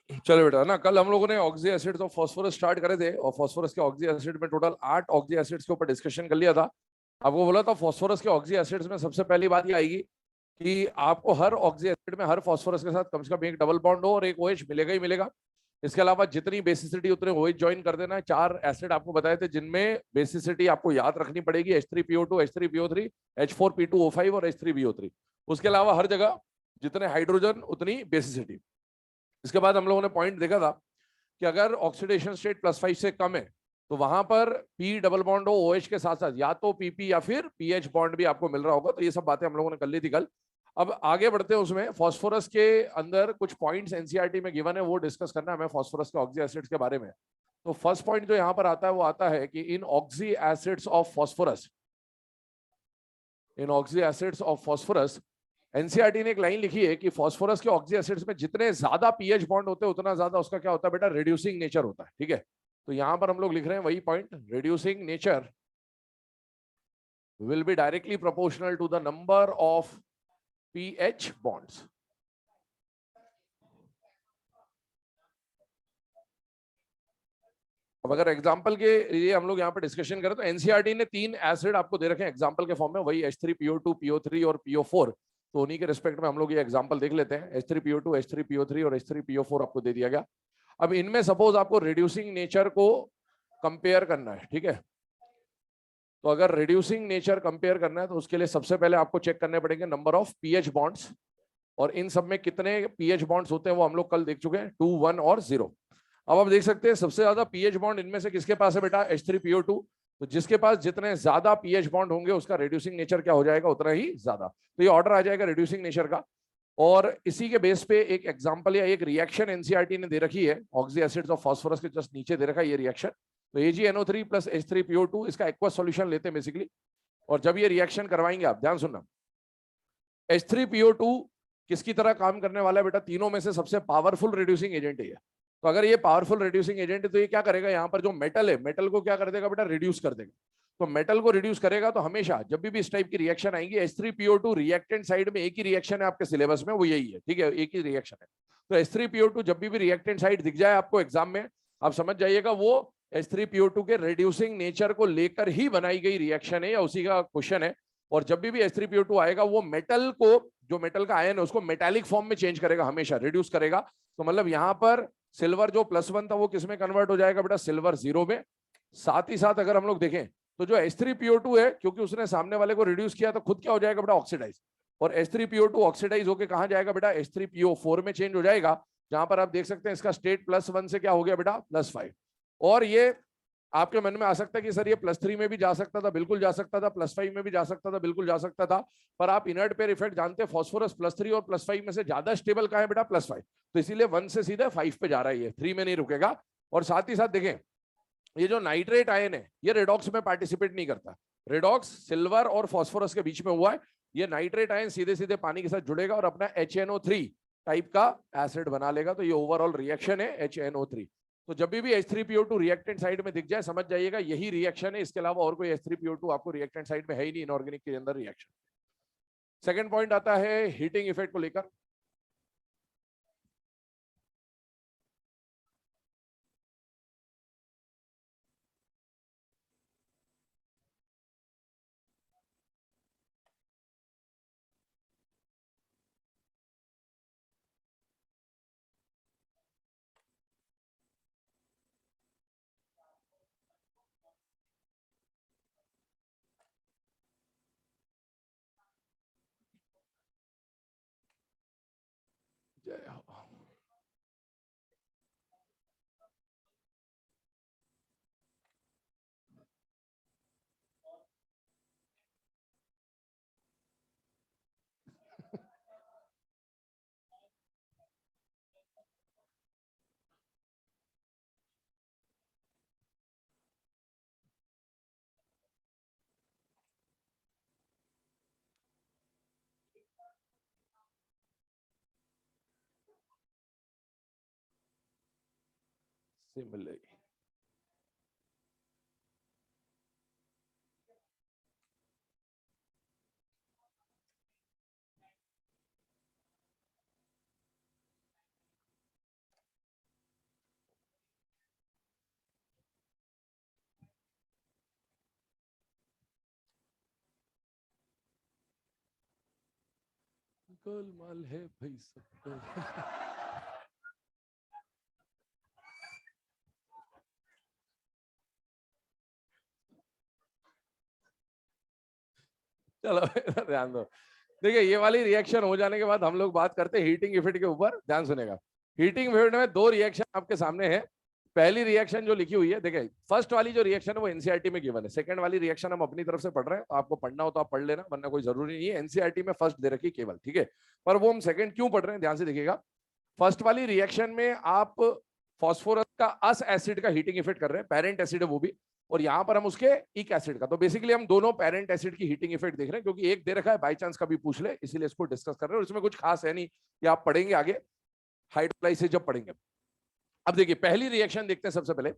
चलो बेटा ना, कल हम लोगों ने ऑक्सी एसिड्स और फास्फोरस स्टार्ट करे थे, और फास्फोरस के ऑक्सी एसिड में टोटल 8 ऑक्सी एसिड्स के ऊपर डिस्कशन कर लिया था। आपको बोला था फास्फोरस के ऑक्सी एसिड्स में सबसे पहली बात ये आएगी कि आपको हर ऑक्सी एसिड में हर फास्फोरस के साथ कम से कम एक डबल बॉन्ड हो और एक OH मिलेगा ही मिलेगा। इसके अलावा जितनी बेसिसिटी उतने OH ज्वाइन कर देना है। 4 एसिड आपको बताए थे जिनमें बेसिसिटी आपको याद रखनी पड़ेगी, H3PO2, H3PO3, H4P2O5 और H3BO3। उसके अलावा हर जगह जितने हाइड्रोजन उतनी बेसिसिटी। इसके बाद हम लोगों ने पॉइंट देखा था कि अगर ऑक्सीडेशन स्टेट +5 से कम है तो वहां पर P डबल बॉन्ड हो OH के साथ साथ, या तो PP या फिर PH बॉन्ड भी आपको मिल रहा होगा। तो ये सब बातें हम लोगों ने कर ली थी कल। अब आगे बढ़ते हैं, उसमें फास्फोरस के अंदर कुछ पॉइंट्स एनसीईआरटी में गिवन है, वो डिस्कस करना है हमें फास्फोरस के ऑक्सी एसिड्स के बारे में। तो फर्स्ट पॉइंट जो यहाँ पर आता है वो आता है कि in oxy acids of phosphorus, in oxy acids of phosphorus, NCERT ने एक लाइन लिखी है कि फास्फोरस के ऑक्सी एसिड्स में जितने ज्यादा पीएच बॉन्ड होते हैं उतना ज्यादा उसका क्या होता है बेटा, रिड्यूसिंग नेचर होता है। ठीक है, तो यहां पर हम लोग लिख रहे हैं वही point, reducing nature will be directly proportional to the number of pH bonds. अब अगर एग्जांपल के लिए हम लोग यहाँ पर डिस्कशन करें तो एनसीईआरटी ने 3 एसिड आपको दे रखे हैं एग्जांपल के फॉर्म में, वही H3PO2, PO3 और PO4। तो उन्हीं के रिस्पेक्ट में हम लोग ये एग्जांपल देख लेते हैं। H3PO2, H3PO3 और H3PO4 आपको दे दिया गया। अब इनमें सपोज आपको रिड्यूसिंग नेचर को कंपेयर करना है, ठीक है। तो अगर रिड्यूसिंग नेचर कंपेयर करना है तो उसके लिए सबसे पहले आपको चेक करने पड़ेंगे नंबर ऑफ पीएच बॉन्ड्स, और इन सब में कितने पीएच बॉन्ड्स होते हैं वो हम लोग कल देख चुके हैं, 2, 1 और 0। अब आप देख सकते हैं सबसे ज्यादा पीएच बॉन्ड इनमें से किसके पास है बेटा, H3PO2। तो जिसके पास जितने ज्यादा पीएच बॉन्ड होंगे उसका रिड्यूसिंग नेचर क्या हो जाएगा, उतना ही ज्यादा। तो ये ऑर्डर आ जाएगा रिड्यूसिंग नेचर का। और इसी के बेस पे एक एग्जांपल या एक रिएक्शन एनसीईआरटी ने दे रखी है, ऑक्सी एसिड्स ऑफ फास्फोरस के जस्ट नीचे दे रखा है ये रिएक्शन। तो AgNO3 प्लस H3PO2 इसका एक्वस सॉल्यूशन लेते हैं बेसिकली। और जब ये रिएक्शन करवाएंगे, आप ध्यान सुनना, H3PO2 किसकी तरह काम करने वाला है बेटा, तीनों में से सबसे पावरफुल रिड्यूसिंग एजेंट है। तो अगर ये पावरफुल रिड्यूसिंग एजेंट है तो ये क्या करेगा, यहाँ पर जो मेटल है, मेटल को क्या कर देगा बेटा, रिड्यूस कर देगा। तो मेटल को रिड्यूस करेगा तो हमेशा जब भी इस टाइप की रिएक्शन आएंगी, H3PO2 रिएक्टेंट साइड में एक ही रिएक्शन है आपके सिलेबस में, वो यही है, ठीक है, एक ही रिएक्शन है। तो H3PO2 जब भी रिएक्टेंट साइड दिख जाए आपको एग्जाम में, आप समझ जाइएगा वो H3PO2 के रिड्यूसिंग नेचर को लेकर ही बनाई गई रिएक्शन है या उसी का क्वेश्चन है। और जब भी H3PO2 आएगा वो मेटल को, जो मेटल का आयन है उसको मेटालिक फॉर्म में चेंज करेगा, हमेशा रिड्यूस करेगा। तो मतलब यहां पर सिल्वर जो +1 था वो किस में कन्वर्ट हो जाएगा बेटा, सिल्वर 0 में। साथ ही साथ अगर हम लोग देखें तो जो H3PO2 है, क्योंकि उसने सामने वाले को रिड्यूस किया तो खुद क्या हो जाएगा बेटा, ऑक्सीडाइज। और H3PO2 ऑक्सीडाइज होकर कहां जाएगा बेटा, H3PO4 में चेंज हो जाएगा। जहां पर आप देख सकते हैं इसका स्टेट +1 से क्या हो गया बेटा, +5। और ये आपके मन में आ सकता है कि सर ये +3 में भी जा सकता था, बिल्कुल जा सकता था, +5 में भी जा सकता था, बिल्कुल जा सकता था। पर आप इनर्ट पेयर इफेक्ट जानते हैं, फास्फोरस +3 और +5 में से ज्यादा स्टेबल कहां है बेटा, +5। तो इसीलिए 1 से सीधे 5 पे जा रहा है, ये 3 में नहीं रुकेगा। और साथ ही साथ देखें, ये जो नाइट्रेट आयन है ये रेडॉक्स में पार्टिसिपेट नहीं करता। रेडॉक्स सिल्वर और फास्फोरस के बीच में हुआ है। ये नाइट्रेट आयन सीधे सीधे पानी के साथ जुड़ेगा और अपना HNO3 टाइप का एसिड बना लेगा। तो ये ओवरऑल रिएक्शन है HNO3। तो जब भी H3PO2 रिएक्टेंट साइड में दिख जाए समझ जाइएगा यही रिएक्शन है, इसके अलावा और कोई H3PO2 आपको रिएक्टेंट साइड में है ही नहीं इनऑर्गेनिक के अंदर रिएक्शन। सेकंड पॉइंट आता है हीटिंग इफेक्ट को लेकर। जय हो। सिमिलरली गोलमाल है भाई सब। चलो ध्यान दो। देखिए ये वाली रिएक्शन हो जाने के बाद हम लोग बात करते हैं हीटिंग इफेक्ट के ऊपर। ध्यान सुनेगा। हीटिंग इफेक्ट में दो रिएक्शन आपके सामने है। पहली रिएक्शन जो लिखी हुई है, देखिए फर्स्ट वाली जो रिएक्शन है वो एनसीईआरटी में गिवन है। सेकंड वाली रिएक्शन हम अपनी तरफ से पढ़ रहे हैं, तो आपको पढ़ना हो तो आप पढ़ लेना, वरना कोई जरूरी नहीं है। एनसीईआरटी में फर्स्ट दे रखी केवल, ठीक है, पर वो हम सेकंड क्यों पढ़ रहे हैं ध्यान से देखिएगा। फर्स्ट वाली रिएक्शन में आप फॉस्फोरस का अस एसिड का हीटिंग इफेक्ट कर रहे हैं, पेरेंट एसिड है वो भी, और यहां पर हम उसके इक एसिड का। तो बेसिकली हम दोनों पेरेंट एसिड की हीटिंग इफेक्ट देख रहे हैं, क्योंकि एक दे रखा है बाई चांस कभी पूछ ले, इसीलिए इसको डिस्कस कर रहे हैं। और इसमें कुछ खास है नहीं कि आप पढ़ेंगे आगे हाइड्रोलाइसिस जब पढ़ेंगे। अब देखिए पहली रिएक्शन देखते हैं। सबसे पहले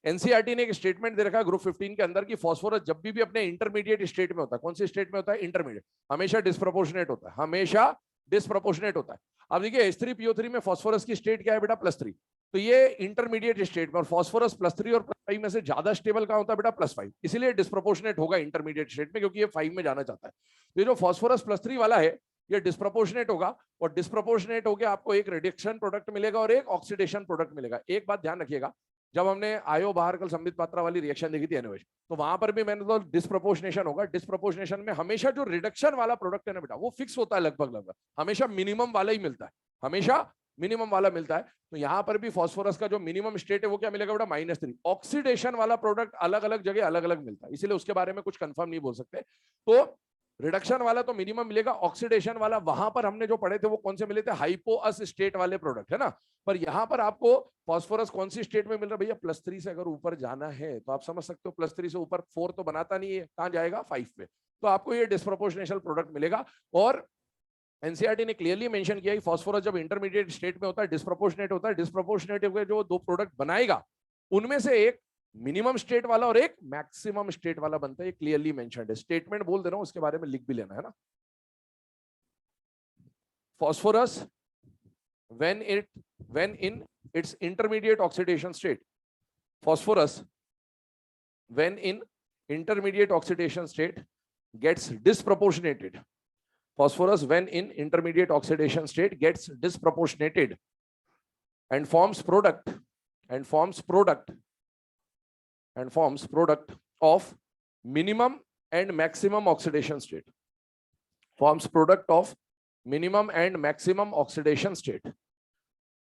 एनसीईआरटी ने एक स्टेटमेंट दे रखा है ग्रुप 15 के अंदर की फॉस्फोरस जब भी अपने इंटरमीडिएट स्टेट में होता है, कौन सी स्टेट में होता है, इंटरमीडिएट, हमेशा डिस्प्रोपोर्शनेट होता है, हमेशा डिस्प्रोपोर्शनेट होता है। अब देखिए H3PO3 में फॉस्फोरस की स्टेट क्या है बेटा, +3। तो ये इंटरमीडिएट स्टेट में, और फॉस्फोरस +3 और +5 में से ज्यादा स्टेबल कहां होता है बेटा, +5, इसीलिए डिस्प्रोपोर्शनेट होगा इंटरमीडिएट स्टेट में, क्योंकि ये 5 में जाना चाहता है। तो ये जो फॉस्फोरस +3 वाला है ये डिस्प्रोपोर्शनेट होगा, और डिस्प्रोपोर्शनेट होकर आपको एक रिडक्शन प्रोडक्ट मिलेगा और एक ऑक्सीडेशन प्रोडक्ट मिलेगा। एक बात ध्यान रखिएगा, जब हमने आयो बाहर कल संबित पात्रा वाली रिएक्शन देखी थी एनोवेश, तो वहां पर भी मैंने तो डिस्प्रोपोर्शनेशन होगा। डिस्प्रोपोर्शनेशन में हमेशा जो रिडक्शन वाला प्रोडक्ट है ना बेटा, वो फिक्स होता है, लगभग हमेशा मिनिमम वाला ही मिलता है, हमेशा मिनिमम वाला मिलता है। तो यहां पर भी फॉस्फोरस का जो मिनिमम स्टेट है वो क्या मिलेगा बेटा, -3। ऑक्सीडेशन वाला प्रोडक्ट अलग अलग जगह अलग अलग मिलता है, इसीलिए उसके बारे में कुछ कंफर्म नहीं बोल सकते। तो रिडक्शन वाला तो मिनिमम मिलेगा, ऑक्सीडेशन वाला वहां पर हमने जो पढ़े थे वो कौन से मिले थे, हाइपोअस स्टेट वाले प्रोडक्ट, है ना। पर यहां पर आपको फॉस्फोरस कौन सी स्टेट में मिल रहा है भैया, +3 से अगर ऊपर जाना है तो आप समझ सकते हो, +3 से ऊपर 4 तो बनाता नहीं है, कहां जाएगा, 5 पे। तो आपको ये डिस्प्रोपोर्शनेशन प्रोडक्ट मिलेगा। और एनसीईआरटी ने क्लियरली मेंशन किया कि फॉस्फोरस जब इंटरमीडिएट स्टेट में होता है डिस्प्रोपोर्शनेट होता है। डिस्प्रोपोर्शनेट होकर जो दो प्रोडक्ट बनाएगा उनमें से एक मिनिमम स्टेट वाला और एक मैक्सिमम स्टेट वाला बनता है, ये क्लियरली मेंशन्ड है। स्टेटमेंट बोल दे रहा हूं, उसके बारे में लिख भी लेना, है ना। Phosphorus when in its intermediate oxidation state, phosphorus when in intermediate oxidation state gets disproportionated. Phosphorus when in intermediate oxidation state gets disproportionated and forms product of minimum and maximum oxidation state. Forms product of minimum and maximum oxidation state.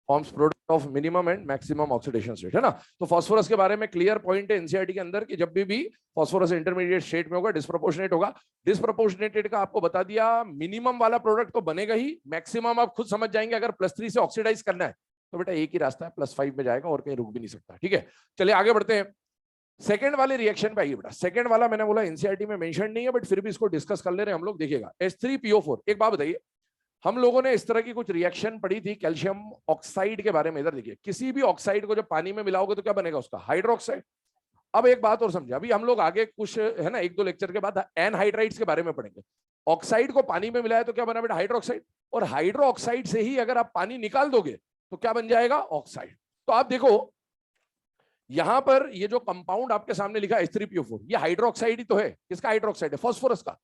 Forms product of minimum and maximum oxidation state, है ना। तो phosphorus के बारे में clear point है NCERT के अंदर कि जब भी फॉस्फोरस इंटरमीडिएट स्टेट में होगा डिस्प्रोपोर्शनेट होगा। डिस्प्रोपोर्शनेटेड का आपको बता दिया, मिनिमम वाला प्रोडक्ट तो बनेगा ही, मैक्सिमम आप खुद समझ जाएंगे। अगर +3 से ऑक्सीडाइज करना है तो बेटा एक ही रास्ता है, +5 में जाएगा और कहीं रुक भी नहीं सकता, ठीक है। चलिए आगे बढ़ते हैं। सेकंड वाले रिएक्शन पे आइए बेटा। सेकंड वाला मैंने बोला एनसीईआरटी में मेंशन नहीं है, बट फिर भी इसको डिस्कस कर ले रहे हैं हम लोग। देखिएगा H3PO4। एक बात बताइए, हम लोगों ने इस तरह की कुछ रिएक्शन पढ़ी थी कैल्शियम ऑक्साइड के बारे में। इधर देखिए, किसी भी ऑक्साइड को जब पानी में मिलाओगे तो क्या बनेगा उसका, हाइड्रोक्साइड। अब एक बात और समझे, अभी हम लोग आगे कुछ है ना 1-2 लेक्चर के बाद एनहाइड्राइड्स के बारे में पढ़ेंगे। ऑक्साइड को पानी में मिलाया तो क्या बना बेटा, हाइड्रोक्साइड। और हाइड्रोक्साइड से ही अगर आप पानी निकाल दोगे तो क्या बन जाएगा, ऑक्साइड। तो आप देखो यहां पर ये जो कंपाउंड आपके सामने लिखा है H3PO4, ये हाइड्रोक्साइड ही तो है। किसका हाइड्रोक्साइड है, फॉस्फोरस का।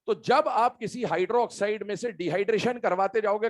तो जब आप किसी हाइड्रोक्साइड में से डिहाइड्रेशन करवाते जाओगे,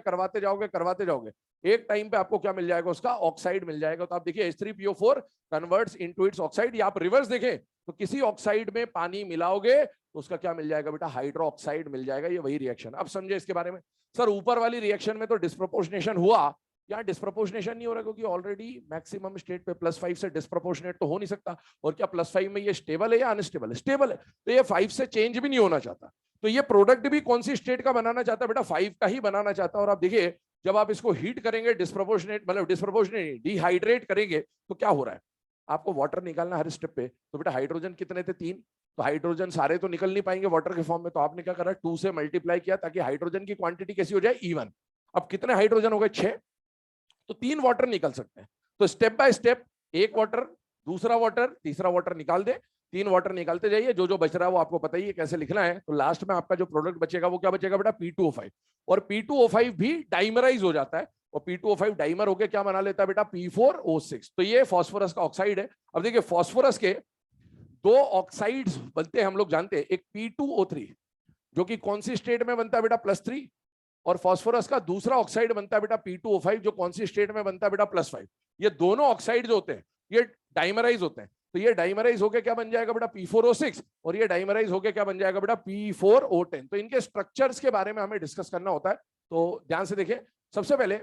एक टाइम पे आपको क्या मिल जाएगा, उसका ऑक्साइड मिल जाएगा। तो आप देखिए H3PO4 converts into its oxide. या आप रिवर्स देखें तो किसी ऑक्साइड में पानी मिलाओगे तो उसका क्या मिल जाएगा बेटा, हाइड्रोक्साइड मिल जाएगा। ये वही रिएक्शन। अब समझे इसके बारे में। सर ऊपर वाली रिएक्शन में तो डिस्प्रोपोर्शनेशन हुआ, यहाँ डिस्प्रोपोर्शनेशन नहीं हो रहा क्योंकि ऑलरेडी मैक्सिमम स्टेट पे +5 से डिस्प्रोपोर्शनेट तो हो नहीं सकता। और क्या +5 में ये स्टेबल है या अनस्टेबल है, स्टेबल है। तो ये 5 से चेंज भी नहीं होना चाहता। तो ये प्रोडक्ट भी कौन सी स्टेट का बनाना चाहता है बेटा, 5 का ही बनाना चाहता है। और आप देखिए जब आप इसको हीट करेंगे डिस्प्रोपोर्शनेट, मतलब डिस्प्रोपोर्शनेट डिहाइड्रेट करेंगे तो क्या हो रहा है, आपको वाटर निकालना हर स्टेप पे। तो बेटा हाइड्रोजन कितने थे, 3। तो हाइड्रोजन सारे तो निकल नहीं पाएंगे वाटर के फॉर्म में, तो आपने क्या करा, 2 से मल्टीप्लाई किया ताकि हाइड्रोजन की क्वांटिटी कैसी हो जाए, इवन। अब कितने हाइड्रोजन हो गए, 6। तो 3 वाटर निकल सकते हैं। तो स्टेप बाय स्टेप, एक वाटर, दूसरा वाटर, तीसरा वाटर निकाल दे, 3 वाटर निकालते जाइए। जो जो बच रहा है वो आपको पता ही है कैसे लिखना है। तो लास्ट में आपका जो प्रोडक्ट बचेगा वो क्या बचेगा बेटा, P2O5। और P2O5 भी डाइमराइज हो जाता है, और P2O5 डाइमर होकर क्या बना लेता है बेटा, P4O6। तो ये फास्फोरस का ऑक्साइड है। अब देखिए फास्फोरस के 2 ऑक्साइड्स बनते हैं, हम लोग जानते हैं। एक P2O3 जो कि कौन सी स्टेट में बनता है बेटा, +3, और फास्फोरस का दूसरा ऑक्साइड बनता है बेटा P2O5, जो कौन सी स्टेट में बनता है बेटा +5। ये दोनों ऑक्साइड जो होते हैं ये डाइमराइज होते हैं, तो ये डाइमराइज होके क्या बन जाएगा बेटा P4O6, और ये डाइमराइज होके क्या बन जाएगा बेटा P4O10। तो इनके स्ट्रक्चर्स के बारे में हमें डिस्कस करना होता है, तो ध्यान से देखिए। सबसे पहले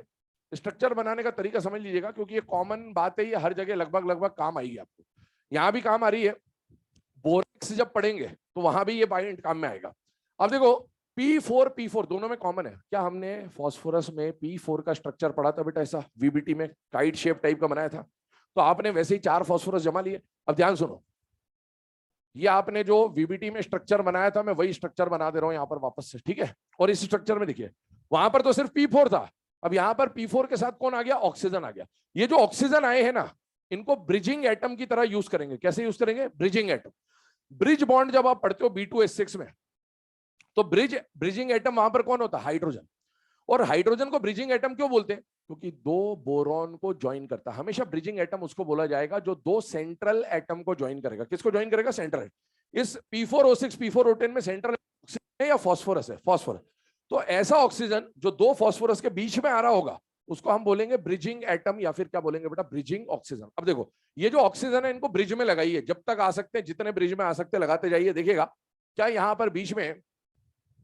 स्ट्रक्चर बनाने का तरीका समझ लीजिएगा, क्योंकि ये कॉमन बात है, ये हर जगह लगभग लगभग काम आएगी आपको, यहाँ भी काम आ रही है। बोरेक्स जब पढ़ेंगे तो वहां भी ये पॉइंट काम में आएगा। अब देखो P4 दोनों में कॉमन है। क्या हमने फास्फोरस में P4 का स्ट्रक्चर पढ़ा था बेटा, ऐसा वीबीटी में काइट शेप टाइप का बनाया था? तो आपने वैसे ही 4 फास्फोरस जमा लिए। अब ध्यान सुनो, ये आपने जो वीबीटी में स्ट्रक्चर बनाया था, मैं वही स्ट्रक्चर बना दे रहा हूं यहां पर वापस से, ठीक है। और इस स्ट्रक्चर में देखिए, वहां पर तो सिर्फ P4 था, अब यहां पर P4 के साथ कौन आ गया? ऑक्सीजन आ गया। ये जो ऑक्सीजन आए हैं ना, इनको ब्रिजिंग एटम की तरह यूज करेंगे। कैसे यूज करेंगे? Bridging atom. ब्रिज बॉन्ड जब आप पढ़ते हो B2S6 में, तो ब्रिजिंग एटम वहां पर कौन होता है? हाइड्रोजन। और हाइड्रोजन को ब्रिजिंग एटम क्यों बोलते हैं? क्योंकि दो बोरॉन को ज्वाइन करता है। हमेशा ब्रिजिंग एटम उसको बोला जाएगा जो दो सेंट्रल एटम को ज्वाइन करेगा। किसको ज्वाइन करेगा? सेंट्रल। इस P4O6 P4O10 में सेंट्रल ऑक्सीजन है या फास्फोरस है? फास्फोरस। तो ऐसा ऑक्सीजन जो दो फास्फोरस के बीच में आ रहा होगा, उसको हम बोलेंगे ब्रिजिंग एटम, या फिर क्या बोलेंगे बेटा? Bridging oxygen. अब देखो, ये जो ऑक्सीजन है इनको ब्रिज में लगाइए, जब तक आ सकते हैं, जितने ब्रिज में आ सकते हैं लगाते जाइए। देखिएगा क्या यहां पर बीच में,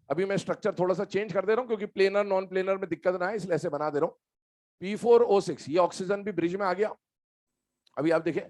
अभी मैं स्ट्रक्चर थोड़ा सा चेंज कर दे रहा हूं क्योंकि प्लेनर नॉन प्लेनर में दिक्कत ना है, इसलिए ऐसे बना दे रहा हूं। P4O6 ये ऑक्सीजन भी ब्रिज में आ गया। अभी आप देखिए,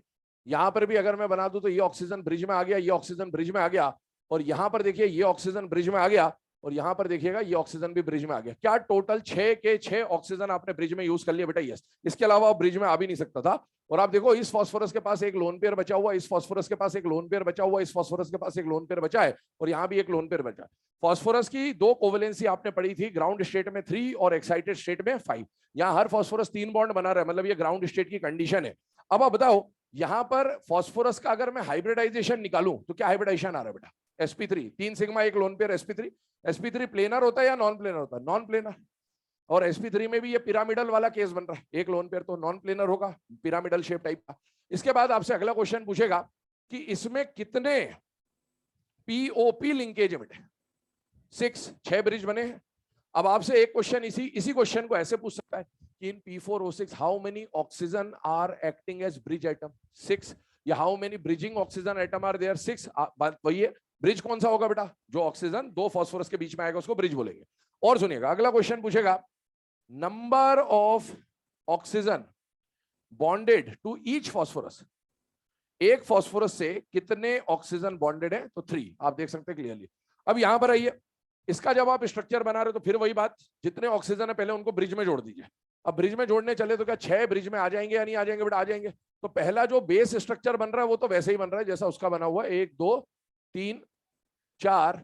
यहां पर भी अगर मैं बना दूं तो ये ऑक्सीजन ब्रिज में आ गया, ये ऑक्सीजन ब्रिज में आ गया, और यहां पर देखिए ये ऑक्सीजन ब्रिज में आ गया, और यहां पर देखिएगा ये ऑक्सीजन भी ब्रिज में आ गया। क्या टोटल 6 के 6 ऑक्सीजन आपने ब्रिज में यूज कर लिया बेटा? यस। इसके अलावा ब्रिज में आ भी नहीं सकता था। और आप देखो, इस फास्फोरस के पास एक लोन पेयर बचा हुआ, इस फास्फोरस के पास एक लोन पेयर बचा हुआ, इस फास्फोरस के पास एक लोन पेयर बचा है, और यहां भी एक लोन पेयर बचा है। फास्फोरस की दो कोवेलेंसी आपने पढ़ी थी, ग्राउंड स्टेट में 3 और एक्साइटेड स्टेट में 5। यहां हर फास्फोरस 3 बॉन्ड बना रहा है, मतलब ये ग्राउंड स्टेट की कंडीशन है। अब आप बताओ, यहां पर फास्फोरस का अगर मैं हाइब्रिडाइजेशन निकालूं तो क्या हाइब्रिडाइजेशन आ रहा है बेटा? sp3 3 सिग्मा एक लोन पेयर sp3 प्लेनर होता है या नॉन प्लेनर होता है? Non planar. और sp3 में भी ये पिरामिडल वाला केस बन रहा है, एक लोन पेयर तो नॉन प्लेनर होगा, पिरामिडल शेप टाइप का। इसके बाद आपसे अगला क्वेश्चन पूछेगा कि इसमें कितने पीओपी लिंकेज है बेटे? 6 ब्रिज बने हैं। अब आपसे एक क्वेश्चन इसी क्वेश्चन को ऐसे पूछ सकता है कि in P4O6 how many oxygen are acting as bridge atom? 6। या how many bridging oxygen atom are there? 6। बात वही है। ब्रिज कौन सा होगा बेटा? जो ऑक्सीजन दो फास्फोरस के बीच में आएगा उसको ब्रिज बोलेंगे। और सुनिएगा, अगला क्वेश्चन पूछेगा number of oxygen bonded to each phosphorus. एक फास्फोरस से कितने ऑक्सीजन बॉन्डेड है? तो 3। आप देख सकते हैं क्लियरली। अब यहां पर आइए, इसका जब आप स्ट्रक्चर बना रहे हो तो फिर वही बात, जितने ऑक्सीजन है पहले उनको ब्रिज में जोड़ दीजिए। अब ब्रिज में जोड़ने चले तो क्या 6 ब्रिज में आ जाएंगे या नहीं आ जाएंगे बेटा? आ जाएंगे। तो पहला जो बेस स्ट्रक्चर बन रहा है वो तो वैसे ही बन रहा है जैसा उसका बना हुआ, 1 2 3 4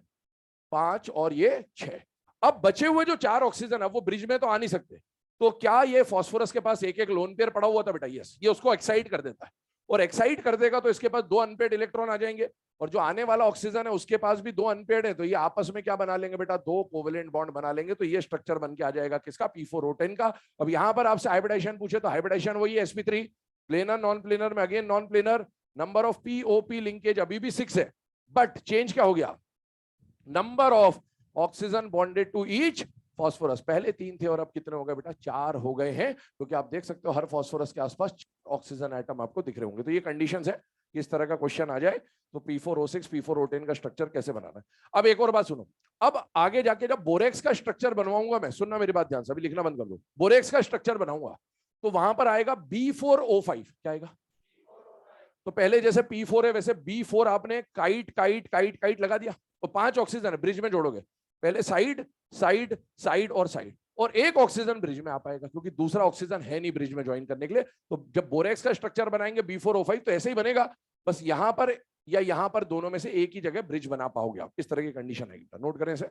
5 और ये 6। अब बचे हुए जो 4 ऑक्सीजन है वो ब्रिज में तो आ नहीं सकते, तो क्या ये फास्फोरस के पास एक एक लोन पेयर पड़ा हुआ था बेटा? यस। ये उसको एक्साइट कर देता है, और एक्साइट कर देगा तो इसके पास 2 अनपेड इलेक्ट्रॉन आ जाएंगे, और जो आने वाला ऑक्सीजन है उसके पास भी 2 अनपेड है, तो ये आपस में क्या बना लेंगे बेटा? 2 कोवेलेंट बॉन्ड बना लेंगे। तो ये स्ट्रक्चर बन के आ जाएगा किसका? P4O10 का। अब यहां पर आपसे हाइब्रिडाइजेशन पूछे तो हाइब्रिडाइजेशन वही है, sp3 प्लेनर नॉन प्लेनर में again non planar. Number of POP linkage अभी भी 6 है, बट चेंज क्या हो गया? Number of oxygen bonded to each phosphorus. पहले 3 थे और अब कितने हो गए बेटा? 4 हो गए हैं, क्योंकि आप देख सकते हो हर फास्फोरस के आसपास ऑक्सीजन एटम आपको दिख रहे होंगे। तो ये कंडीशंस है कि इस तरह का क्वेश्चन आ जाए तो P4O6 P4O10 का स्ट्रक्चर कैसे बनाना है। अब एक और बात सुनो, अब आगे जाके जब बोरेक्स का स्ट्रक्चर बनवाऊंगा मैं, सुनना मेरी बात ध्यान से, अभी लिखना बंद कर दो, बोरेक्स का स्ट्रक्चर बनाऊंगा तो वहां पर आएगा B4O5। क्या आएगा? तो पहले जैसे P4 है वैसे B4 आपने काइट काइट काइट काइट लगा दिया, तो 5 ऑक्सीजन है, ब्रिज में जोड़ोगे पहले साइड साइड साइड और साइड, और एक ऑक्सीजन ब्रिज में आ पाएगा क्योंकि दूसरा ऑक्सीजन है नहीं ब्रिज में ज्वाइन करने के लिए। तो जब बोरेक्स का स्ट्रक्चर बनाएंगे B4O5 तो ऐसे ही बनेगा, बस यहां पर या यहां पर दोनों में से एक ही जगह ब्रिज बना पाओगे आप। इस तरह की कंडीशन आएगी, नोट करें इसे।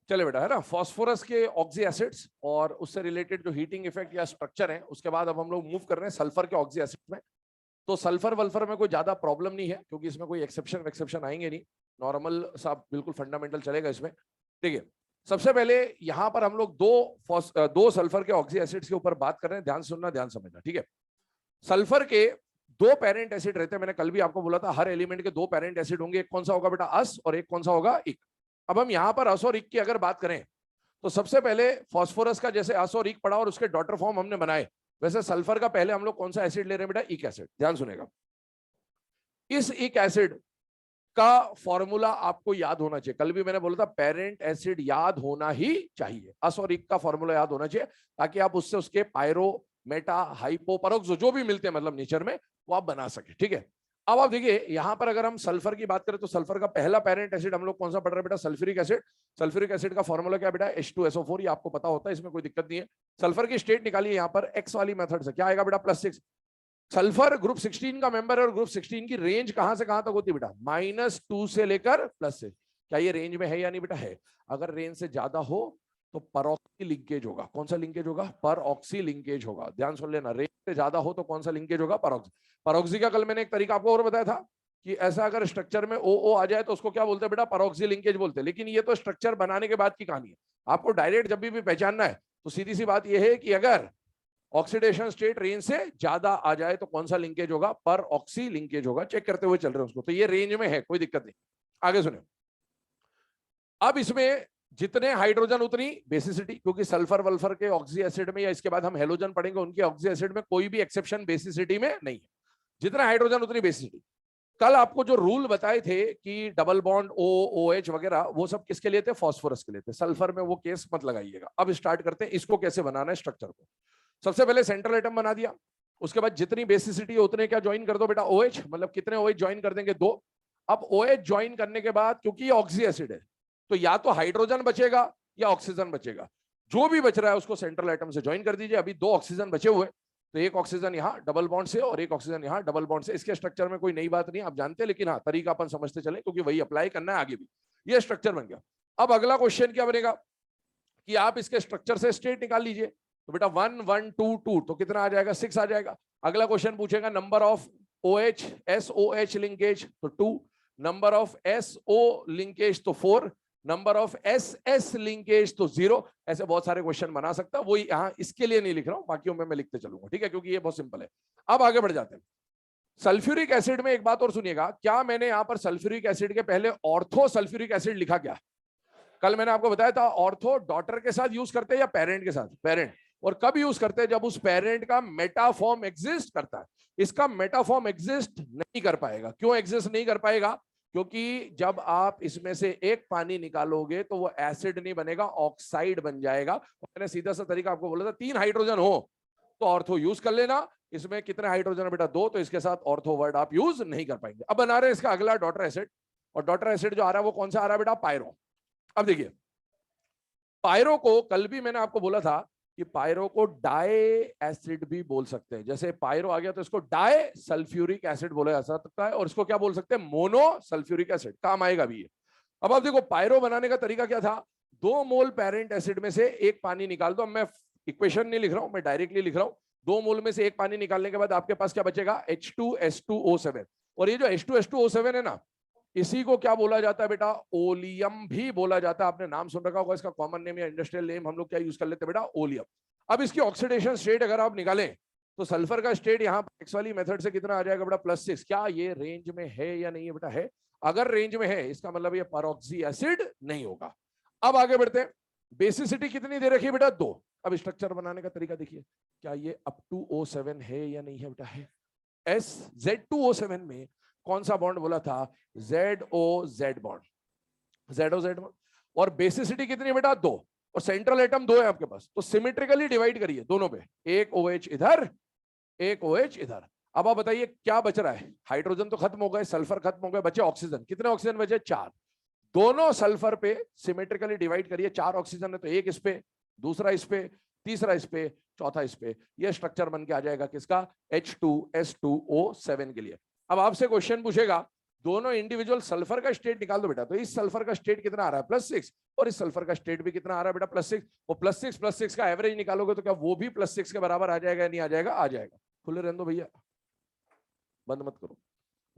चले बेटा, है ना, फास्फोरस के ऑक्सी एसिड्स और उससे रिलेटेड जो हीटिंग इफेक्ट या स्ट्रक्चर है, उसके बाद अब हम लोग मूव कर रहे हैं सल्फर के ऑक्सी एसिड में। तो सल्फर वल्फर में कोई ज्यादा प्रॉब्लम नहीं है, क्योंकि इसमें कोई एक्सेप्शन आएंगे नहीं, नॉर्मल सा बिल्कुल फंडामेंटल चलेगा इसमें। ठीक है, सबसे पहले यहाँ पर हम लोग दो सल्फर के ऑक्सी एसिड्स के ऊपर बात कर रहे हैं, ध्यान सुनना ध्यान समझना। ठीक है, सल्फर के दो पेरेंट एसिड रहते हैं, मैंने कल भी आपको बोला था हर एलिमेंट के दो पेरेंट एसिड होंगे, एक कौन सा होगा बेटा, अस, और एक कौन सा होगा, इक। अब हम यहाँ पर अस और इक की अगर बात करें तो सबसे पहले फास्फोरस का जैसे अस और इक पढ़ा और उसके डॉटर फॉर्म हमने बनाए, वैसे सल्फर का पहले हम लोग कौन सा एसिड ले रहे हैं बेटा, इक एसिड। ध्यान सुनेगा, इस इक एसिड का फॉर्मूला आपको याद होना चाहिए। कल भी मैंने बोला था पेरेंट एसिड याद होना ही चाहिए, अस और इक का फॉर्मूला याद होना चाहिए, ताकि आप उससे उसके पायरो, मेटा, हाइपो, परोक्सो जो भी मिलते हैं मतलब नेचर में, वो आप बना सके। ठीक है, अब आप देखिए यहां पर अगर हम सल्फर की बात करें तो सल्फर का पहला पेरेंट एसिड हम लोग कौन सा पढ़ रहे हैं बेटा, सल्फ्यूरिक एसिड। सल्फ्यूरिक एसिड का फॉर्मूला क्या बेटा, H2SO4, ये आपको पता होता है, इसमें कोई दिक्कत नहीं है। सल्फर की स्टेट निकालिए यहाँ पर एक्स वाली मेथड से, क्या आएगा बेटा, +6। सल्फर ग्रुप 16 का मेंबर है और ग्रुप 16 की रेंज कहां से कहां तक होती है बेटा, -2 से लेकर +6। क्या ये रेंज में है या नहीं बेटा, है। अगर रेंज से ज्यादा हो तो परऑक्सी लिंकेज होगा। कौन सा लिंकेज होगा, परऑक्सी लिंकेज होगा। ध्यान सुन लेना, रेंज से ज्यादा हो तो कौन सा लिंकेज होगा, परऑक्सी। परऑक्सी का कल मैंने एक तरीका आपको और बताया था कि ऐसा अगर स्ट्रक्चर में ओ आ जाए तो उसको क्या बोलते हैं बेटा, परऑक्सी लिंकेज बोलते हैं। लेकिन ये तो स्ट्रक्चर बनाने के बाद की कहानी है, आपको डायरेक्ट जब भी पहचानना है तो सीधी सी बात यह है कि अगर ऑक्सीडेशन स्टेट रेंज से ज्यादा आ जाए तो कौन सा लिंकेज होगा, पर ऑक्सी लिंकेज होगा। चेक करते हुए चल रहे हैं उसको, तो ये रेंज में है, कोई दिक्कत नहीं। आगे सुने, अब इसमें जितने हाइड्रोजन उतनी बेसिसिटी, क्योंकि सल्फर वल्फर के ऑक्सी एसिड में या इसके बाद हम हेलोजन पढ़ेंगे उनके ऑक्सी एसिड में कोई भी एक्सेप्शन बेसिसिटी में नहीं है। जितना हाइड्रोजन उतनी बेसिसिटी। कल आपको जो रूल बताए थे कि डबल बॉन्ड OH वगैरह, वो सब किसके लिए थे, फास्फोरस के लिए थे। सल्फर में वो केस मत लगाइएगा। अब स्टार्ट करते हैं इसको कैसे बनाना है स्ट्रक्चर को। सबसे पहले सेंट्रल एटम बना दिया, उसके बाद जितनी बेसिसिटी उतने क्या ज्वाइन कर दो बेटा, OH। मतलब कितने OH ज्वाइन कर देंगे, 2। अब OH ज्वाइन करने के बाद, क्योंकि ये ऑक्सी एसिड है, तो या तो हाइड्रोजन बचेगा या ऑक्सीजन बचेगा। जो भी बच रहा है उसको सेंट्रल एटम से ज्वाइन कर दीजिए। अभी 2 ऑक्सीजन बचे हुए, तो एक ऑक्सीजन यहाँ डबल बॉन्ड से और एक ऑक्सीजन यहाँ डबल बॉन्ड से। इसके स्ट्रक्चर में कोई नई बात नहीं, आप जानते हैं, लेकिन हाँ तरीका अपन समझते चले, क्योंकि वही अप्लाई करना है आगे भी। ये स्ट्रक्चर बन गया। अब अगला क्वेश्चन क्या बनेगा कि आप इसके स्ट्रक्चर से स्टेट निकाल लीजिए। तो बेटा 1 1 2 2 तो कितना आ जाएगा, 6 आ जाएगा। अगला क्वेश्चन पूछेगा number of OH SOH linkage, तो 2। नंबर ऑफ SO लिंकेज तो 4। नंबर ऑफ SS लिंकेज तो 0। ऐसे बहुत सारे क्वेश्चन बना सकता है, वो यहाँ इसके लिए नहीं लिख रहा हूं, बाकियों में मैं लिखते चलूंगा। ठीक है, क्योंकि ये बहुत सिंपल है। अब आगे बढ़ जाते हैं। सल्फ्यूरिक एसिड में एक बात और सुनिएगा, क्या मैंने यहाँ पर सल्फ्यूरिक एसिड के पहले ऑर्थो सल्फ्यूरिक एसिड लिखा क्या? कल मैंने आपको बताया था ऑर्थो डॉटर के साथ यूज करते हैं या पेरेंट के साथ, पेरेंट। और कब यूज करते हैं, जब उस पेरेंट का मेटाफॉर्म एग्जिस्ट करता है। इसका मेटाफॉर्म एग्जिस्ट नहीं कर पाएगा। क्यों एग्जिस्ट नहीं कर पाएगा, क्योंकि जब आप इसमें से एक पानी निकालोगे तो वो एसिड नहीं बनेगा, ऑक्साइड बन जाएगा। मैंने सीधा सा तरीका आपको बोला था, 3 हाइड्रोजन हो तो ऑर्थो यूज कर लेना। इसमें कितने हाइड्रोजन है बेटा, 2, तो इसके साथ ऑर्थो वर्ड आप यूज नहीं कर पाएंगे। अब बना रहे हैं इसका अगला डॉटर एसिड, और डॉटर एसिड जो आ रहा है वो कौन सा आ रहा है बेटा, पायरो। अब देखिए पायरो को कल भी मैंने आपको बोला था कि पायरो को डाई एसिड भी बोल सकते हैं। जैसे पायरो आ गया तो इसको डाई सल्फ्यूरिक एसिड बोला जा सकता है, और इसको क्या बोल सकते हैं, मोनो सल्फ्यूरिक एसिड। काम आएगा भी ये। अब आप देखो पायरो बनाने का तरीका क्या था, 2 मोल पेरेंट एसिड में से एक पानी निकाल दो। अब मैं इक्वेशन नहीं लिख रहा हूं, मैं डायरेक्टली लिख रहा हूं। 2 मोल में से एक पानी निकालने के बाद आपके पास क्या बचेगा, H2S2O7। और ये जो H2S2O7 है ना, इसी को क्या बोला जाता है बेटा, ओलियम भी बोला जाता है। आपने नाम सुन रखा होगा इसका, कॉमन नेम या इंडस्ट्रियल नेम हम लोग क्या यूज कर लेते हैं बेटा, ओलियम। अब इसकी ऑक्सीडेशन स्टेट अगर आप निकालें तो सल्फर का स्टेट यहाँ पर एक्स वाली मेथड से कितना आ जाएगा बेटा, +6। क्या ये रेंज में है या नहीं है बेटा, है। अगर रेंज में है इसका मतलब ये परऑक्सी एसिड नहीं होगा। अब आगे बढ़ते हैं, बेसिसिटी कितनी दे रखी है बेटा, 2। अब स्ट्रक्चर बनाने का तरीका देखिए, क्या ये अप टू O7 है या नहीं है बेटा, है। Z2O7 में कौन सा बॉन्ड बोला था, ZOZ बॉन्ड, ZOZ बॉन्ड। और बेसिसिटी कितनी है बेटा, 2। और सेंट्रल एटम 2 है आपके पास, तो सिमेट्रिकली डिवाइड करिए दोनों पे, एक OH इधर, एक OH इधर। अब आप बताइए क्या बच रहा है, हाइड्रोजन तो खत्म हो गए, सल्फर खत्म हो गए, बचे ऑक्सीजन। कितने ऑक्सीजन बचे, 4। दोनों सल्फर पे सिमेट्रिकली डिवाइड करिए। 4 ऑक्सीजन है तो एक इस पे, दूसरा इस पे, तीसरा इस पे, चौथा इस पे। यह स्ट्रक्चर बन के आ जाएगा किसका, H2S2O7 के लिए। अब आपसे क्वेश्चन पूछेगा दोनों इंडिविजुअल सल्फर का स्टेट निकाल दो बेटा। तो इस सल्फर का स्टेट कितना आ रहा है +6 और इस सल्फर का स्टेट भी कितना आ रहा है बेटा +6। वो +6 का एवरेज निकालोगे तो क्या वो भी +6 के बराबर आ जाएगा? नहीं आ जाएगा? आ जाएगा। खुले रहने दो भैया, बंद मत करो।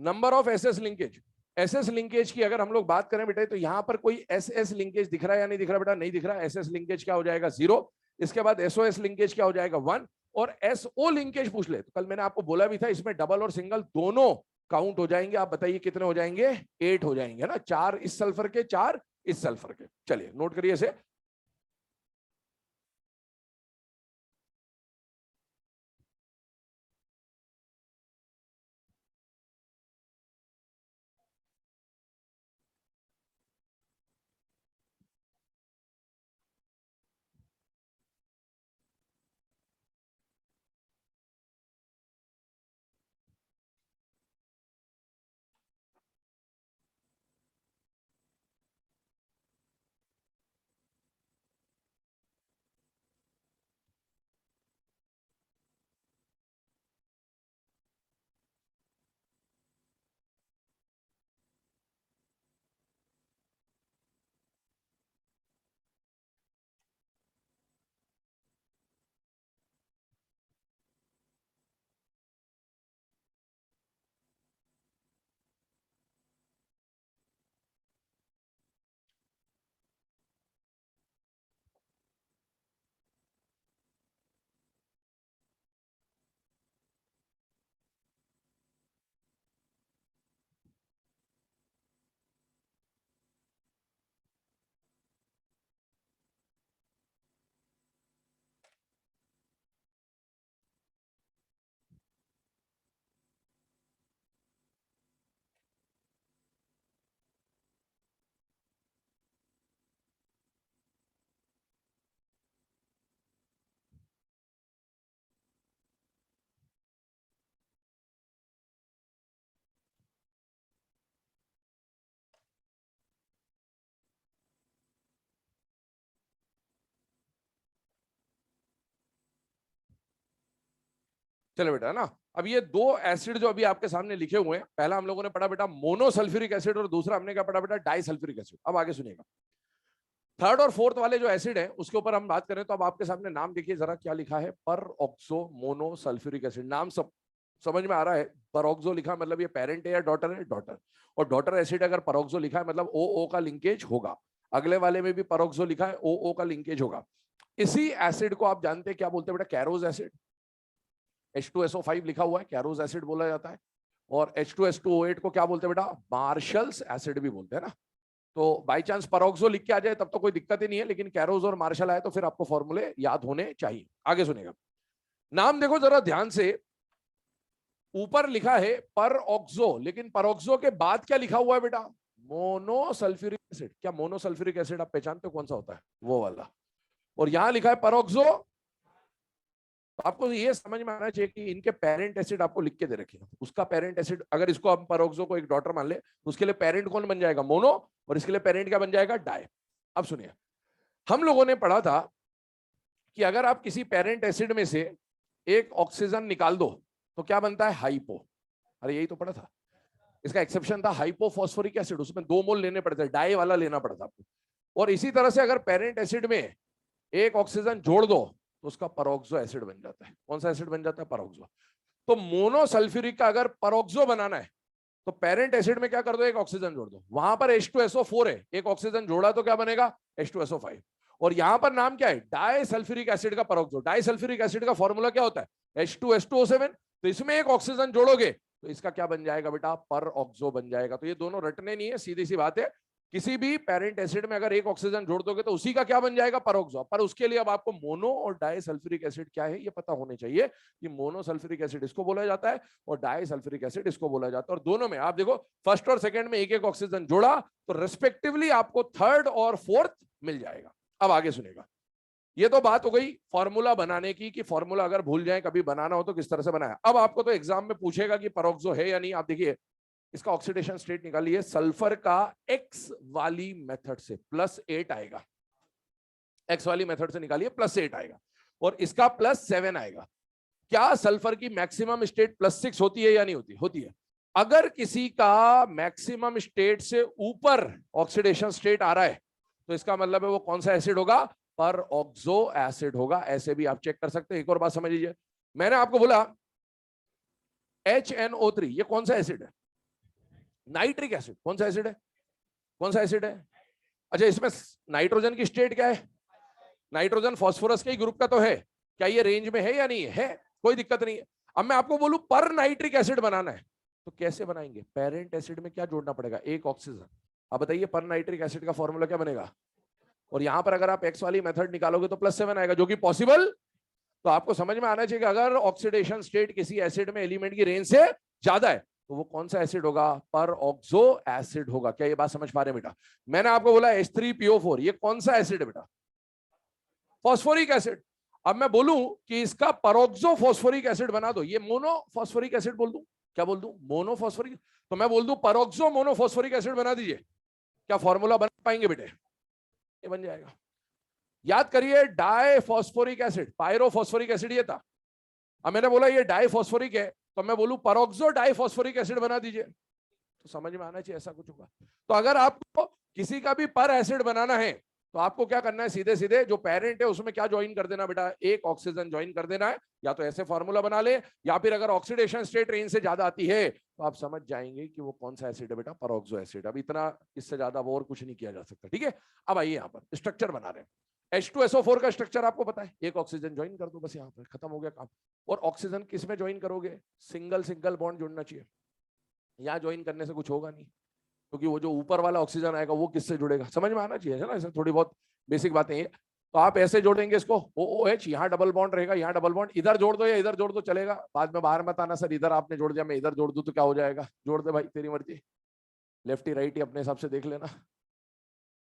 Number of SS linkage, SS linkage की अगर हम लोग बात करें बेटा तो यहां पर कोई एसएस लिंकेज दिख रहा है या नहीं दिख रहा बेटा? नहीं दिख रहा। एसएस लिंकेज क्या हो जाएगा? 0। इसके बाद एसओएस लिंकेज क्या हो जाएगा? 1। और एसओ लिंकेज पूछ ले तो कल मैंने आपको बोला भी था इसमें डबल और सिंगल दोनों काउंट हो जाएंगे। आप बताइए कितने हो जाएंगे? 8 हो जाएंगे ना। 4 इस सल्फर के, 4 इस सल्फर के। चलिए नोट करिए इसे। चलो बेटा ना, अब ये दो एसिड जो अभी आपके सामने लिखे हुए हैं, पहला हम लोगों ने पढ़ा बेटा मोनोसल्फ्यूरिक एसिड और दूसरा हमने क्या पढ़ा बेटा? Disulphuric acid. अब आगे सुनिएगा। थर्ड और फोर्थ वाले जो एसिड है उसके ऊपर हम बात करें तो अब आपके सामने नाम देखिए जरा क्या लिखा है? पर ऑक्सो मोनोसल्फ्यूरिक एसिड। नाम सब समझ में आ रहा है? परऑक्सो लिखा मतलब ये पेरेंट है या डॉटर है? डॉटर। और डॉटर एसिड अगर परऑक्सो लिखा है मतलब ओ ओ का लिंकेज होगा। अगले वाले में भी परऑक्सो लिखा है, ओ ओ का लिंकेज होगा। इसी एसिड को आप जानते हैं क्या बोलते हैं बेटा? कैरोज एसिड। H2SO5 लिखा हुआ है, कैरोज एसिड बोला जाता है। और H2S2O8 को क्या बोलते हैं बेटा? मार्शल्स एसिड भी बोलते हैं ना। तो बाई चांस परऑक्सो लिख के आ जाए तब तो कोई दिक्कत ही नहीं है, लेकिन कैरोज और मार्शल आए तो फिर आपको फॉर्मूले याद होने चाहिए। आगे सुनेगा, नाम देखो जरा ध्यान से। ऊपर लिखा है परऑक्सो, लेकिन परऑक्सो के बाद क्या लिखा हुआ है बेटा? Monosulfuric acid. क्या मोनोसल्फ्यूरिक एसिड आप पहचानते हो कौन सा होता है? वो वाला। और यहां लिखा है परऑक्सो। तो आपको ये समझ में आना चाहिए कि इनके पेरेंट एसिड आपको लिख के दे रखे हैं। उसका पेरेंट एसिड अगर इसको हम परऑक्सो को एक डॉटर मान ले तो उसके लिए पेरेंट कौन बन जाएगा? मोनो। और इसके लिए पेरेंट क्या बन जाएगा? डाई। अब सुनिए, हम लोगों ने पढ़ा था कि अगर आप किसी पेरेंट एसिड में से एक ऑक्सीजन निकाल दो तो क्या बनता है? हाइपो। अरे यही तो पढ़ा था। इसका एक्सेप्शन था हाइपोफॉस्फोरिक एसिड, उसमें 2 मोल लेने पड़ते हैं, डाई वाला लेना पड़ता आपको। और इसी तरह से अगर पेरेंट एसिड में एक ऑक्सीजन जोड़ दो तो उसका परऑक्सो एसिड बन जाता है। कौन सा एसिड बन जाता है? परऑक्सो। तो मोनोसल्फ्यूरिक का अगर परऑक्सो बनाना है तो पेरेंट एसिड में क्या कर दो? एक ऑक्सीजन जोड़ दो। वहां पर H2SO4 है, एक ऑक्सीजन जोड़ा तो क्या बनेगा? H2SO5। और यहां पर नाम क्या है? डाइसल्फ्यूरिक एसिड का परऑक्सो। डाइसल्फ्यूरिक एसिड का फॉर्मूला क्या होता है? H2S2O7। तो इसमें एक ऑक्सीजन जोड़ोगे तो इसका क्या बन जाएगा बेटा? परऑक्सो बन जाएगा। तो ये दोनों रटने नहीं है, सीधी सी बात है। किसी भी पेरेंट एसिड में अगर एक ऑक्सीजन जोड़ दोगे तो उसी का क्या बन जाएगा? परऑक्सो। पर उसके लिए अब आपको मोनो और डाइसल्फ्यूरिक एसिड क्या है ये पता होने चाहिए कि मोनोसल्फ्यूरिक एसिड इसको बोला जाता है और डाइसल्फ्यूरिक एसिड इसको बोला जाता है। और दोनों में आप देखो फर्स्ट और सेकंड में एक एक ऑक्सीजन जोड़ा तो रिस्पेक्टिवली आपको थर्ड और फोर्थ मिल जाएगा। अब आगे सुनेगा। ये तो बात हो गई फॉर्मूला बनाने की कि फॉर्मूला अगर भूल जाए कभी बनाना हो तो किस तरह से बनाया। अब आपको तो एग्जाम में पूछेगा कि परऑक्सो है या नहीं। आप देखिए इसका ऑक्सीडेशन स्टेट निकालिए। सल्फर का एक्स वाली मेथड से +8 आएगा। एक्स वाली मेथड से निकालिए +8 आएगा और इसका +7 आएगा। क्या सल्फर की मैक्सिमम स्टेट +6 होती है या नहीं होती? होती है। अगर किसी का मैक्सिमम स्टेट से ऊपर ऑक्सीडेशन स्टेट आ रहा है तो इसका मतलब है वो कौन सा एसिड होगा, पर ऑक्सो एसिड होगा। ऐसे भी आप चेक कर सकते हैं। एक और बात समझ लीजिए, मैंने आपको बोला HNO3 ये कौन सा एसिड है, नाइट्रिक एसिड। कौन सा एसिड है, कौन सा एसिड है? अच्छा, इसमें नाइट्रोजन की स्टेट क्या है, नाइट्रोजन फास्फोरस के ही ग्रुप का तो है। क्या ये रेंज में है या नहीं है? कोई दिक्कत नहीं है। अब मैं आपको बोलूं पर नाइट्रिक एसिड बनाना है तो कैसे बनाएंगे? पेरेंट एसिड में क्या जोड़ना पड़ेगा, एक ऑक्सीजन। अब बताइए पर नाइट्रिक एसिड का फॉर्मूला क्या बनेगा? और यहां पर अगर आप एक्स वाली मेथड निकालोगे तो +7 आएगा, जो कि पॉसिबल। तो आपको समझ में आना चाहिए कि अगर ऑक्सीडेशन स्टेट किसी एसिड में एलिमेंट की रेंज से ज्यादा है तो वो कौन सा एसिड होगा, पर ऑक्सो एसिड होगा। क्या ये बात समझ पा रहे हैं बेटा? मैंने आपको बोला H3PO4 ये कौन सा एसिड है बेटा, फॉस्फोरिक एसिड। अब मैं बोलूं कि इसका परोक्सो फॉस्फोरिक एसिड बना दो, ये मोनो फॉस्फोरिक एसिड बोल दूं, क्या बोल दूं, मोनो फॉस्फोरिक। तो मैं बोल दूं परोक्सो मोनो फॉस्फोरिक एसिड बना दीजिए, क्या फॉर्मूला बना पाएंगे बेटे? ये बन जाएगा। याद करिए diphosphoric acid, pyrophosphoric acid ये था। अब मैंने बोला ये डाई फॉस्फोरिक है तो मैं बोलूं परोक्सो डाई फॉस्फोरिक एसिड बना दीजिए, तो समझ में आना चाहिए ऐसा कुछ होगा। तो अगर आपको किसी का भी पर एसिड बनाना है तो आपको क्या करना है, सीधे सीधे जो पेरेंट है उसमें क्या ज्वाइन कर देना बेटा, एक ऑक्सीजन ज्वाइन कर देना है। या तो ऐसे फॉर्मूला बना ले, या फिर अगर ऑक्सीडेशन स्टेट रेंज से ज्यादा आती है तो आप समझ जाएंगे कि वो कौन सा एसिड है बेटा, परोक्सो एसिड। अब इतना, इससे ज्यादा और कुछ नहीं किया जा सकता। ठीक है, अब आइए यहाँ पर स्ट्रक्चर बना रहे हैं। H2SO4 का स्ट्रक्चर आपको पता है, एक ऑक्सीजन ज्वाइन कर दो बस, यहाँ पर खत्म हो गया काम। और ऑक्सीजन किस में ज्वाइन करोगे, सिंगल सिंगल बॉन्ड जुड़ना चाहिए। यहाँ ज्वाइन करने से कुछ होगा नहीं, क्योंकि वो जो ऊपर वाला ऑक्सीजन आएगा वो किससे जुड़ेगा, समझ में आना चाहिए है ना। ऐसे थोड़ी बहुत बेसिक बातें हैं। तो आप ऐसे जोड़ेंगे इसको OOH, यहाँ डबल बॉन्ड रहेगा, यहाँ डबल बॉन्ड, इधर जोड़ दो या इधर जोड़ दो चलेगा। बाद में बाहर मत आना सर इधर आपने जोड़ दिया मैं इधर जोड़ दूं तो क्या हो जाएगा। जोड़ दे भाई, तेरी मर्जी, लेफ्टी राइटी अपने हिसाब से देख लेना।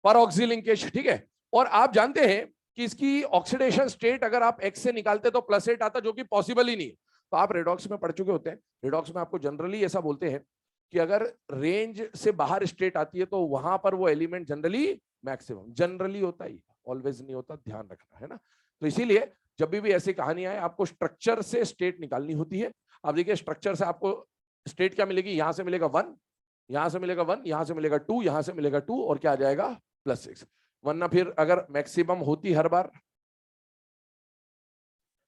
पर ऑक्सी लिंकेज, ठीक है। और आप जानते हैं कि इसकी ऑक्सीडेशन स्टेट अगर आप X से निकालते तो +8 आता, जो कि पॉसिबल ही नहीं है। तो आप रेडॉक्स में पढ़ चुके होते हैं, रेडॉक्स में आपको जनरली ऐसा बोलते हैं कि अगर रेंज से बाहर स्टेट आती है तो वहां पर वो एलिमेंट जनरली मैक्सिमम, जनरली होता ही, ऑलवेज नहीं होता, ध्यान रखना है ना। तो इसीलिए जब भी ऐसी कहानी आए आपको स्ट्रक्चर से स्टेट निकालनी होती है। अब देखिए स्ट्रक्चर से आपको स्टेट क्या मिलेगी, यहां से मिलेगा 1, यहां से मिलेगा 1, यहां से मिलेगा 2, यहां से मिलेगा 2 और क्या आ जाएगा +6। वरना फिर अगर मैक्सिमम होती हर बार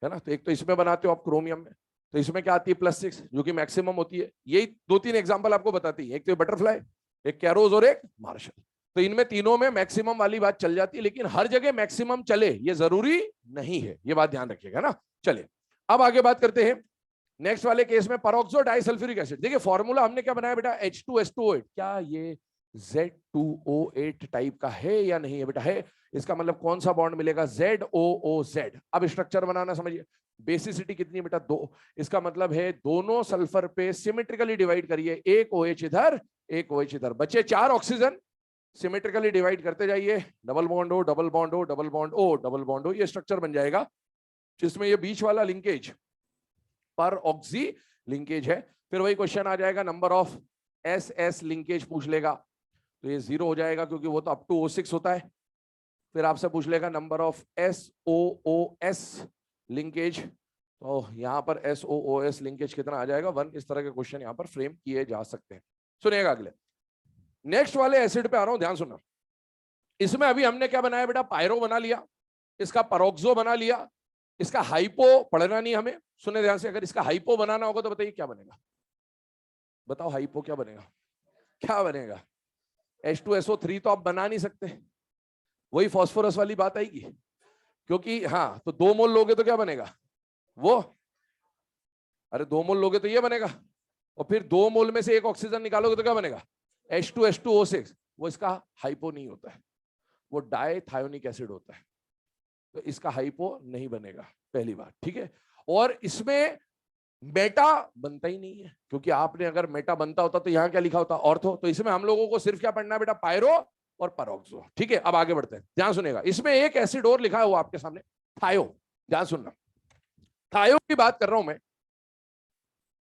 है ना, तो एक तो इसमें बनाते हो आप क्रोमियम में, तो इसमें क्या आती है +6 जो कि मैक्सिमम होती है। यही 2-3 एग्जांपल आपको बताती है, एक तो बटरफ्लाई, एक कैरोज और एक मार्शल। तो इनमें तीनों में मैक्सिमम वाली बात चल जाती है, लेकिन हर जगह मैक्सिमम चले ये जरूरी नहीं है, ये बात ध्यान रखिएगा ना। चलिए अब आगे बात करते हैं। नेक्स्ट वाले केस में परोक्सो डाइसल्फ्यूरिक एसिड, देखिए फॉर्मूला हमने क्या बनाया बेटा, H2S2O8। क्या ये Z2O8 टाइप का है या नहीं है बेटा? है। इसका मतलब कौन सा बॉन्ड मिलेगा, ZOOZ। अब स्ट्रक्चर बनाना समझिए, बेसिसिटी कितनी बेटा, 2। इसका मतलब है दोनों सल्फर पे सिमेट्रिकली डिवाइड करिए, एक OH इधर एक OH इधर, बचे 4 ऑक्सीजन, सिमेट्रिकली डिवाइड करते जाइए, डबल बॉन्ड हो डबल बॉन्ड हो डबल बॉन्ड ओ डबल बॉन्ड हो, ये स्ट्रक्चर बन जाएगा जिसमें ये बीच वाला लिंकेज पर ऑक्सी लिंकेज है। फिर वही क्वेश्चन आ जाएगा, नंबर ऑफ SS लिंकेज पूछ लेगा, तो ये 0 हो जाएगा क्योंकि वो तो अप टू O6 होता है। फिर आपसे पूछ लेगा नंबर ऑफ SOOS लिंकेज, तो यहाँ पर SOOS लिंकेज कितना आ जाएगा, 1। इस तरह के क्वेश्चन यहाँ पर फ्रेम किए जा सकते हैं। सुनिएगा अगले, नेक्स्ट वाले एसिड पे आ रहा हूं, ध्यान सुनना। इसमें अभी हमने क्या बनाया बेटा, पायरो बना लिया, इसका परोक्सो बना लिया, इसका हाइपो पढ़ना नहीं हमें, सुने ध्यान से। अगर इसका हाइपो बनाना होगा तो बताइए क्या बनेगा, बताओ हाइपो क्या बनेगा, क्या बनेगा? H2SO3 तो आप बना नहीं सकते, वही फास्फोरस वाली बात आएगी, क्योंकि हाँ तो 2 मोल लोगे तो क्या बनेगा वो, अरे 2 मोल लोगे तो ये बनेगा, और फिर 2 मोल में से एक ऑक्सीजन निकालोगे तो क्या बनेगा, H2H2O6। वो इसका हाइपो नहीं होता है, वो डाइथायोनिक एसिड होता है, तो इसका हाइपो नहीं बनेगा, पहली बात, ठीक है। और इसमें मेटा बनता ही नहीं है, क्योंकि आपने अगर मेटा बनता होता तो यहां क्या लिखा होता, ऑर्थो। तो इसमें हम लोगों को सिर्फ क्या पढ़ना है बेटा, पायरो और परोक्सो, ठीक है। अब आगे बढ़ते हैं, ध्यान सुनेगा। इसमें एक एसिड और लिखा है वो आपके सामने, थायो, ध्यान सुनना। थायो की बात कर रहा हूं मैं,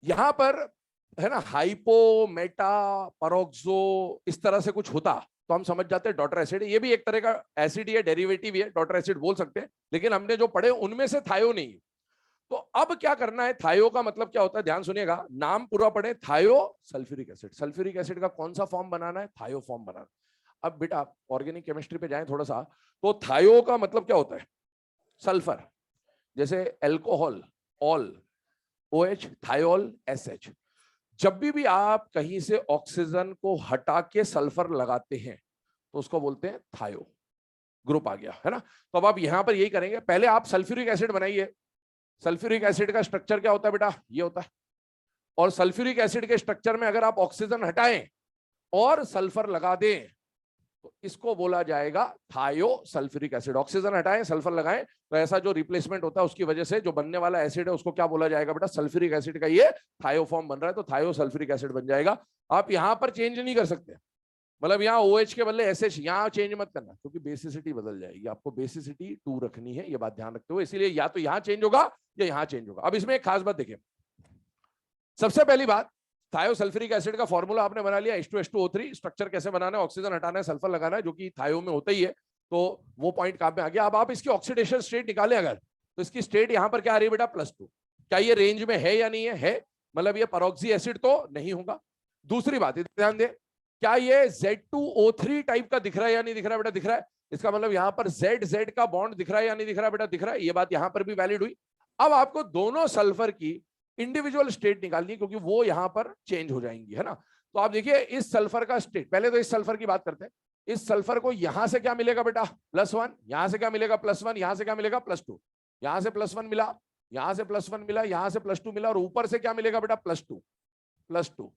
यहां पर है ना, हाइपो मेटा परोक्सो इस तरह से कुछ होता तो हम समझ जाते हैं डॉटर एसिड। ये भी एक तरह का एसिड ही है, डेरिवेटिव ही है, डॉटर एसिड बोल सकते हैं, लेकिन हमने जो पढ़े उनमें से थायो नहीं। तो अब क्या करना है, थायो का मतलब क्या होता है, ध्यान सुनिएगा, नाम पूरा पढ़े, थायो सल्फ्यूरिक एसिड। सल्फ्यूरिक एसिड का कौन सा फॉर्म बनाना है, थायो फॉर्म बनाना। अब बेटा ऑर्गेनिक केमिस्ट्री पे जाएं थोड़ा सा, तो थायो का मतलब क्या होता है, सल्फर, जैसे alcohol, all, OH, thiol, SH। जब भी आप कहीं से ऑक्सीजन को हटा के सल्फर लगाते हैं तो उसको बोलते हैं थायो, ग्रुप आ गया है ना। तो अब आप यहां पर यही करेंगे, पहले आप सल्फ्यूरिक एसिड बनाइए। सल्फ्यूरिक एसिड का स्ट्रक्चर क्या होता है बेटा, ये होता है। और सल्फ्यूरिक एसिड के स्ट्रक्चर में अगर आप ऑक्सीजन हटाएं और सल्फर लगा दें तो इसको बोला जाएगा थायो सल्फ्यूरिक एसिड। ऑक्सीजन हटाएं, सल्फर लगाएं, तो ऐसा जो रिप्लेसमेंट होता है उसकी वजह से जो बनने वाला एसिड है उसको क्या बोला जाएगा बेटा, सल्फ्यूरिक एसिड का ये थायो फॉर्म बन रहा है, तो थायो सल्फ्यूरिक एसिड बन जाएगा। आप यहां पर चेंज नहीं कर सकते, मतलब यहाँ OH के बदले SH, यहाँ चेंज मत करना क्योंकि बेसिसिटी बदल जाएगी, आपको बेसिसिटी 2 रखनी है, ये बात ध्यान रखते हुए, इसीलिए या तो यहाँ चेंज होगा या यहाँ चेंज होगा। अब इसमें एक खास बात देखिए, सबसे पहली बात, थायोसल्फ्यूरिक एसिड का फॉर्मूला आपने बना लिया, H2SO3। स्ट्रक्चर कैसे बनाना है, ऑक्सीजन हटाना है, सल्फर लगाना है, जो कि थायो में होता ही है, तो वो पॉइंट काम में आ गया। अब आप इसकी ऑक्सीडेशन स्टेट निकालें अगर, तो इसकी स्टेट यहां पर क्या आ रही है बेटा, +2। क्या ये रेंज में है या नहीं है, मतलब ये परऑक्सी एसिड तो नहीं होगा। दूसरी बात ध्यान दें, क्या ये Z2O3 टाइप का दिख रहा है या नहीं दिख रहा है बेटा, दिख रहा है। इसका मतलब यहां पर Z का बॉन्ड दिख रहा है या नहीं दिख रहा है बेटा, दिख रहा है, ये बात यहां पर भी वैलिड हुई। अब आपको दोनों सल्फर की इंडिविजुअल स्टेट निकालनी है क्योंकि वो यहां पर चेंज हो जाएंगी, है ना। तो आप देखिए इस सल्फर का स्टेट, पहले तो इस सल्फर की बात करते हैं। इस सल्फर को यहां से क्या मिलेगा बेटा, +1, यहां से क्या मिलेगा +1, यहां से क्या मिलेगा +2, यहां से +1 मिला, यहां से +1 मिला, यहां से +2 मिला, और ऊपर से क्या मिलेगा बेटा, +2,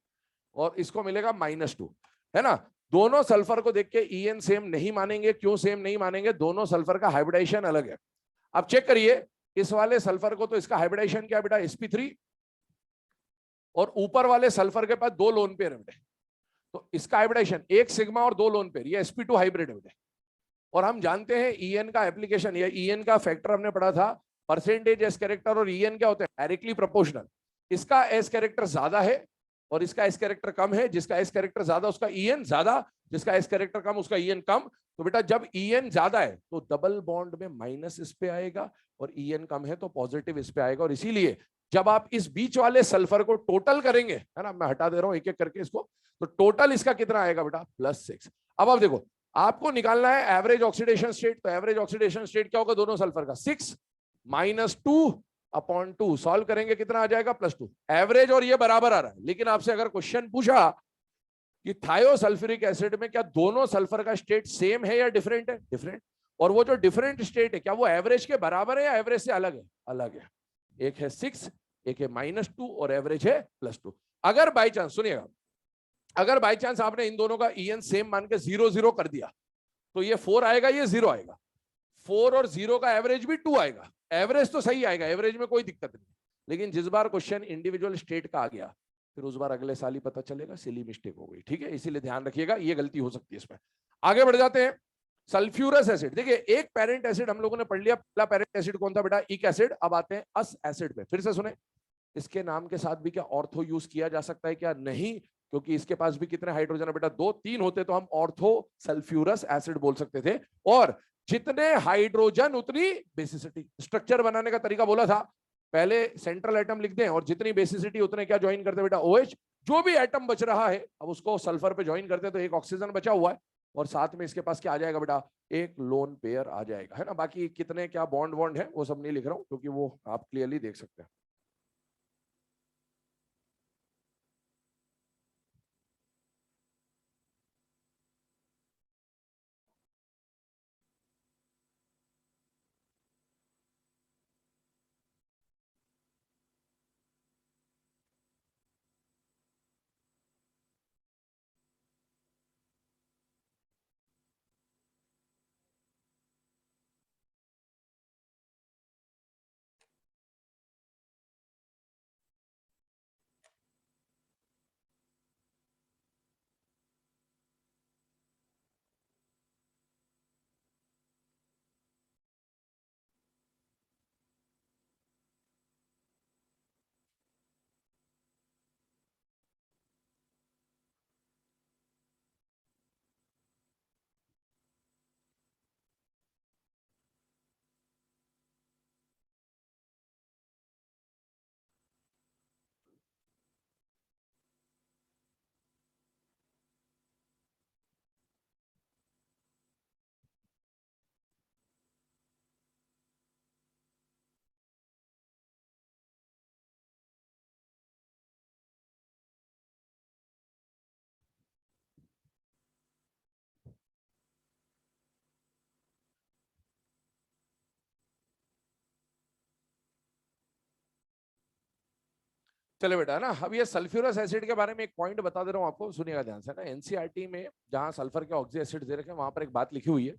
और इसको मिलेगा -2, है ना। दोनों सल्फर को देख के EN सेम नहीं मानेंगे, क्यों सेम नहीं मानेंगे, दोनों सल्फर का हाइब्रिडाइजेशन अलग है। अब चेक करिए, इस वाले सल्फर को तो इसका हाइब्रिडाइजेशन क्या बेटा, sp3, और ऊपर वाले सल्फर के पास 2 लोन पेयर है, तो इसका हाइब्रिडाइजेशन 1 सिग्मा और 2 लोन पेयर, ये sp2 हाइब्रिड है। और हम जानते हैं EN का एप्लीकेशन, या EN का फैक्टर हमने पढ़ा था, परसेंटेज एस कैरेक्टर, और EN क्या होता है, डायरेक्टली प्रोपोर्शनल। इसका एस कैरेक्टर ज्यादा है और इसका एस कैरेक्टर कम है, जिसका एस कैरेक्टर ज्यादा उसका EN ज्यादा, जिसका एस कैरेक्टर कम उसका EN कम। तो बेटा जब EN ज्यादा है तो डबल बॉन्ड में माइनस इस पे आएगा, और EN कम है तो पॉजिटिव इस पे आएगा। और इसीलिए जब आप इस बीच वाले सल्फर को टोटल करेंगे, है ना, मैं हटा दे रहा हूं एक एक करके इसको, तो टोटल इसका कितना आएगा बेटा, +6। अब आप देखो, आपको निकालना है एवरेज ऑक्सीडेशन स्टेट, तो एवरेज ऑक्सीडेशन स्टेट क्या होगा दोनों सल्फर का, 6 - 2/2, सॉल्व करेंगे कितना आ जाएगा, +2 एवरेज, और ये बराबर आ रहा है। लेकिन आपसे अगर क्वेश्चन पूछा कि थायोसल्फ्यूरिक एसिड में क्या दोनों सल्फर का स्टेट सेम है या डिफरेंट है, डिफरेंट, और वो जो डिफरेंट स्टेट है क्या वो एवरेज के बराबर है या एवरेज से अलग है, अलग है। एक है 6, एक है -2, और एवरेज है +2। अगर बाई चांस, सुनिएगा, अगर बाई चांस आपने इन दोनों का EN सेम मान के 0 0 कर दिया तो ये 4 आएगा, ये 0 आएगा, 4 और 0 का एवरेज भी 2 आएगा, एवरेज तो सही आएगा, एवरेज में कोई दिक्कत नहीं। लेकिन जिस बार क्वेश्चन इंडिविजुअल स्टेट का आ गया, फिर उस बार अगले साल ही पता चलेगा सिली मिस्टेक हो गई, ठीक है, इसीलिए ध्यान रखिएगा, ये गलती हो सकती है इसमें। आगे बढ़ जाते हैं, सल्फ्यूरस एसिड। देखिए एक पेरेंट एसिड हम लोगों ने पढ़ लिया, पहला पेरेंट एसिड कौन था बेटा, इक एसिड। अब आते हैं अस एसिड पे, फिर से सुने, इसके नाम के साथ भी क्या ऑर्थो यूज किया जा सकता है क्या, नहीं, क्योंकि इसके पास भी कितने हाइड्रोजन है बेटा, 2, 3 होते तो हम ऑर्थो सल्फ्यूरस एसिड बोल सकते थे। और जितने हाइड्रोजन उतनी बेसिसिटी, स्ट्रक्चर बनाने का तरीका बोला था, पहले सेंट्रल एटम लिख दें और जितनी बेसिसिटी उतने क्या ज्वाइन करते बेटा, OH। जो भी एटम बच रहा है अब उसको सल्फर पे ज्वाइन करते तो एक ऑक्सीजन बचा हुआ है, और साथ में इसके पास क्या आ जाएगा बेटा, एक लोन पेयर आ जाएगा, है ना। बाकी कितने क्या बॉन्ड बॉन्ड है वो सब नहीं लिख रहा हूं क्योंकि वो आप क्लियरली देख सकते हैं। चले बेटा, है ना। अब ये सल्फ्यूरस एसिड के बारे में एक पॉइंट बता दे रहा हूँ आपको, सुनिएगा ध्यान से ना। एनसीईआरटी में जहां सल्फर के ऑक्सी एसिड दे रखे हैं, वहां पर एक बात लिखी हुई है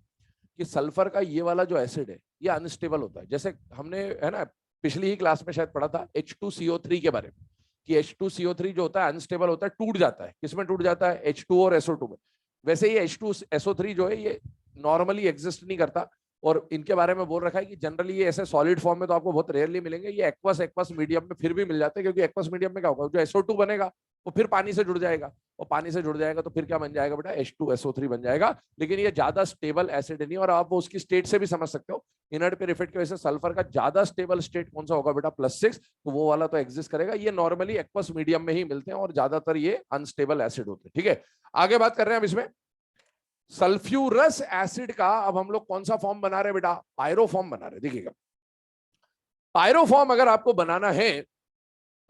कि सल्फर का ये वाला जो एसिड है ये अनस्टेबल होता है। जैसे हमने, है ना, पिछली ही क्लास में शायद पढ़ा था H2CO3 के बारे में, कि H2CO3 जो होता है अनस्टेबल होता है, टूट जाता है। किसमें टूट जाता है? H2 और SO2 में। वैसे ये H2SO3 जो है ये नॉर्मली एग्जिस्ट नहीं करता, और इनके बारे में बोल रखा है कि जनरली ये ऐसे सॉलिड फॉर्म में तो आपको बहुत रेयरली मिलेंगे, ये एक्वस मीडियम में फिर भी मिल जाते हैं। क्योंकि एक्वस मीडियम में क्या होगा, जो SO2 बनेगा वो फिर पानी से जुड़ जाएगा, और पानी से जुड़ जाएगा तो फिर क्या बन जाएगा बेटा? H2SO3 बन जाएगा। लेकिन ये ज्यादा स्टेबल एसिड नहीं, और आप वो उसकी स्टेट से भी समझ सकते हो। इनर्ट पेयर इफेक्ट की वजह से सल्फर का ज्यादा स्टेबल स्टेट कौन सा होगा बेटा? +6। तो वो वाला तो एग्जिस्ट करेगा। ये नॉर्मली एक्वस मीडियम में ही मिलते हैं, और ज्यादातर ये अनस्टेबल एसिड होते हैं। ठीक है, आगे बात कर रहे हैं हम इसमें सल्फ्यूरस एसिड का। अब हम लोग कौन सा फॉर्म बना रहे हैं बेटा? पायरो फॉर्म बना रहे हैं। देखिएगा, पायरो फॉर्म अगर आपको बनाना है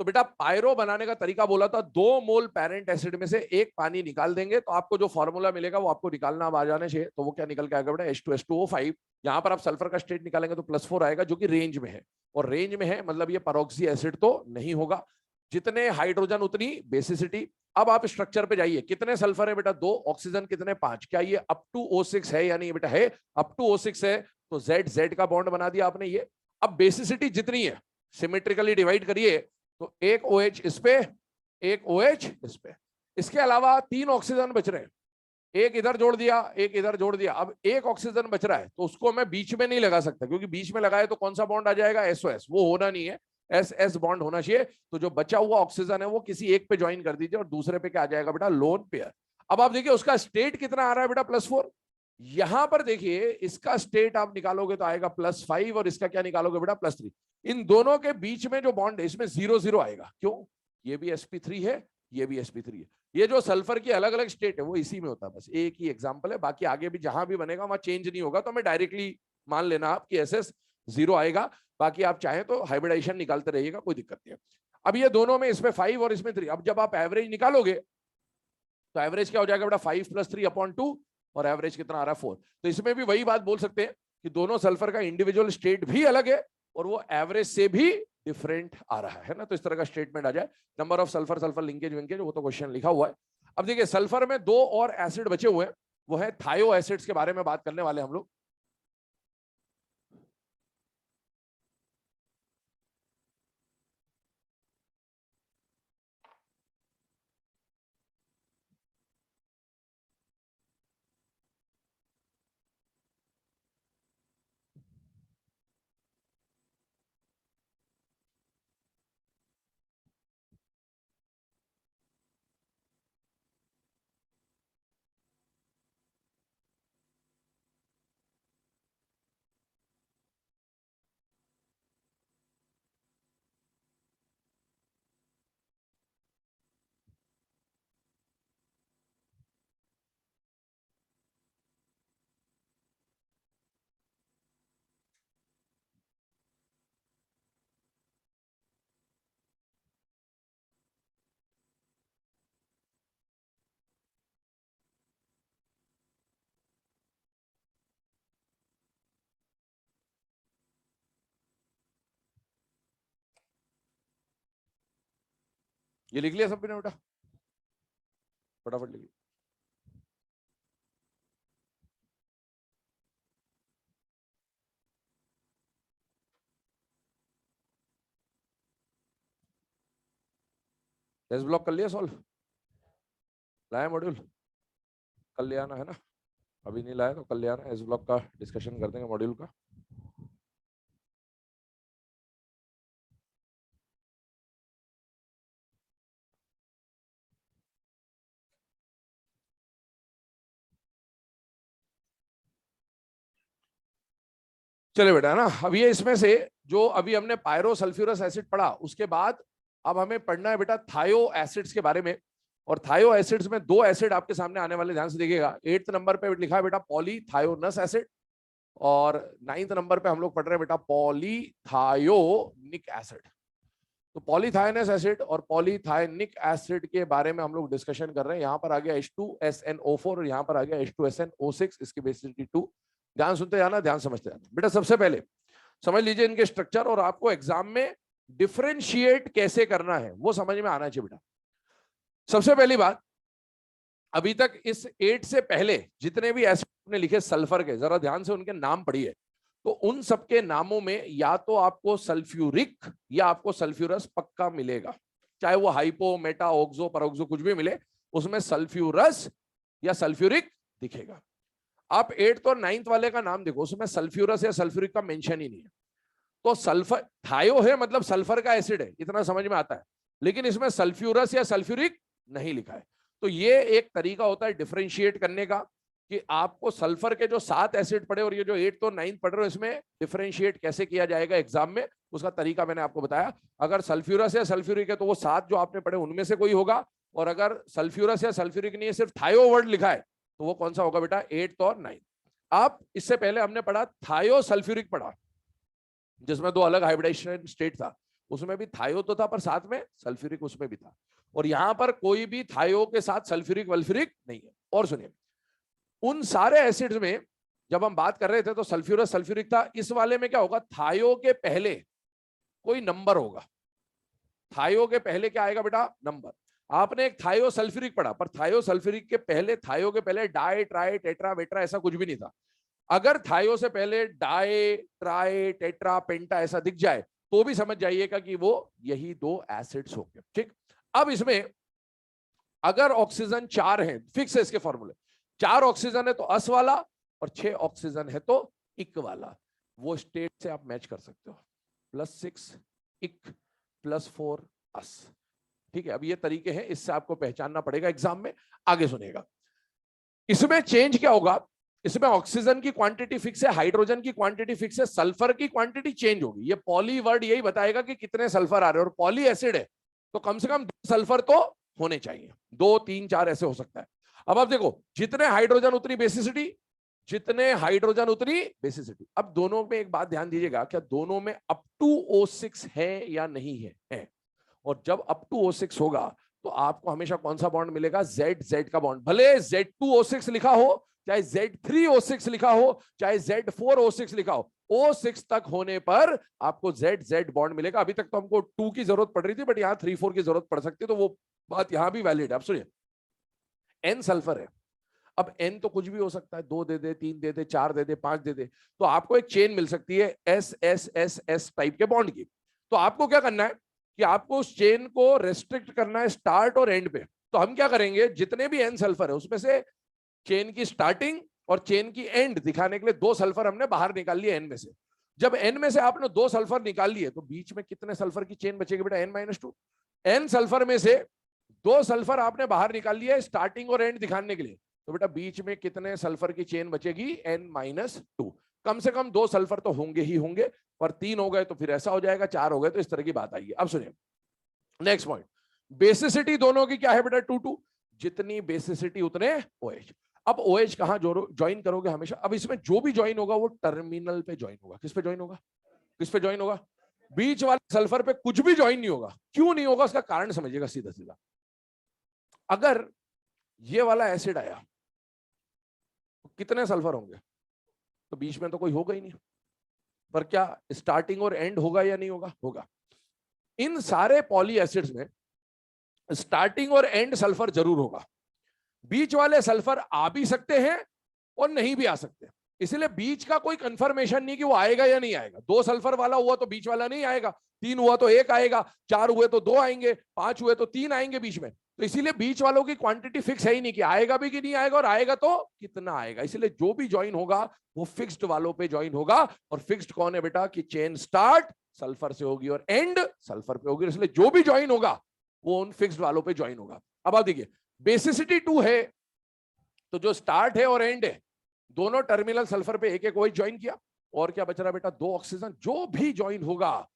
तो बेटा पायरो बनाने का तरीका बोला था, 2 मोल पेरेंट एसिड में से 1 पानी निकाल देंगे तो आपको जो फॉर्मूला मिलेगा वो आपको निकालना अब आ जाने चाहिए। तो वो क्या निकल के आएगा बेटा? H2S2O5। यहां पर आप सल्फर का स्टेट निकालेंगे तो +4 आएगा, जो कि रेंज में है। और रेंज में है मतलब ये परऑक्सी एसिड तो नहीं होगा। जितने हाइड्रोजन उतनी बेसिसिटी। अब आप स्ट्रक्चर पे जाइए, कितने सल्फर है बेटा? 2। ऑक्सीजन कितने? 5। क्या ये अप टू O6 है? यानी बेटा है, अप टू O6 है। तो Z का बॉन्ड बना दिया आपने ये। अब बेसिसिटी जितनी है सिमेट्रिकली डिवाइड करिए, तो 1 OH इस पे, 1 OH इस पे। इसके अलावा 3 ऑक्सीजन बच रहे हैं, एक इधर जोड़ दिया, एक इधर जोड़ दिया। अब 1 ऑक्सीजन बच रहा है तो उसको मैं बीच में नहीं लगा सकता, क्योंकि बीच में लगाए तो कौन सा बॉन्ड आ जाएगा? SOS। वो होना नहीं है, SS बॉन्ड होना चाहिए। तो जो बचा हुआ ऑक्सीजन है वो किसी एक पे ज्वाइन कर दीजिए, और दूसरे पे क्या आ जाएगा बेटा? Lone pair. अब आप देखिए उसका स्टेट कितना आ रहा है बेटा? +4। यहां पर देखिए इसका स्टेट आप निकालोगे तो आएगा +5, और इसका क्या निकालोगे बेटा? +3। इन दोनों के बीच में जो बॉन्ड है इसमें 0-0 आएगा। क्यों? ये भी sp3 है, ये भी sp3 है। ये जो सल्फर की अलग अलग स्टेट है वो इसी में होता है, बस एक ही एग्जांपल है। बाकी आगे भी जहां भी बनेगा वहां चेंज नहीं होगा। तो मैं डायरेक्टली मान लेना आप कि SS 0 आएगा। बाकी आप चाहें तो हाइब्रिडाइजेशन निकालते रहिएगा, कोई दिक्कत नहीं है। अब ये दोनों में, इसमें 5 और इसमें 3। अब जब आप एवरेज निकालोगे तो एवरेज क्या हो जाएगा बेटा? 5 + 3/2, और एवरेज कितना आ रहा है? 4। तो इसमें भी वही बात बोल सकते हैं कि दोनों सल्फर का इंडिविजुअल स्टेट भी अलग है, और वो एवरेज से भी डिफरेंट आ रहा है ना। तो इस तरह का स्टेटमेंट आ जाए। Number of sulphur, sulphur linkage विंकेज, वो तो क्वेश्चन लिखा हुआ है। अब देखिए सल्फर में 2 और एसिड बचे हुए हैं, वो है थायो एसिड्स के बारे में बात करने वाले हम लोग। ये लिख लिया सबने बेटा? फटाफट लिखिए। टेस्ट ब्लॉक कर लिया सॉल्व? लाया मॉड्यूल? कल ले आना है ना। अभी नहीं लाया तो कल ले आना। एस ब्लॉक का डिस्कशन कर देंगे मॉड्यूल का। चले बेटा, है ना। अब ये इसमें से जो अभी हमने पायरो सल्फ्यूरस एसिड पढ़ा, उसके बाद अब हमें पढ़ना है बेटा थायो एसिड्स के बारे में। और थायो एसिड्स में 2 एसिड आपके सामने आने वाले, ध्यान से देखिएगा। 8th नंबर पे लिखा है बेटा पॉलीथायोनस एसिड, और 9th नंबर पे हम लोग पढ़ रहे हैं बेटा पॉलीथायोनिक एसिड। तो पॉलीथायोनस एसिड और पॉलीथायोनिक एसिड के बारे में हम लोग डिस्कशन कर रहे हैं। यहाँ पर आ गया H2SNO4, और यहाँ पर आ गया H2SNO6, इसकी बेसिसिटी 2। ध्यान सुनते जाना, ध्यान समझते जाना बेटा। सबसे पहले समझ लीजिए इनके स्ट्रक्चर, और आपको एग्जाम में डिफरेंशिएट कैसे करना है वो समझ में आना चाहिए बेटा। सबसे पहली बात, अभी तक इस 8 से पहले जितने भी एसिड ने लिखे सल्फर के, जरा ध्यान से उनके नाम पढ़िए, तो उन सबके नामों में या तो आपको सल्फ्यूरिक या आपको सल्फ्यूरस पक्का मिलेगा, चाहे वो हाइपो, मेटा, ऑक्सो, परऑक्सो कुछ भी मिले, उसमें सल्फ्यूरस या सल्फ्यूरिक दिखेगा। आप 8th और 9th वाले का नाम देखो, उसमें सल्फ्यूरस या सल्फ्यूरिक का मेंशन ही नहीं है। तो सल्फर थायो है मतलब सल्फर का एसिड है, इतना समझ में आता है, लेकिन इसमें सल्फ्यूरस या सल्फ्यूरिक नहीं लिखा है। तो ये एक तरीका होता है डिफरेंशिएट करने का, कि आपको सल्फर के जो 7 एसिड पढ़े और ये जो 8th और 9th पढ़ रहे हो, इसमें डिफरेंशिएट कैसे किया जाएगा एग्जाम में, उसका तरीका मैंने आपको बताया। अगर सल्फ्यूरस या सल्फ्यूरिक है तो वो 7 जो आपने पढ़े उनमें से कोई होगा, और अगर सल्फ्यूरस या सल्फ्यूरिक नहीं है, सिर्फ थायो वर्ड लिखा है, तो वो कौन सा होगा बेटा, 8th और 9th। आप इससे पहले हमने पढ़ा थायो सल्फ्यूरिक पढ़ा, जिसमें 2 अलग हाइब्रिडाइजेशन स्टेट था, उसमें भी थायो तो था पर साथ में सल्फ्यूरिक उसमें भी था, और यहां पर कोई भी थायो के साथ सल्फ्यूरिक वल्फ्यूरिक नहीं है। और सुनिए, उन सारे एसिड्स में जब हम बात कर रहे थे तो सल्फ्यूरस सल्फ्यूरिक था, इस वाले में क्या होगा, थायो के पहले कोई नंबर होगा। थायो के पहले क्या आएगा बेटा, नंबर। आपने एक थायो सल्फ्यूरिक पढ़ा, पर थायो सल्फ्यूरिक के पहले, थायो के पहले डाई, ट्राई, टेट्रा, बेट्रा ऐसा कुछ भी नहीं था। अगर थायो से पहले डाई, ट्राई, टेट्रा, पेंटा ऐसा दिख जाए तो भी समझ जाइएगा कि वो यही 2 एसिड्स होंगे। ठीक, अब इसमें अगर ऑक्सीजन 4 है, फिक्स है इसके फॉर्मूले, 4 ऑक्सीजन है तो अस वाला, और 6 ऑक्सीजन है तो इक वाला, वो स्टेट से आप मैच कर सकते हो, +6 इक +4 अस। ठीक है, अब ये तरीके हैं, इससे आपको पहचानना पड़ेगा एग्जाम में। आगे सुनिएगा, इसमें चेंज क्या होगा, इसमें ऑक्सीजन की क्वांटिटी फिक्स है, हाइड्रोजन की क्वांटिटी फिक्स है, सल्फर की क्वांटिटी चेंज होगी। ये पॉली वर्ड यही बताएगा कि कितने सल्फर आ रहे हैं, और पॉली एसिड है तो कम से कम 2 सल्फर तो होने चाहिए, 2, 3, 4 ऐसे हो सकता है। अब आप देखो, जितने हाइड्रोजन उतनी बेसिसिटी, जितने हाइड्रोजन उतनी बेसिसिटी। अब दोनों में एक बात ध्यान दीजिएगा, क्या दोनों में अप टू O6 है या नहीं है? और जब अप टू O6 होगा तो आपको हमेशा कौन सा बॉन्ड मिलेगा, Z का बॉन्ड। भले Z2O6 लिखा हो, चाहे Z3O6 लिखा हो, चाहे Z4O6 लिखा हो, O6 तक होने पर आपको Z बॉन्ड मिलेगा। अभी तक तो हमको 2 की जरूरत पड़ रही थी, बट यहाँ 3, 4 की जरूरत पड़ सकती है, तो वो बात यहां भी वैलिड है। अब सुनिए, N सल्फर है, अब N तो कुछ भी हो सकता है, 2 दे दे, 3 दे दे, 4 दे दे, 5 दे दे, तो आपको एक चेन मिल सकती है S टाइप के बॉन्ड की। तो आपको क्या करना है कि आपको उस चेन को रेस्ट्रिक्ट करना है स्टार्ट और एंड पे। तो हम क्या करेंगे, जितने भी N सल्फर है उसमें से चेन की स्टार्टिंग और चेन की एंड दिखाने के लिए 2 सल्फर हमने बाहर निकाल लिए N में से। जब N में से आपने 2 सल्फर निकाल लिए तो बीच में कितने सल्फर की चेन बचेगी बेटा, N-2। N सल्फर में से 2 सल्फर आपने बाहर निकाल लिया स्टार्टिंग और एंड दिखाने के लिए, तो बेटा बीच में कितने सल्फर की चेन बचेगी, N-2। कम से कम 2 सल्फर तो होंगे ही होंगे, पर 3 हो गए तो फिर ऐसा हो जाएगा, 4 हो गए तो इस तरह की बात आएगी। अब सुनिए नेक्स्ट पॉइंट, बेसिसिटी दोनों की क्या है बेटा, 2-2, जितनी बेसिसिटी उतने OH। अब OH कहां ज्वाइन करोगे हमेशा, अब इसमें जो भी ज्वाइन होगा वो टर्मिनल पे ज्वाइन होगा। किस पे ज्वाइन होगा, किस पे ज्वाइन होगा, बीच वाले सल्फर पे कुछ भी ज्वाइन नहीं होगा। क्यों नहीं होगा, उसका कारण समझिएगा सीधा सीधा। अगर ये वाला एसिड आया तो कितने सल्फर होंगे, तो बीच में तो कोई होगा ही नहीं, पर क्या स्टार्टिंग और एंड होगा या नहीं होगा, होगा। इन सारे पॉली एसिड्स में स्टार्टिंग और एंड सल्फर जरूर होगा, बीच वाले सल्फर आ भी सकते हैं और नहीं भी आ सकते, इसलिए बीच का कोई कंफर्मेशन नहीं कि वो आएगा या नहीं आएगा। 2 सल्फर वाला हुआ तो बीच वाला नहीं आएगा, 3 हुआ तो 1 आएगा, 4 हुए तो 2 आएंगे, 5 हुए तो 3 आएंगे बीच में। तो इसीलिए बीच वालों की क्वांटिटी फिक्स है ही नहीं कि आएगा भी कि नहीं आएगा, और आएगा तो कितना आएगा। इसलिए जो भी ज्वाइन होगा वो फिक्स्ड वालों पे ज्वाइन होगा, और फिक्स्ड कौन है बेटा, कि चेन स्टार्ट सल्फर से होगी और एंड सल्फर पे होगी, इसलिए जो भी ज्वाइन होगा वो उन फिक्स्ड वालों पे ज्वाइन होगा। अब आप देखिए, बेसिसिटी 2 है तो जो स्टार्ट है और एंड है दोनों टर्मिनल सल्फर पे एक OH ज्वाइन किया, और क्या बच रहा बेटा, 2 ऑक्सीजन। जो भी ज्वाइन होगा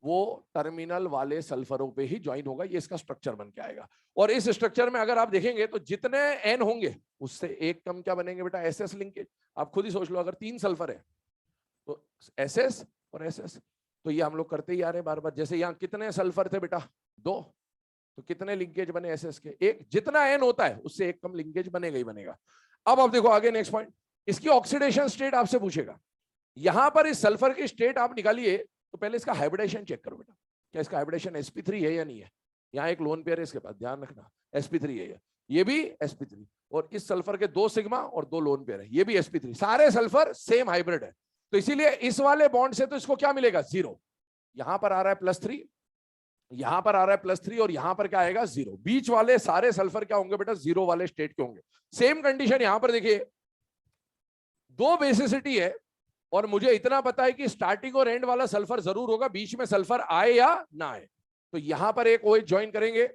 वो टर्मिनल वाले सल्फरों पे ही ज्वाइन होगा, ये इसका स्ट्रक्चर बन के आएगा। और इस स्ट्रक्चर में अगर आप देखेंगे तो जितने N होंगे उससे एक कम क्या बनेंगे बेटा, SS लिंकेज। आप खुद ही सोच लो, अगर 3 सल्फर है तो SS और SS, तो ये हम लोग करते ही आ रहे हैं बार बार। जैसे यहाँ कितने सल्फर थे बेटा, 2, तो कितने लिंकेज बने SS के, एक। जितना N होता है उससे एक कम लिंकेज बनेगा ही बनेगा। अब आप देखो आगे नेक्स्ट पॉइंट, इसकी ऑक्सीडेशन स्टेट आपसे पूछेगा। यहां पर इस सल्फर की स्टेट आप निकालिए तो पहले इसका हाइब्रिडाइजेशन चेक करो बेटा। क्या इसका हाइब्रिडेशन sp3 है या नहीं है? यहाँ एक लोन पेयर है इसके पास, ध्यान रखना sp3 है ये भी sp3, और इस सल्फर के 2 सिग्मा और 2 लोन पेयर है, ये भी sp3, सारे सल्फर सेम हाइब्रिड है। तो इसीलिए इस वाले बॉन्ड से तो इसको क्या मिलेगा? 0। यहां पर आ रहा है +3, यहां पर आ रहा है +3, और यहां पर क्या आएगा? 0। बीच वाले सारे सल्फर क्या होंगे बेटा? 0 वाले स्टेट के होंगे। सेम कंडीशन यहां पर देखिए, 2 बेसिसिटी है और मुझे इतना पता है कि स्टार्टिंग और एंड वाला सल्फर जरूर होगा, बीच में सल्फर आए या ना आए। तो यहां पर एक OH ज्वाइन करेंगे,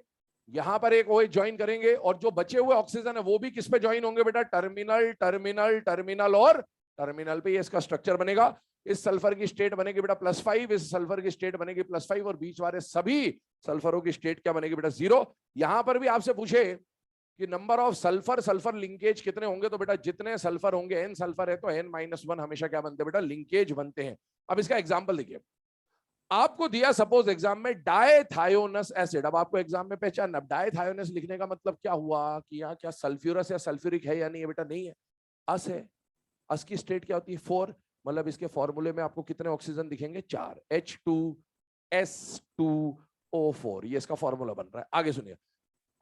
यहां पर एक OH ज्वाइन करेंगे, और जो बचे हुए ऑक्सीजन है वो भी किस पे ज्वाइन होंगे बेटा? टर्मिनल टर्मिनल टर्मिनल और टर्मिनल पे। ये इसका स्ट्रक्चर बनेगा। इस सल्फर की स्टेट बनेगी बेटा +5, इस सल्फर की स्टेट बनेगी +5, और बीच वाले सभी सल्फरों की स्टेट क्या बनेगी बेटा? 0। यहां पर भी आपसे पूछे कि number of sulphur sulphur linkage कितने होंगे, तो बेटा जितने सल्फर होंगे, n सल्फर है तो n-1 हमेशा क्या बनते हैं बेटा? लिंकेज बनते हैं। अब इसका एग्जांपल देखिए, आपको दिया सपोज एग्जाम में डायथायोनस एसिड। अब आपको एग्जाम में पहचानना, डायथायोनस लिखने का मतलब क्या हुआ कि यहाँ क्या सल्फ्यूरस या सल्फ्यूरिक है या नहीं है बेटा? नहीं है, अस है। अस की स्टेट क्या होती है? 4। मतलब इसके फॉर्मूले में आपको कितने ऑक्सीजन दिखेंगे? 4, H2S2O4, ये इसका फॉर्मूला बन रहा है। आगे सुनिए,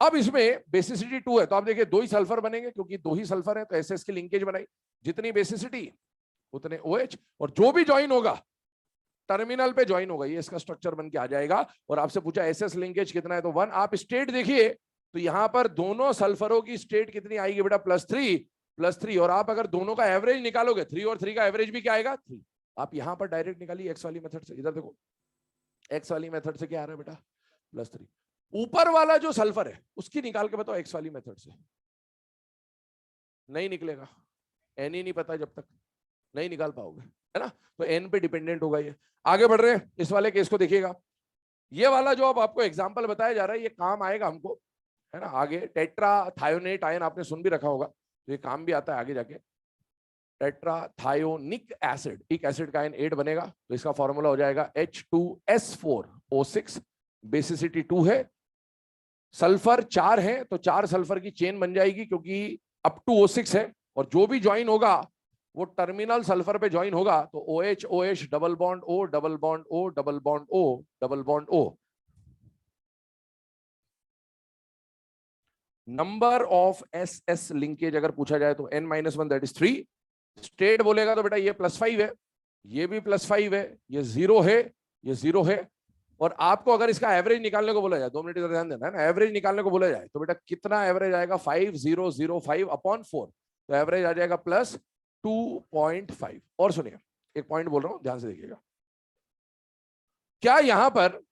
अब इसमें बेसिसिटी 2 है, तो आप देखिए 2 ही सल्फर बनेंगे, क्योंकि 2 ही सल्फर है तो SS की लिंकेज बनाई, जितनी बेसिसिटी उतने OH, और जो भी ज्वाइन होगा टर्मिनल पे ज्वाइन होगा, ये इसका स्ट्रक्चर बन के आ जाएगा। और आपसे पूछा SS लिंकेज कितना है, तो 1। आप स्टेट देखिए, तो यहां पर दोनों सल्फरों की स्टेट कितनी आएगी बेटा? +3, और आप अगर दोनों का एवरेज निकालोगे, 3 और 3 का एवरेज भी क्या आएगा? 3। आप यहां पर डायरेक्ट निकालिए एक्स वाली मेथड से। इधर देखो, एक्स वाली मेथड से क्या आ रहा है बेटा? +3। ऊपर वाला जो सल्फर है उसकी निकाल के बताओ एक्स वाली मेथड से। नहीं निकलेगा, एन ही नहीं पता, जब तक नहीं निकाल पाओगे, है ना? तो एन पे डिपेंडेंट होगा ये। आगे बढ़ रहे हैं, इस वाले केस को देखिएगा। ये वाला जो अब आपको एग्जांपल बताया जा रहा है, ये काम आएगा हमको, है ना? आगे टेट्रा थायोनेट आयन आपने सुन भी रखा होगा, तो ये काम भी आता है आगे जाके। टेट्राथायोनिक एसिड, एक एसिड का आयन 8 बनेगा, तो इसका फॉर्मूला हो जाएगा H2S4O6। बेसिसिटी 2 है, सल्फर 4 है, तो 4 सल्फर की चेन बन जाएगी, क्योंकि अप टू O6 है, और जो भी ज्वाइन होगा वो टर्मिनल सल्फर पे ज्वाइन होगा, तो OH OH double bond O double bond O double bond O double bond O। Number of SS linkage अगर पूछा जाए तो n-1 दैट इज 3। स्टेट बोलेगा तो बेटा ये +5 है, ये भी +5 है, ये 0 है, ये 0 है। और आपको अगर इसका एवरेज निकालने को बोला जाए, 2 मिनट इधर ध्यान देना है ना, एवरेज निकालने को बोला जाए तो बेटा कितना एवरेज आएगा? 5005/4, तो एवरेज आ जाएगा +2.5। और सुनिए, एक पॉइंट बोल रहा हूं, ध्यान से देखिएगा। क्या यहां पर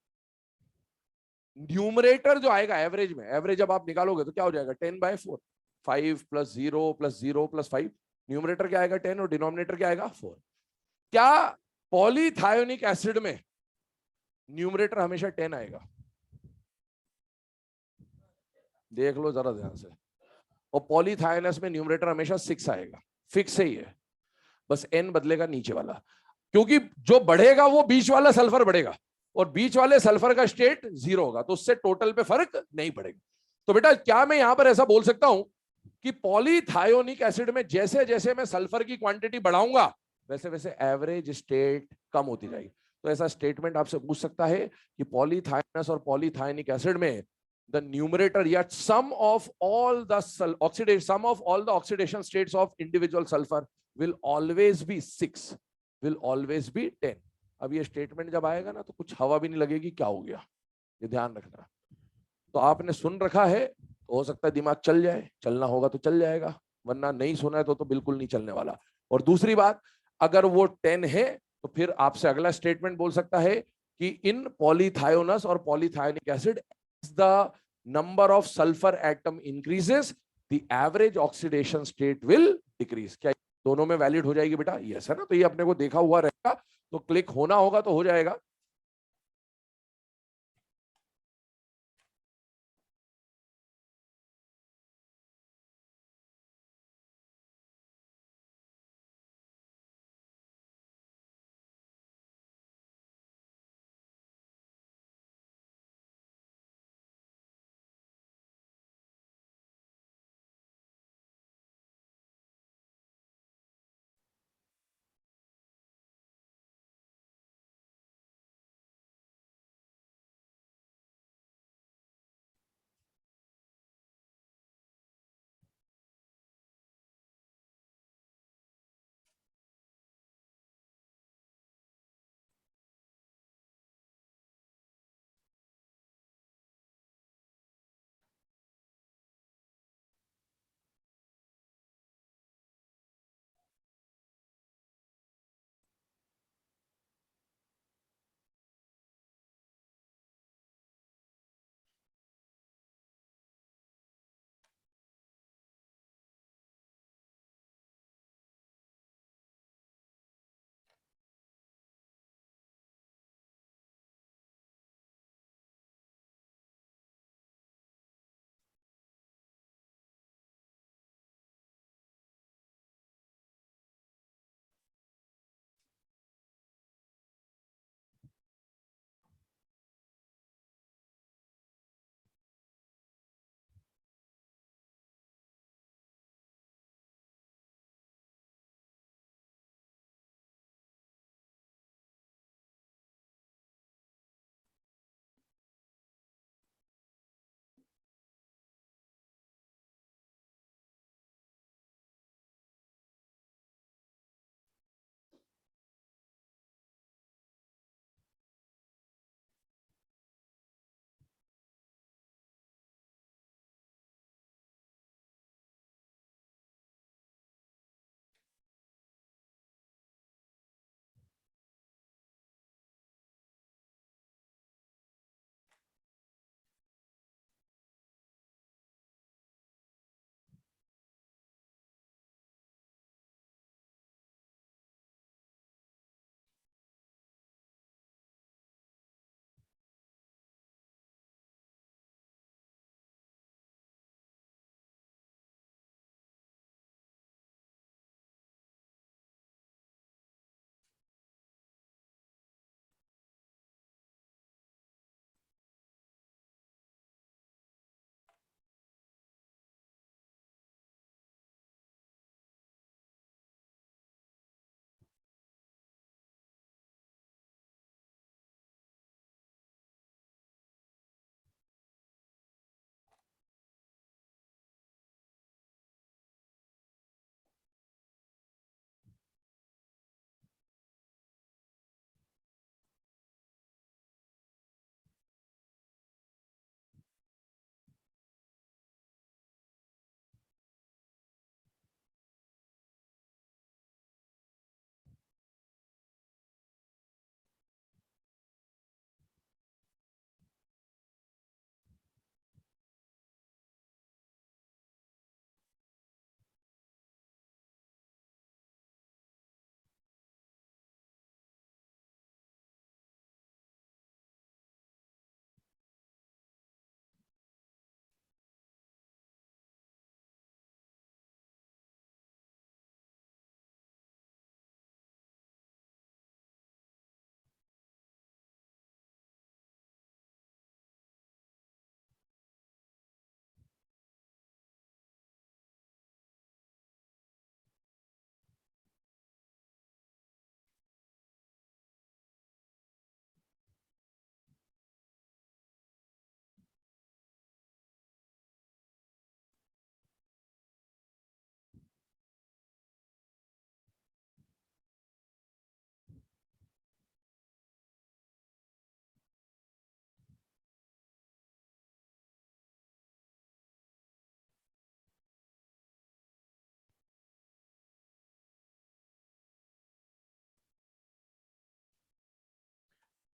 न्यूमरेटर जो आएगा एवरेज में, एवरेज जब आप निकालोगे तो क्या हो जाएगा? 10/4, 5 + 0 + 0 + 5। न्यूमरेटर क्या आएगा? 10, और डिनोमिनेटर क्या आएगा? 4। क्या पॉलीथायोनिक एसिड में न्यूमरेटर हमेशा 10 आएगा? देख लो जरा ध्यान से। और पॉलीथायोनस में न्यूमरेटर हमेशा 6 आएगा, फिक्स है ये, बस n बदलेगा नीचे वाला, क्योंकि जो बढ़ेगा वो बीच वाला सल्फर बढ़ेगा, और बीच वाले सल्फर का स्टेट 0 होगा, तो उससे टोटल पे फर्क नहीं पड़ेगा। तो बेटा क्या मैं यहां पर ऐसा बोल सकता हूं कि पॉलीथायोनिक एसिड में जैसे जैसे मैं सल्फर की क्वांटिटी बढ़ाऊंगा, वैसे वैसे एवरेज स्टेट कम होती जाएगी? तो ऐसा स्टेटमेंट आपसे पूछ सकता है कि पॉलीथायोनस और पॉलीथायोनिक एसिड में the numerator, yet sum of all the oxidation states of individual sulfur will always be 6, will always be 10। अब ये स्टेटमेंट जब आएगा ना, तो कुछ हवा भी नहीं लगेगी क्या हो गया, ये ध्यान रखना। तो आपने सुन रखा है, तो हो सकता है दिमाग चल जाए, चलना होगा तो चल जाएगा, वरना नहीं सुना है तो बिल्कुल नहीं चलने वाला। और दूसरी बात, अगर वो 10 है तो फिर आपसे अगला स्टेटमेंट बोल सकता है कि इन पॉलीथायोनस और polythionic acid the number of sulfur atom increases, the average oxidation state will decrease। क्या दोनों में वैलिड हो जाएगी बेटा? यस है ना? तो ये अपने को देखा हुआ रहेगा, तो क्लिक होना होगा तो हो जाएगा।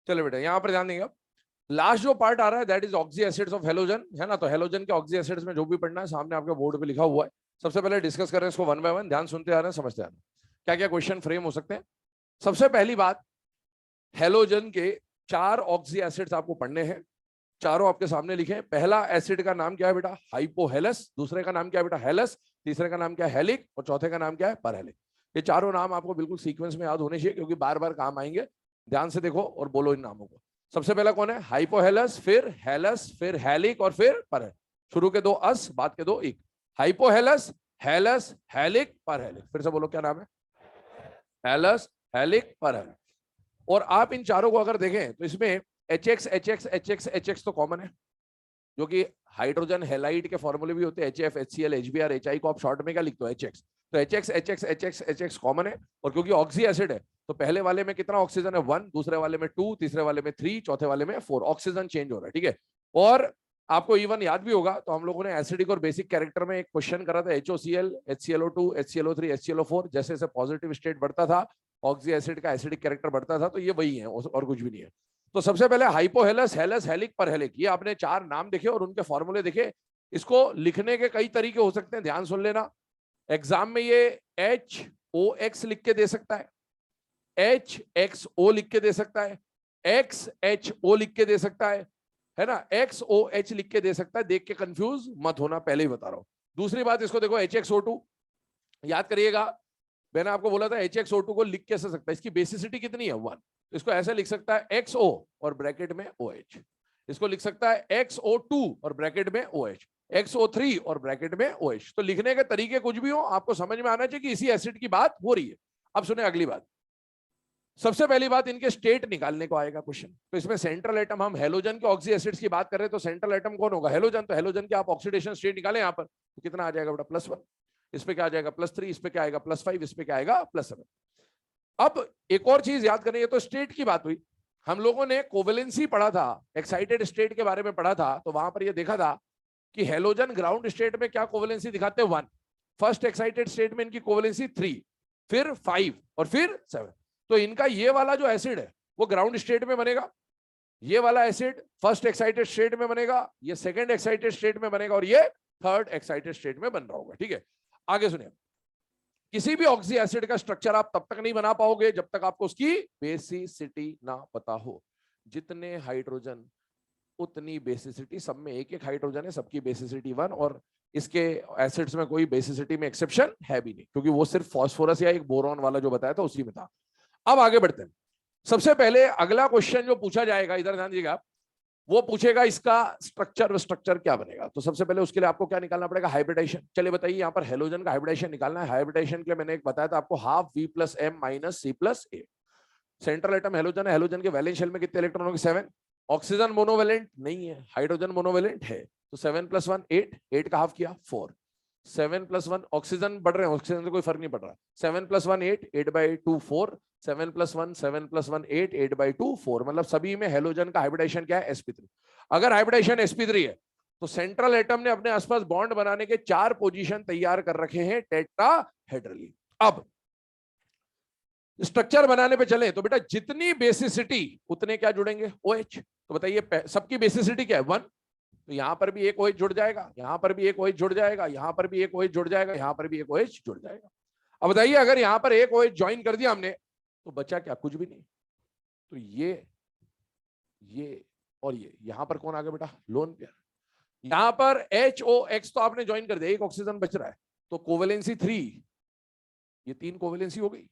चलो बेटा यहाँ पर ध्यान देंगे। अब लास्ट जो पार्ट आ रहा है that is oxy acids of halogen, है ना। तो हेलोजन के ऑक्सी एसिड्स में जो भी पढ़ना है सामने आपके बोर्ड पे लिखा हुआ है। सबसे पहले डिस्कस करें इसको वन बाय वन, ध्यान सुनते आ रहे हैं, समझते आ रहे हैं क्या क्या क्वेश्चन फ्रेम हो सकते हैं। सबसे पहली बात, हेलोजन के 4 ऑक्सी एसिड्स आपको पढ़ने हैं, चारों आपके सामने लिखे हैं। पहला एसिड का नाम क्या है बेटा? हाइपोहेलस। दूसरे का नाम क्या है बेटा? हेलस। तीसरे का नाम क्या है? हेलिक। और चौथे का नाम क्या है? परहेलिक। ये चारों नाम आपको बिल्कुल सीक्वेंस में याद होने चाहिए क्योंकि बार बार काम आएंगे। ध्यान से देखो और बोलो इन नामों को। सबसे पहला कौन है? हाइपोहेलस, फिर हेलस, फिर हेलिक और फिर परहेलिक। शुरू के 2 अस, बाद के 2 इक। हाइपोहेलस, हेलस, हेलिक, परहेलिक। फिर से बोलो क्या नाम है? हेलस, हेलिक, परहेलिक। और आप इन चारों को अगर देखें तो इसमें HX, HX, HX, HX तो कॉमन है, जो कि हाइड्रोजन हैलाइड के फॉर्मूले भी होते हैं, HF, HCl, HBr, HI को आप शॉर्ट में क्या लिखते हो? HX। तो HX, HX, HX, HX common है। और क्योंकि ऑक्सी एसिड है तो पहले वाले में कितना ऑक्सीजन है? 1, दूसरे वाले में 2, तीसरे वाले में 3, चौथे वाले में 4। ऑक्सीजन चेंज हो रहा है, ठीक है। और आपको इवन याद भी होगा तो हम लोगों ने एसिडिक और बेसिक कैरेक्टर में एक क्वेश्चन करा था, HOCl, HClO2, HClO3, HClO4। जैसे जैसे पॉजिटिव स्टेट बढ़ता था ऑक्सी एसिड का एसिडिक कैरेक्टर बढ़ता था। तो ये वही है और कुछ भी नहीं है। तो सबसे पहले हाइपोहेलस, हेलस, हेलिक, परहेलिक, ये आपने 4 नाम देखे और उनके फॉर्मूले देखे। इसको लिखने के कई तरीके हो सकते हैं, ध्यान सुन लेना। एग्जाम में ये HOX लिख के दे सकता है, HXO लिख के दे सकता है, XHO लिख के दे सकता है ना, XOH लिख के दे सकता है। देख के कंफ्यूज मत होना, पहले ही बता रहा हूं। दूसरी बात, इसको देखो HXO2, याद करिएगा मैंने आपको बोला था HXO2 को लिख कैसे सकता है, इसकी बेसिसिटी कितनी है? 1। इसको ऐसे लिख सकता है XO और ब्रैकेट में OH। इसको लिख सकता है XO2 और ब्रैकेट में OH, XO3 और ब्रैकेट में OH। तो लिखने के तरीके कुछ भी हो, आपको समझ में आना चाहिए कि इसी एसिड की बात हो रही है। अब सुने अगली बात। सबसे पहली बात, इनके स्टेट निकालने को आएगा क्वेश्चन। तो इसमें सेंट्रल एटम, हम हेलोजन के ऑक्सी एसिड्स की बात कर रहे हैं तो सेंट्रल एटम कौन होगा? हेलोजन। तो हेलोजन के आप ऑक्सीडेशन स्टेट निकालें यहाँ पर, तो कितना आ जाएगा बेटा? +1। इस पे क्या आ जाएगा? +3। इस पे क्या आएगा? +5। इस पे क्या आएगा? +7। अब एक और चीज याद करनी है, तो स्टेट की बात हुई। हम लोगों ने कोवेलेंसी पढ़ा था, एक्साइटेड स्टेट के बारे में पढ़ा था। तो वहां पर ये देखा था कि हेलोजन ग्राउंड स्टेट में क्या कोवेलेंसी दिखाते हैं? 1। फर्स्ट एक्साइटेड स्टेट में इनकी कोवेलेंसी 3, फिर 5 और फिर 7। तो इनका ये वाला जो एसिड है वो ग्राउंड स्टेट में बनेगा, ये वाला एसिड फर्स्ट एक्साइटेड स्टेट में बनेगा, ये सेकंड एक्साइटेड स्टेट में बनेगा और ये थर्ड एक्साइटेड स्टेट में बन रहा होगा, ठीक है। आगे सुनिए, किसी भी ऑक्सी एसिड का स्ट्रक्चर आप तब तक नहीं बना पाओगे जब तक आपको उसकी बेसिसिटी ना पता हो। जितने हाइड्रोजन उतनी बेसिसिटी, सब में एक एक हाइड्रोजन है, सबकी बेसिसिटी 1। और इसके एसिड्स में कोई बेसिसिटी में एक्सेप्शन है भी नहीं, क्योंकि वो सिर्फ फास्फोरस या एक बोरॉन वाला जो बताया था उसी में था। अब आगे बढ़ते हैं। सबसे पहले अगला क्वेश्चन जो पूछा जाएगा, इधर ध्यान दीजिएगा, वो पूछेगा इसका स्ट्रक्चर क्या बनेगा। तो सबसे पहले उसके लिए आपको क्या निकालना पड़ेगा? हाइब्रिडाइजेशन। चलिए बताइए, यहाँ पर हेलोजन का हाइब्रिडाइजेशन निकालना है। हाइब्रिडाइजेशन के लिए मैंने एक बताया था आपको, ½ V+M - C+A। Central atom halogen है, हेलोजन के वैलेंस शेल में कितने इलेक्ट्रॉन होंगे? 7। ऑक्सीजन मोनोवेलेंट नहीं है, हाइड्रोजन मोनोवेलेंट है। तो 7 + 1 8, 8 का हाफ किया 4। 7 + 1, ऑक्सीजन बढ़ रहे हैं, ऑक्सीजन से कोई फर्क नहीं पड़ रहा। 7 + 1 8, 8/2 4। 7 + 1 7 + 1 8, 8/2 4। मतलब सभी में हेलोजन का हाइब्रिडाइजेशन क्या है? sp3। अगर हाइब्रिडाइजेशन sp3 है तो सेंट्रल एटम ने अपने आसपास बॉन्ड बनाने के 4 पोजीशन तैयार कर रखे हैं टेट्राहेड्रली। अब स्ट्रक्चर बनाने पे चले तो बेटा जितनी बेसिसिटी उतने क्या जुड़ेंगे? OH। तो बताइए सबकी बेसिसिटी क्या है? 1। तो यहां पर भी एक OH जुड़ जाएगा, यहां पर भी एक OH जुड़ जाएगा, यहां पर भी एक OH जुड़ जाएगा, यहां पर भी एक OH जुड़ जाएगा। अब बताइए अगर यहां पर एक OH ज्वाइन कर दिया हमने तो बचा क्या? कुछ भी नहीं। तो ये और ये, यहां पर कौन आ गया बेटा? Lone pair. यहां पर HOX तो आपने ज्वाइन कर दिया, एक ऑक्सीजन बच रहा है, तो कोवेलेंसी 3, ये 3 कोवेलेंसी हो गई।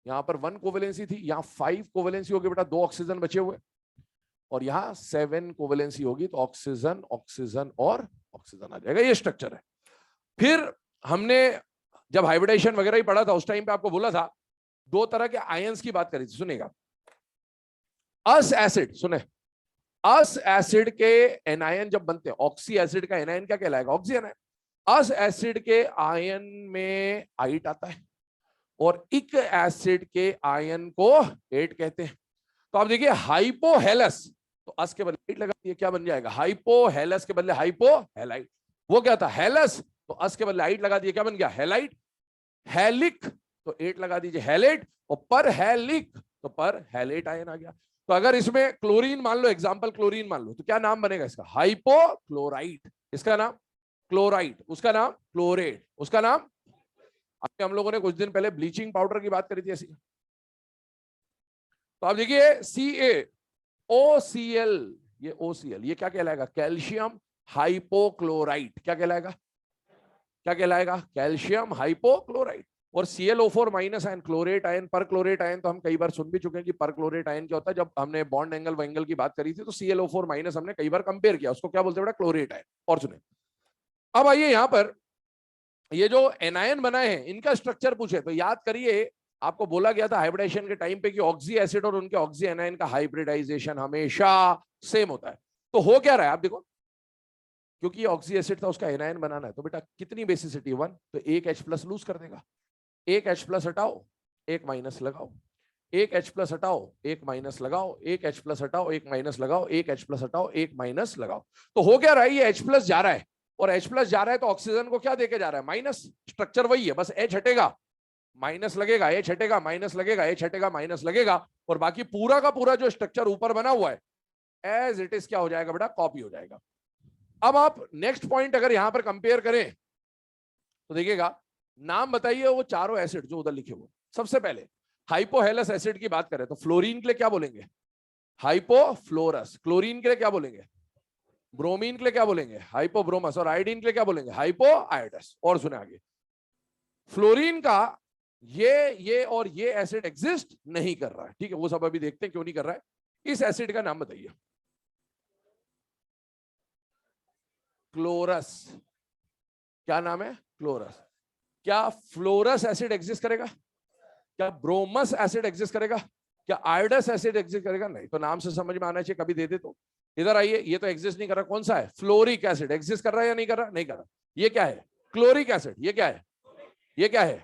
यहां पर 1 कोवेलेंसी थी, यहां 5 कोवेलेंसी हो गई बेटा, 2 ऑक्सीजन बचे हुए। और यहां 7 कोवेलेंसी होगी, तो ऑक्सीजन ऑक्सीजन और ऑक्सीजन आ जाएगा। ये स्ट्रक्चर है। फिर हमने जब हाइब्रिडाइजेशन वगैरह ही पढ़ा था उस टाइम पे आपको बोला था 2 तरह के आयंस की बात करी थी, सुनेगा। अस एसिड, सुने, अस एसिड के एनायन जब बनते हैं, ऑक्सी एसिड का एनायन क्या कहलाएगा? Oxy anion. अस एसिड के आयन में आइट आता है और इक एसिड के आयन को एट कहते हैं। तो आप देखिए हाइपोहेलस, तो अस के बदले एट लगा दिए, क्या बन जाएगा? हाइपोहेलस के बदले हाइपोहेलाइट। वो क्या था? हेलस, तो अस के बदले आइट लगा दिए, क्या बन गया? हेलाइट। हेलिक, तो एट लगा दीजिए, हेलेट। और पर हेलिक, तो पर हेलेट आयन आ गया। तो तो अगर इसमें क्लोरीन मान लो, एग्जाम्पल क्लोरीन मान लो, तो क्या नाम बनेगा इसका? हाइपोक्लोराइट। इसका नाम क्लोराइड, उसका नाम क्लोरेट, उसका नाम। अभी हम लोगों ने कुछ दिन पहले ब्लीचिंग पाउडर की बात करी थी ऐसी। तो आप देखिए CaOCl, ये OCl, ये क्या कहलाएगा? Calcium hypochlorite. क्या कहलाएगा? क्या कहलाएगा? Calcium hypochlorite. और ClO4 minus ion, chlorate ion, पर क्लोरेट आयन तो हम कई बार सुन भी चुके हैं कि पर क्लोरेट आयन क्या होता है। जब हमने बॉन्ड एंगल वेंगल की बात करी थी तो ClO4 माइनस हमने कई बार कंपेयर किया, उसको क्या बोलते हैं बेटा? Chlorate ion. और सुने, अब आइए यहां पर ये जो एनायन बनाए हैं इनका स्ट्रक्चर पूछे तो याद करिए, आपको बोला गया था हाइब्रिडाइजेशन के टाइम पे कि ऑक्सी एसिड और उनके ऑक्सी एनायन का हाइब्रिडाइजेशन हमेशा सेम होता है। तो हो क्या रहा है आप देखो, क्योंकि ये ऑक्सी एसिड था उसका एनायन बनाना है, तो बेटा कितनी बेसिसिटी 1, तो एक H+ लूज कर देगा। एक H+ हटाओ, एक माइनस लगाओ, एक H+ हटाओ, एक माइनस लगाओ, एक H+ हटाओ, एक माइनस लगाओ, एक H+ हटाओ, एक माइनस लगाओ। तो हो क्या रहा है, ये H+ जा रहा है और H+ जा रहा है तो ऑक्सीजन को क्या देके जा रहा है? माइनस। स्ट्रक्चर वही है, बस H हटेगा माइनस लगेगा, H हटेगा माइनस लगेगा, H हटेगा माइनस लगेगा, और बाकी पूरा का पूरा जो स्ट्रक्चर ऊपर बना हुआ है एज इट इज क्या हो जाएगा बेटा? कॉपी हो जाएगा। अब आप नेक्स्ट पॉइंट अगर यहां पर कंपेयर करें तो देखिएगा, नाम बताइए वो चारों एसिड जो उधर लिखे हुए। सबसे पहले हाइपोहेलस एसिड की बात करें तो फ्लोरीन के लिए क्या बोलेंगे? हाइपोफ्लोरस। क्लोरीन के लिए क्या बोलेंगे? ब्रोमीन के लिए क्या बोलेंगे? हाइपोब्रोमस। और आयोडीन के लिए क्या बोलेंगे? हाइपोआयोडस। और सुने आगे, फ्लोरीन का ये और ये एसिड एग्जिस्ट नहीं कर रहा है, ठीक है, वो सब अभी देखते हैं क्यों नहीं कर रहा है। इस एसिड का नाम बताइए। क्लोरस। क्या नाम है? क्लोरस। क्या फ्लोरस एसिड एग्जिस्ट करेगा? क्या ब्रोमस एसिड एग्जिस्ट करेगा? क्या आयोडस एसिड एग्जिस्ट करेगा? नहीं। तो नाम से समझ में आना चाहिए, कभी दे दे तो। इधर आइए, ये तो एग्जिस्ट नहीं कर रहा, कौन सा है? Fluoric acid. एग्जिस्ट कर रहा है या नहीं कर रहा? नहीं कर रहा। ये क्या है? Chloric acid. ये क्या है? ये क्या है?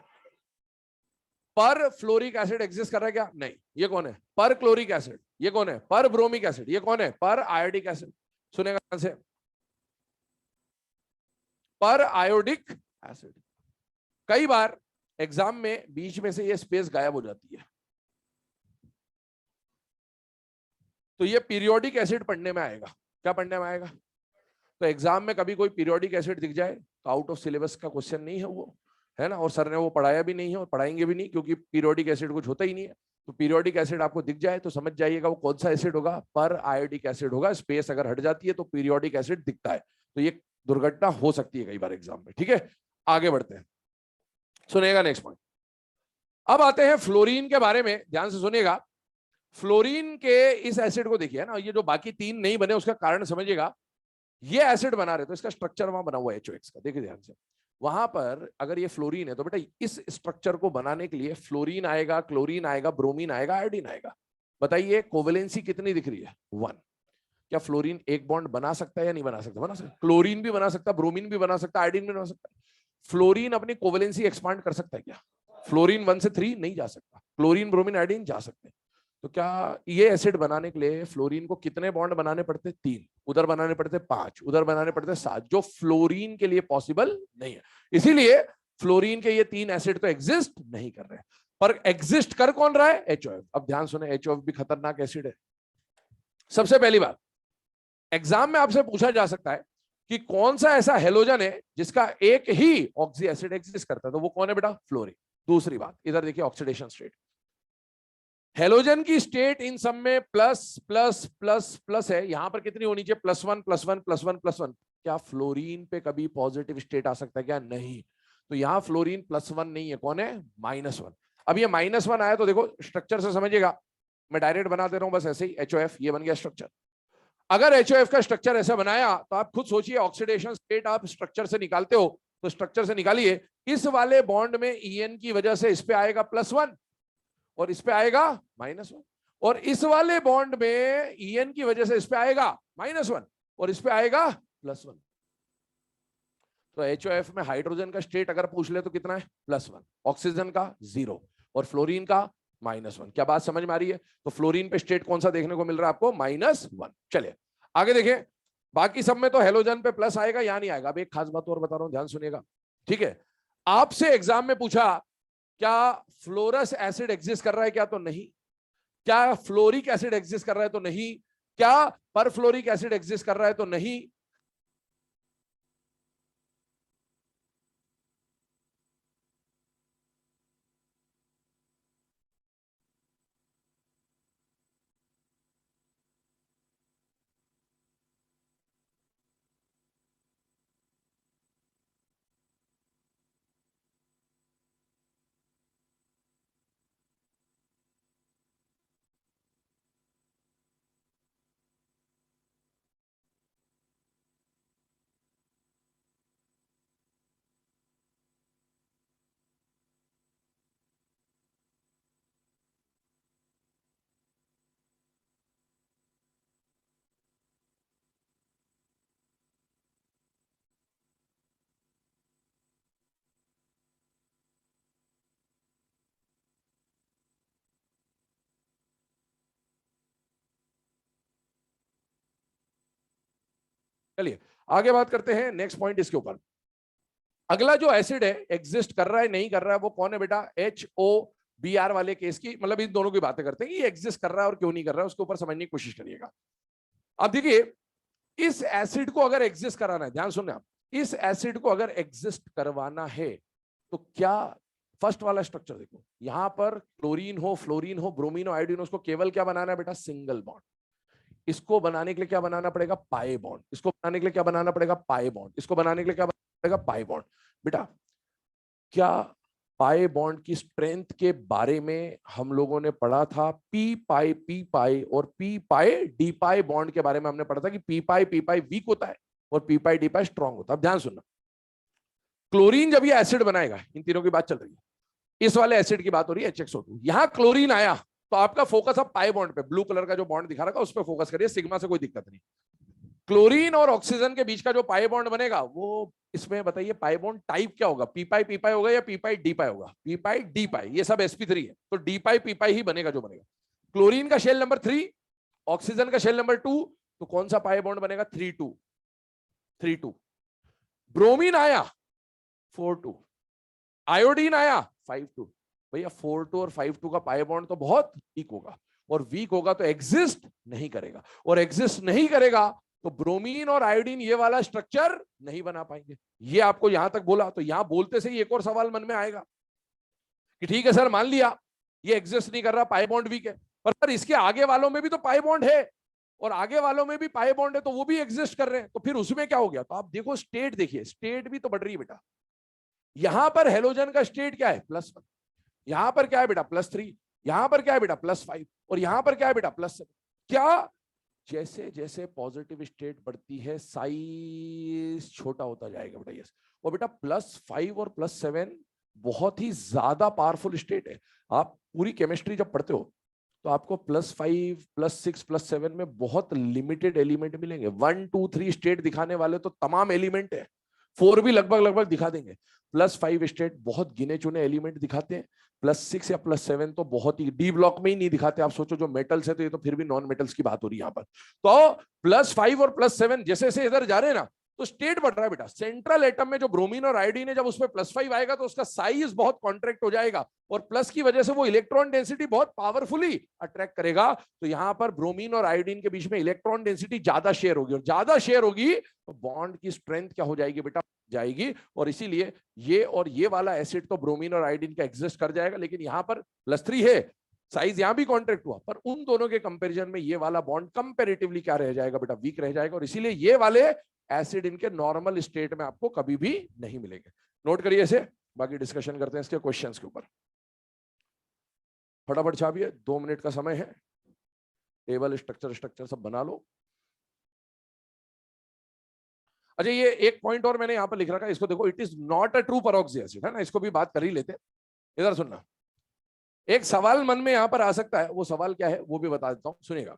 पर फ्लोरिक एसिड एग्जिस्ट कर रहा है क्या? नहीं। ये कौन है? पर क्लोरिक एसिड। ये कौन है? पर ब्रोमिक एसिड। ये कौन है? पर आयोडिक एसिड। सुनेगा ध्यान से, पर आयोडिक एसिड। कई बार एग्जाम में बीच में से ये स्पेस गायब हो जाती है, तो ये पीरियोडिक एसिड पढ़ने में आएगा। क्या पढ़ने में आएगा? तो एग्जाम में कभी कोई पीरियोडिक एसिड दिख जाए तो आउट ऑफ सिलेबस का क्वेश्चन नहीं है वो, है ना, और सर ने वो पढ़ाया भी नहीं है और पढ़ाएंगे भी नहीं, क्योंकि पीरियोडिक एसिड कुछ होता ही नहीं है। तो पीरियोडिक एसिड आपको दिख जाए तो समझ जाइएगा वो कौन सा एसिड होगा? पर आयोडिक एसिड होगा। स्पेस अगर हट जाती है तो पीरियोडिक एसिड दिखता है, तो ये दुर्घटना हो सकती है कई बार एग्जाम में। ठीक है, आगे बढ़ते हैं, सुनिएगा नेक्स्ट पॉइंट। अब आते हैं फ्लोरीन के बारे में, ध्यान से सुनिएगा। फ्लोरीन के इस एसिड को देखिए ना, ये जो बाकी तीन नहीं बने उसका कारण समझिएगा। ये एसिड बना रहे तो इसका स्ट्रक्चर वहां बना हुआ है HOX का, देखिए ध्यान से। वहां पर अगर ये फ्लोरीन है तो बेटा इस स्ट्रक्चर को बनाने के लिए फ्लोरीन आएगा, क्लोरीन आएगा, ब्रोमीन आएगा, आयोडीन आएगा। बताइए कोवेलेंसी कितनी दिख रही है? 1। क्या फ्लोरीन एक बॉन्ड बना सकता है या नहीं बना सकता? बना सकता। क्लोरीन भी बना सकता, ब्रोमीन भी बना सकता, आयोडीन भी बना सकता। फ्लोरीन अपनी कोवेलेंसी एक्सपांड कर सकता है क्या? फ्लोरीन 1 से 3 नहीं जा सकता, क्लोरीन ब्रोमीन आयोडीन जा सकते हैं। तो क्या ये एसिड बनाने के लिए फ्लोरीन को कितने बॉन्ड बनाने पड़ते? 3। उधर बनाने पड़ते 5, उधर बनाने पड़ते 7, जो फ्लोरीन के लिए पॉसिबल नहीं है। इसीलिए फ्लोरीन के ये 3 एसिड तो एग्जिस्ट नहीं कर रहे, पर एग्जिस्ट कर कौन रहा है? HOF। अब ध्यान सुने, HOF भी खतरनाक एसिड है। सबसे पहली बात, एग्जाम में आपसे पूछा जा सकता है कि कौन सा ऐसा हेलोजन है जिसका एक ही ऑक्सी एसिड एग्जिस्ट करता है, तो वो कौन है बेटा? फ्लोरीन। दूसरी बात, इधर देखिए ऑक्सीडेशन स्टेट। हेलोजन की स्टेट इन सब में प्लस प्लस प्लस प्लस है, यहां पर कितनी होनी चाहिए? +1 +1 +1 +1। क्या फ्लोरीन पे कभी पॉजिटिव स्टेट आ सकता है क्या? नहीं। तो यहां फ्लोरीन +1 नहीं है, कौन है? -1। अब ये -1 आया तो देखो स्ट्रक्चर से समझिएगा, मैं डायरेक्ट बना दे रहा हूं बस ऐसे ही। HOF ये बन गया स्ट्रक्चर। अगर HOF का स्ट्रक्चर ऐसा बनाया तो आप खुद सोचिए, ऑक्सीडेशन स्टेट आप स्ट्रक्चर से निकालते हो तो स्ट्रक्चर से निकालिए, इस वाले बॉन्ड में EN की वजह से इस पे आएगा +1 और इस पे आएगा -1, और इस वाले बॉन्ड में EN की वजह से इस पे आएगा -1 और इस पे आएगा +1। तो HOF में हाइड्रोजन का स्टेट अगर पूछ ले तो कितना है? +1, ऑक्सीजन का 0 और फ्लोरीन का -1। क्या बात समझ में आ रही है? तो फ्लोरीन पे स्टेट कौन सा देखने को मिल रहा है आपको? -1। चलिए आगे देखें, बाकी सब में तो हेलोजन पे प्लस आएगा, यहां नहीं आएगा। अब एक खास बात और बता रहा हूं, ध्यान सुनिएगा, ठीक है। आपसे एग्जाम में पूछा क्या फ्लोरस एसिड एग्जिस्ट कर रहा है क्या? तो नहीं। क्या फ्लोरिक एसिड एग्जिस्ट कर रहा है? तो नहीं। क्या परफ्लोरिक एसिड एग्जिस्ट कर रहा है? तो नहीं। चलिए आगे बात करते हैं नेक्स्ट पॉइंट इसके ऊपर। अगला जो एसिड है एग्जिस्ट कर रहा है नहीं कर रहा है, वो कौन है बेटा? HOBr वाले केस की, मतलब इन दोनों की बातें करते हैं कि ये एग्जिस्ट कर रहा है और क्यों नहीं कर रहा है, उसके ऊपर समझने की कोशिश करिएगा। अब देखिए, इस एसिड को अगर एग्जिस्ट कराना है, ध्यान सुनना आप, इस एसिड को अगर एग्जिस्ट करवाना है तो क्या, फर्स्ट वाला स्ट्रक्चर देखो, यहां पर क्लोरीन हो, फ्लोरीन हो, ब्रोमीन हो, आयोडीन हो, उसको केवल क्या बनाना है बेटा? Single bond. इसको बनाने के लिए क्या बनाना पड़ेगा? Pi bond. इसको बनाने के लिए क्या बनाना पड़ेगा? Pi bond. इसको बनाने के लिए क्या बनाना पड़ेगा? Pi bond. बेटा क्या पाई बॉन्ड की स्ट्रेंथ के बारे में हम लोगों ने पढ़ा था? पी पाई और डी पाई बॉन्ड के बारे में हमने पढ़ा था कि पी पाई वीक होता है और पी डी पाई स्ट्रॉन्ग होता है। अब ध्यान सुनना, क्लोरीन जब ये एसिड बनाएगा, इन तीनों की बात चल रही है, इस वाले एसिड की बात हो रही है HXO2, यहां क्लोरीन आया तो आपका फोकस अब पाई बॉन्ड पे, ब्लू कलर का जो बॉन्ड दिखा रहा है उस पर फोकस करिए, सिग्मा से कोई दिक्कत नहीं। क्लोरीन और ऑक्सीजन के बीच का जो पाई बॉन्ड बनेगा, वो इसमें बताइए पाई बॉन्ड टाइप क्या होगा? पी पाई होगा या पी डी पाई होगा? पी डी पाई, ये सब sp3 है, तो डी पाई ही बनेगा जो बनेगा। क्लोरीन का शेल नंबर 3, ऑक्सीजन का शेल नंबर 2, तो कौन सा पाई बॉन्ड बनेगा? 3 2। ब्रोमीन आया 4 2, आयोडीन आया 5 2। भैया 4 2 और 5 2 का पाई बॉन्ड तो बहुत वीक होगा, और वीक होगा तो एग्जिस्ट नहीं करेगा, और एग्जिस्ट नहीं करेगा तो ब्रोमीन और आयोडीन ये वाला स्ट्रक्चर नहीं बना पाएंगे। ये आपको यहां तक बोला, तो यहां बोलते से ही एक और सवाल मन में आएगा कि ठीक है सर, मान लिया ये एग्जिस्ट नहीं कर रहा, पाई बॉन्ड वीक है, पर सर इसके आगे वालों में भी तो पाई बॉन्ड है, और आगे वालों में भी पाई बॉन्ड है, तो वो भी एग्जिस्ट कर रहे हैं, तो फिर उसमें क्या हो गया? तो आप देखो स्टेट, देखिए स्टेट भी तो बढ़ रही है बेटा। यहां पर हेलोजन का स्टेट क्या है? +1। यहां पर क्या है बेटा? +3। यहां पर क्या है बेटा? +5। और यहां पर क्या है बेटा? +7। क्या जैसे जैसे पॉजिटिव स्टेट बढ़ती है साइज छोटा होता जाएगा बेटा, यस। और बेटा +5 और +7 बहुत ही ज्यादा पावरफुल स्टेट है। आप पूरी केमिस्ट्री जब पढ़ते हो तो आपको +5 +6 +7 में बहुत लिमिटेड एलिमेंट मिलेंगे। 1 2 3 स्टेट दिखाने वाले तो तमाम एलिमेंट है, 4 भी लगभग लगभग दिखा देंगे। +5 स्टेट बहुत गिने चुने एलिमेंट दिखाते हैं, +6 या +7 तो बहुत ही डी ब्लॉक में ही नहीं दिखाते। आप सोचो जो मेटल्स है, तो ये तो फिर भी नॉन मेटल्स की बात हो रही है यहाँ पर। तो +5 और +7 जैसे जैसे इधर जा रहे हैं ना, तो स्टेट बढ़ रहा है बेटा। सेंट्रल एटम में जो ब्रोमीन और आयोडीन है, जब उसमें +5 आएगा तो उसका साइज बहुत कॉन्ट्रैक्ट हो जाएगा, और प्लस की वजह से वो इलेक्ट्रॉन डेंसिटी बहुत पावरफुली अट्रैक्ट करेगा। तो यहां पर ब्रोमीन और आयोडीन के बीच में इलेक्ट्रॉन डेंसिटी ज्यादा शेयर होगी, और ज्यादा शेयर होगी तो बॉन्ड की स्ट्रेंथ क्या हो जाएगी बेटा? जाएगी। और इसीलिए ये और ये वाला एसिड तो ब्रोमीन और आयोडीन का एग्जिस्ट कर जाएगा, लेकिन यहां पर +3 है, साइज यहां भी कॉन्ट्रैक्ट हुआ, पर उन दोनों के कंपैरिजन में ये वाला बॉन्ड कंपैरेटिवली क्या रह जाएगा बेटा? वीक रह जाएगा। और इसीलिए ये वाले एसिड इनके नॉर्मल स्टेट में आपको कभी भी नहीं मिलेंगे। नोट करिए इसे, बाकी डिस्कशन करते हैं इसके क्वेश्चंस के ऊपर। फटाफट छापिए, 2 मिनट का समय है। टेबल स्ट्रक्चर सब बना लो। अच्छा, ये एक पॉइंट और मैंने यहां पर लिख रखा है, इसको देखो, it is not a true peroxy acid, है ना, इसको भी बात कर ही लेते हैं। इधर सुनना, एक सवाल मन में यहां पर आ सकता है, वो सवाल क्या है वो भी बता देता हूं, सुनिएगा।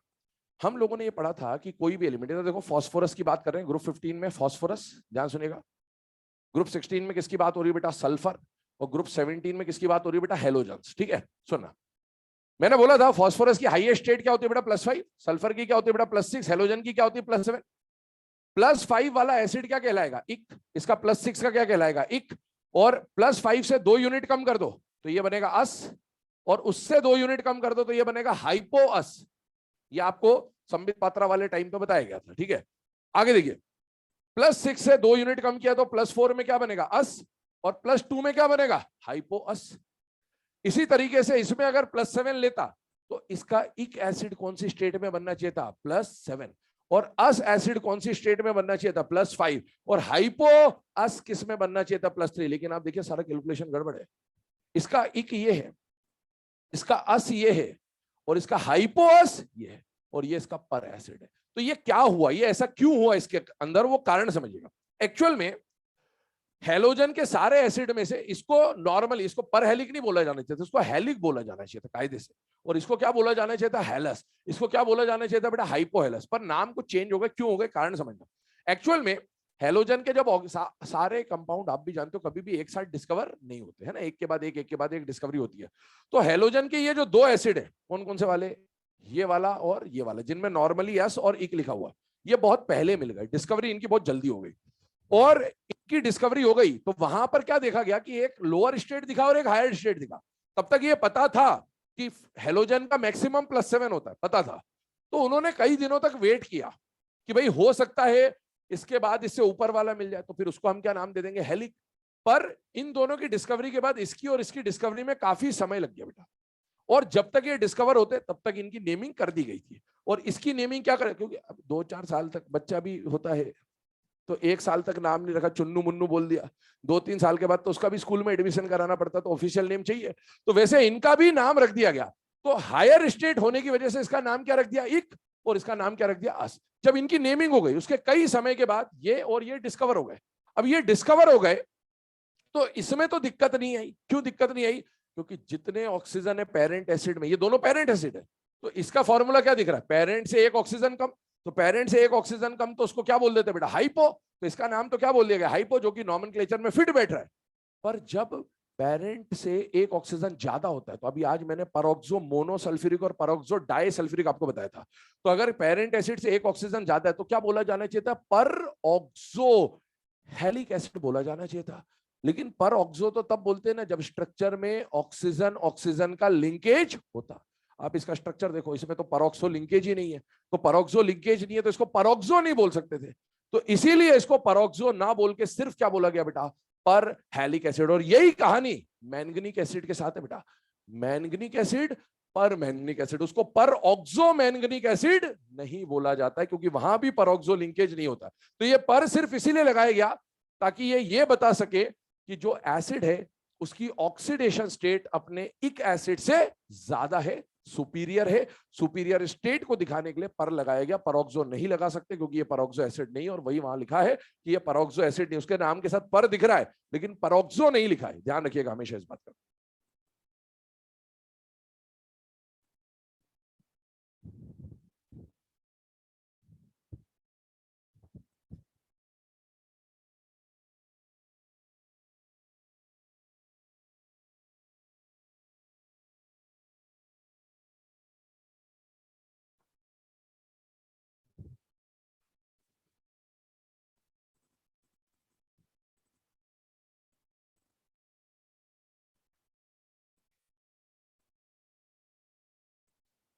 हम लोगों ने ये पढ़ा था कि कोई भी एलिमेंट, देखो फास्फोरस की बात कर रहे हैं, ग्रुप 15 में फास्फोरस, ध्यान सुनिएगा। ग्रुप 16 में किसकी बात हो रही है बेटा? सल्फर। और ग्रुप 17 में किसकी बात हो रही है बेटा? हेलोजन्स। ठीक है, सुनना, मैंने बोला था फास्फोरस की हाईएस्ट स्टेट क्या होती है बेटा? +5। सल्फर की क्या होती है बेटा? +6। हेलोजन की क्या होती है? +7। +5 वाला एसिड क्या कहलाएगा? इक। इसका +6 का क्या कहलाएगा? इक। और +5 से 2 यूनिट कम कर दो तो ये बनेगा अस, और उससे 2 यूनिट कम कर दो तो ये बनेगा हाइपोअस। ये आपको संबित पात्रा वाले टाइम पे बताया गया था, ठीक है। आगे देखिए, +6 से 2 यूनिट कम किया तो +4 में क्या बनेगा, अस, और +2 में क्या बनेगा, हाइपोअस। इसी तरीके से इसमें अगर +7 लेता तो इसका इक एसिड कौन सी स्टेट में बनना चाहिए था, +7, और अस एसिड कौन सी स्टेट में बनना चाहिए था, +5, और हाइपो अस किस में बनना चाहिए था, +3। लेकिन आप देखिए सारा कैलकुलेशन गड़बड़ है। इसका इक ये है, इसका अस ये है, और इसका हाइपोअस ये है, और ये इसका पर एसिड है। तो ये क्या हुआ, ये ऐसा क्यों हुआ, इसके अंदर वो कारण समझिएगा। एक्चुअल में हेलोजन के सारे एसिड में से इसको नॉर्मली, इसको पर हेलिक नहीं बोला जाना चाहिए था, इसको हेलिक बोला जाना चाहिए था कायदे से। और इसको क्या बोला जाना चाहिए था, हेलस। इसको क्या बोला जाना चाहिए था बेटा, हाइपोहेलस। पर नाम को चेंज हो गया, क्यों हो गए, कारण समझना। एक्चुअल में हेलोजन के जब सारे कंपाउंड आप भी जानते हो कभी भी एक साथ डिस्कवर नहीं होते है ना, एक के बाद एक डिस्कवरी होती है। तो हेलोजन के ये जो 2 एसिड है, कौन कौन से वाले, ये वाला और ये वाला, जिनमें नॉर्मली एस और इक लिखा हुआ, ये बहुत पहले मिल गए, डिस्कवरी इनकी बहुत जल्दी हो गई। और इनकी डिस्कवरी हो गई तो वहां पर क्या देखा गया कि एक लोअर स्टेट दिखा और एक हायर स्टेट दिखा। तब तक ये पता था कि हेलोजन का मैक्सिमम +7 होता है, पता था। तो उन्होंने कई दिनों तक वेट किया कि भाई हो सकता है इसके बाद इससे ऊपर वाला मिल जाए, तो फिर उसको हम क्या नाम दे देंगे, हेलिक। पर इन दोनों की डिस्कवरी के बाद इसकी और इसकी डिस्कवरी में काफी समय लग गया बेटा। और जब तक ये डिस्कवर होते तब तक इनकी नेमिंग कर दी गई थी। और इसकी नेमिंग क्या करे, क्योंकि अब 2-4 साल तक बच्चा भी होता है, तो 1 साल तक नाम नहीं रखा, चुन्नू मुन्नू बोल दिया। 2-3 साल के बाद तो उसका भी स्कूल में एडमिशन कराना पड़ता, तो ऑफिशियल नेम चाहिए। तो वैसे इनका भी नाम रख दिया गया। तो हायर स्टेट होने की वजह से इसका नाम क्या रख दिया, इक, और इसका नाम क्या रख दिया, अस। जब इनकी नेमिंग हो गई उसके कई समय के बाद ये और ये डिस्कवर हो गए। अब ये डिस्कवर हो गए तो इसमें तो दिक्कत नहीं आई। क्यों दिक्कत नहीं आई, क्योंकि जितने ऑक्सीजन है पेरेंट एसिड में, ये दोनों पेरेंट एसिड है, तो इसका फॉर्मूला क्या दिख रहा है, पेरेंट से 1 ऑक्सीजन कम। तो पेरेंट से 1 ऑक्सीजन कम तो उसको क्या बोल देते बेटा, हाइपो। तो इसका नाम तो क्या बोल दिया गया, हाइपो, जो कि नॉमेनक्लेचर में फिट बैठ रहा है। पर जब पेरेंट से 1 ऑक्सीजन ज्यादा होता है, तो अभी आज मैंने परऑक्सो मोनोसल्फ्यूरिक और परऑक्सो डाइसल्फ्यूरिक आपको बताया था। तो अगर पेरेंट एसिड से 1 ऑक्सीजन ज्यादा है तो क्या बोला जाना चाहिए था, पर ऑक्सो हेलिक एसिड बोला जाना चाहिए था। लेकिन पर ऑक्सो तो तब बोलते हैं ना जब स्ट्रक्चर में ऑक्सीजन ऑक्सीजन का लिंकेज होता। आप इसका स्ट्रक्चर देखो, इसमें तो परऑक्सो लिंकेज ही नहीं है। तो परऑक्सो लिंकेज नहीं है तो इसको परऑक्सो नहीं बोल सकते थे। तो इसीलिए इसको परऑक्सो ना बोल के सिर्फ क्या बोला गया बेटा, पर हैलिक एसिड। और यही कहानी मैंगनीक एसिड के साथ है बेटा। मैंगनीक एसिड, पर मैंगनीक एसिड, उसको पर ऑक्सो मैंगनीक एसिड नहीं बोला जाता है क्योंकि वहां भी परऑक्सो लिंकेज नहीं होता। तो ये पर सिर्फ इसीलिए लगाया गया ताकि ये बता सके कि जो एसिड है उसकी ऑक्सीडेशन स्टेट अपने इक एसिड से ज्यादा है, सुपीरियर है। सुपीरियर स्टेट को दिखाने के लिए पर लगाया गया, परऑक्सो नहीं लगा सकते क्योंकि ये परऑक्सो एसिड नहीं है। और वही वहां लिखा है कि ये परऑक्सो एसिड नहीं, उसके नाम के साथ पर दिख रहा है लेकिन परऑक्सो नहीं लिखा है। ध्यान रखिएगा हमेशा इस बात का।